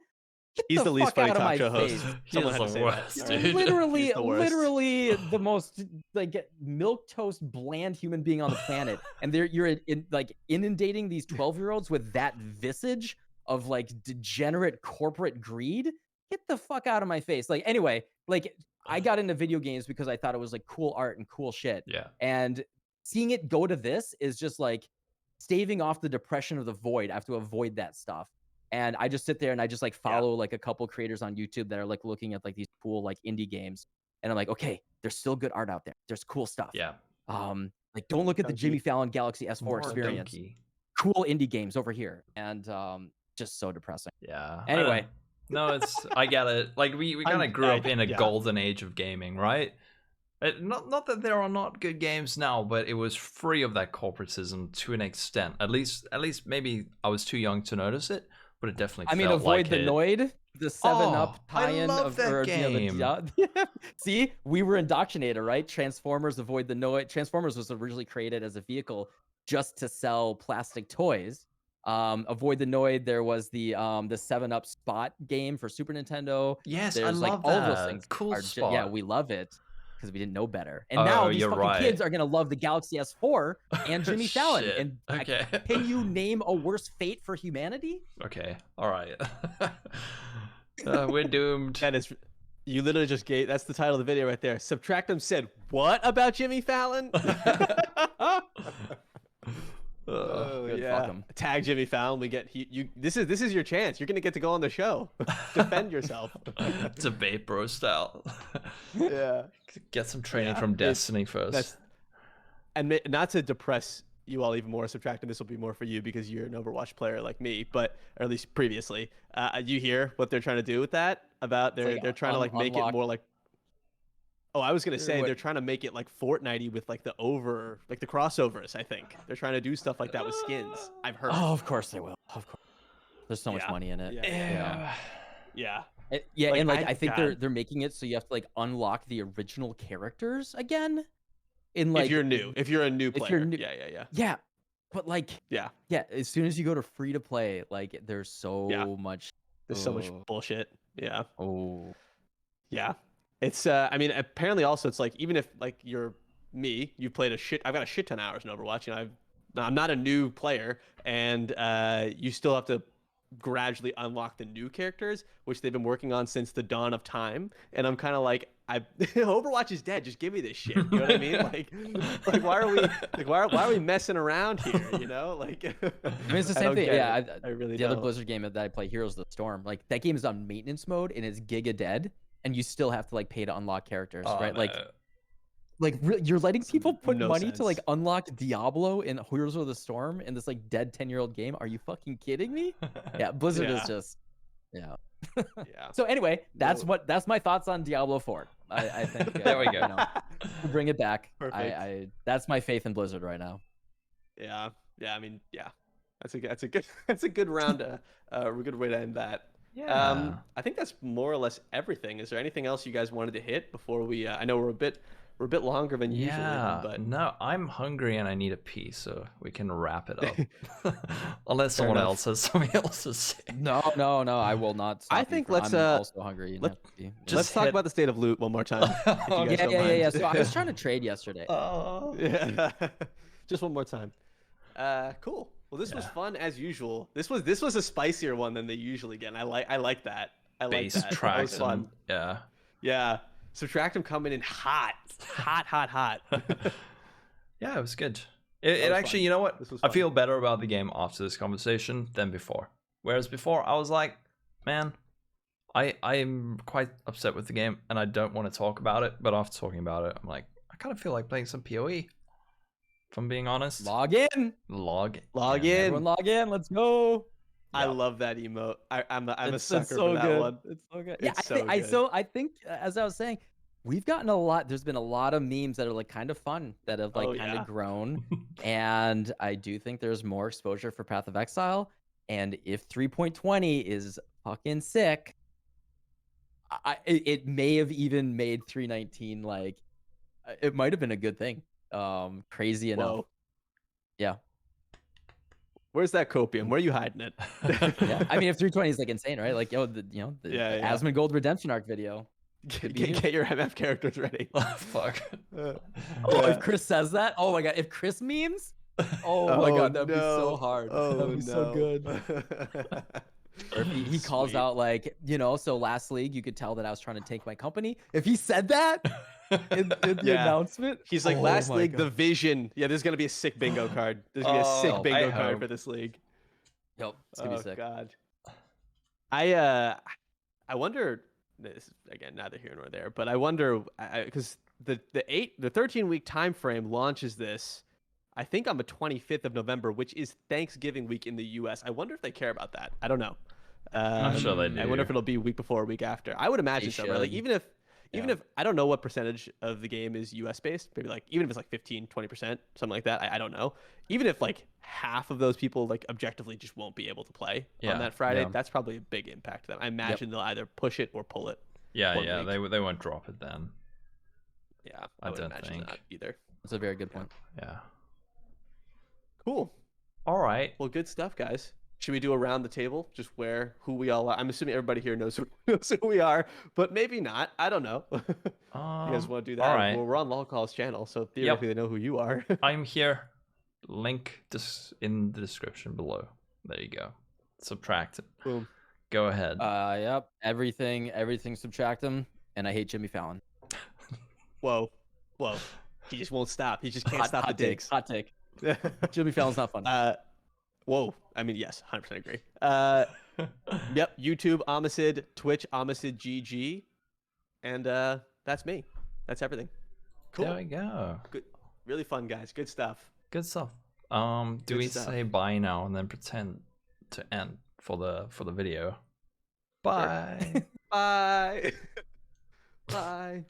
Get He's the the least fuck funny out of talk my show host. face. He Someone is had the to say that. worst, All right. dude. He's Literally, the worst. literally the most like milk toast bland human being on the planet. And you're like inundating these 12-year-olds with that visage of like degenerate corporate greed. Get the fuck out of my face. Like, anyway, like I got into video games because I thought it was like cool art and cool shit. Yeah. And seeing it go to this is just like staving off the depression of the void. I have to avoid that stuff. And I just sit there and I just like Yeah. follow like a couple creators on YouTube that are like looking at like these cool like indie games. And I'm like, okay, there's still good art out there. There's cool stuff. Yeah. Like, don't look at the Sounds Jimmy good. Fallon Galaxy S4 More experience. donkey. Cool indie games over here. And just so depressing. Yeah. Anyway. No, I get it. Like we kind of grew up in a yeah. golden age of gaming, right? Not that there are not good games now, but it was free of that corporatism to an extent. At least maybe I was too young to notice it, but it definitely I mean, felt avoid like the it. Noid, the 7-Up Oh, I tie-in love of, that or game. see, we were indoctrinated, right? Transformers, avoid the Noid. Transformers was originally created as a vehicle just to sell plastic toys. Avoid the Noid, there was the 7-Up Spot game for Super Nintendo. Yes, I There's like love all of those things that. Cool are yeah, spot. we love it. because we didn't know better. And now these you're fucking right. kids are gonna love the Galaxy S4 and Jimmy Fallon. Shit. And Okay. can you name a worse fate for humanity? Okay. All right. We're doomed. That is, you literally just gave. That's the title of the video right there. Subtractem said, "What about Jimmy Fallon?" Oh Good, yeah. fuck 'em. Tag Jimmy Fallon. We get you. This is your chance. You're gonna get to go on the show. Defend yourself. Debate bro style. Yeah. Get some training Yeah, from it's- Destiny first. And not to depress you all even more, Subtractem, this will be more for you because you're an Overwatch player like me, but or at least previously. You hear what they're trying to do with that? About they're trying to like make it unlock- more like. Oh, I was gonna say what- they're trying to make it like Fortnite-y with like the crossovers. I think they're trying to do stuff like that with skins. I've heard. Oh, of course they will. Of course. There's so much Yeah. money in it. Yeah. Yeah. Yeah, Like, and like I- I think God. they're making it so you have to like unlock the original characters again. In like if you're new, if you're a new if player, you're new- yeah. yeah, but like Yeah. as soon as you go to free to play, like there's so much. There's so much Oh. bullshit. Yeah. Oh, Yeah. It's I mean apparently also it's like even if like you're me, you've played I've got a shit ton of hours in Overwatch and I'm not a new player and you still have to gradually unlock the new characters, which they've been working on since the dawn of time. And I'm kind of like, Overwatch is dead. Just give me this shit. You know what I mean? Like why are we messing around here? You know, like. I mean it's the I same don't thing. get Yeah, it. I really the other don't. Blizzard game that I play, Heroes of the Storm, like that game is on maintenance mode and it's giga dead, and you still have to like pay to unlock characters, Oh, right? no. You're letting people put no money to like sense. unlock Diablo in Heroes of the Storm in this like dead 10-year-old game. Are you fucking kidding me? Yeah, Blizzard is Yeah. just yeah. Yeah. So anyway, that's No. that's my thoughts on Diablo 4. I think There we go. You know, to bring it back. Perfect. I that's my faith in Blizzard right now. Yeah. I mean, yeah. That's a good round. A good way to end that. Yeah. I think that's more or less everything. Is there anything else you guys wanted to hit before we? I know we're a bit longer than usual, Yeah, but no, I'm hungry and I need a pee, so we can wrap it up. Unless Fair someone enough. else has something else to say. No, I will not. Stop I you think from- let's, I'm also hungry. And let- have to pee. Just let's talk hit- about the state of loot one more time. if you guys don't yeah. mind. So I was trying to trade yesterday. Oh. Yeah. Just one more time. Cool. Well, this was Yeah. fun as usual. This was a spicier one than they usually get. And I like that. I like Bass that. That tracks was fun. and yeah. Yeah. Subtractem coming in hot. Yeah, it was good. It was actually, fun. you know what? This was I fun. feel better about the game after this conversation than before. Whereas before, I was like, man, I'm quite upset with the game and I don't want to talk about it. But after talking about it, I'm like, I kind of feel like playing some PoE. If I'm being honest. Log in. Log Log yeah. in. Everyone log in. Let's go. I Yeah. love that emote. I'm a It's sucker so for that good. one. It's so good. It's Yeah, so I think as I was saying, we've gotten a lot. There's been a lot of memes that are like kind of fun that have like Oh, kind yeah. of grown, and I do think there's more exposure for Path of Exile. And if 3.20 is fucking sick, it may have even made 3.19 like it might have been a good thing. Crazy enough. Whoa. Yeah. Where's that copium? Where are you hiding it? Yeah. I mean, if 3.20 is like insane, right? Like, the Yeah. Asmongold redemption arc video. Get your MF characters ready. Oh, fuck. Oh, Yeah. if Chris says that, oh my god, if Chris memes, oh my god, that'd be so no. hard. Oh, that'd be so good. Or if he calls Sweet. out like, so last league you could tell that I was trying to tank my company. If he said that in the Yeah. announcement, He's like, oh last my league, God. the vision. Yeah, there's gonna be a sick bingo card. There's gonna be a sick Oh, bingo I card hope. for this league. Yep, it's gonna Oh be sick. God. I wonder. This is, again, neither here nor there, but I wonder because the 13-week time frame launches this. I think on the 25th of November, which is Thanksgiving week in the U.S. I wonder if they care about that. I don't know. I'm sure they I wonder do. if it'll be a week before or a week after. I would imagine so. Right? Like should. even if I don't know what percentage of the game is US based, maybe like even if it's like 15, 20%, something like that. I don't know. Even if like half of those people like objectively just won't be able to play Yeah, on that Friday, yeah. that's probably a big impact to them. I imagine they'll either push it or pull it. Yeah, one yeah, week. they won't drop it then. Yeah, I would don't imagine think. not either. That's a very good point. Yeah. Cool. All right. Well, good stuff, guys. should we do around the table, just who we all are? I'm assuming everybody here knows who, knows who we are, but maybe not. I don't know. You guys want to do that? All right. Well, we're on Lolcohol's channel, so theoretically they know who you are. I'm here. Link this in the description below. There you go. Subtract it. Boom. Go ahead. Yep. Everything Subtractem, and I hate Jimmy Fallon. Whoa. He just won't stop. He just can't stop the digs. Hot take. Jimmy Fallon's not funny. Whoa. I mean, yes, 100% agree. Yep. YouTube Omicid, Twitch Omicid GG, and that's me. That's everything. Cool. There we go. Good. Really fun, guys. Good stuff. Good stuff. Do we say bye now and then pretend to end for the video? Bye. Bye. Bye.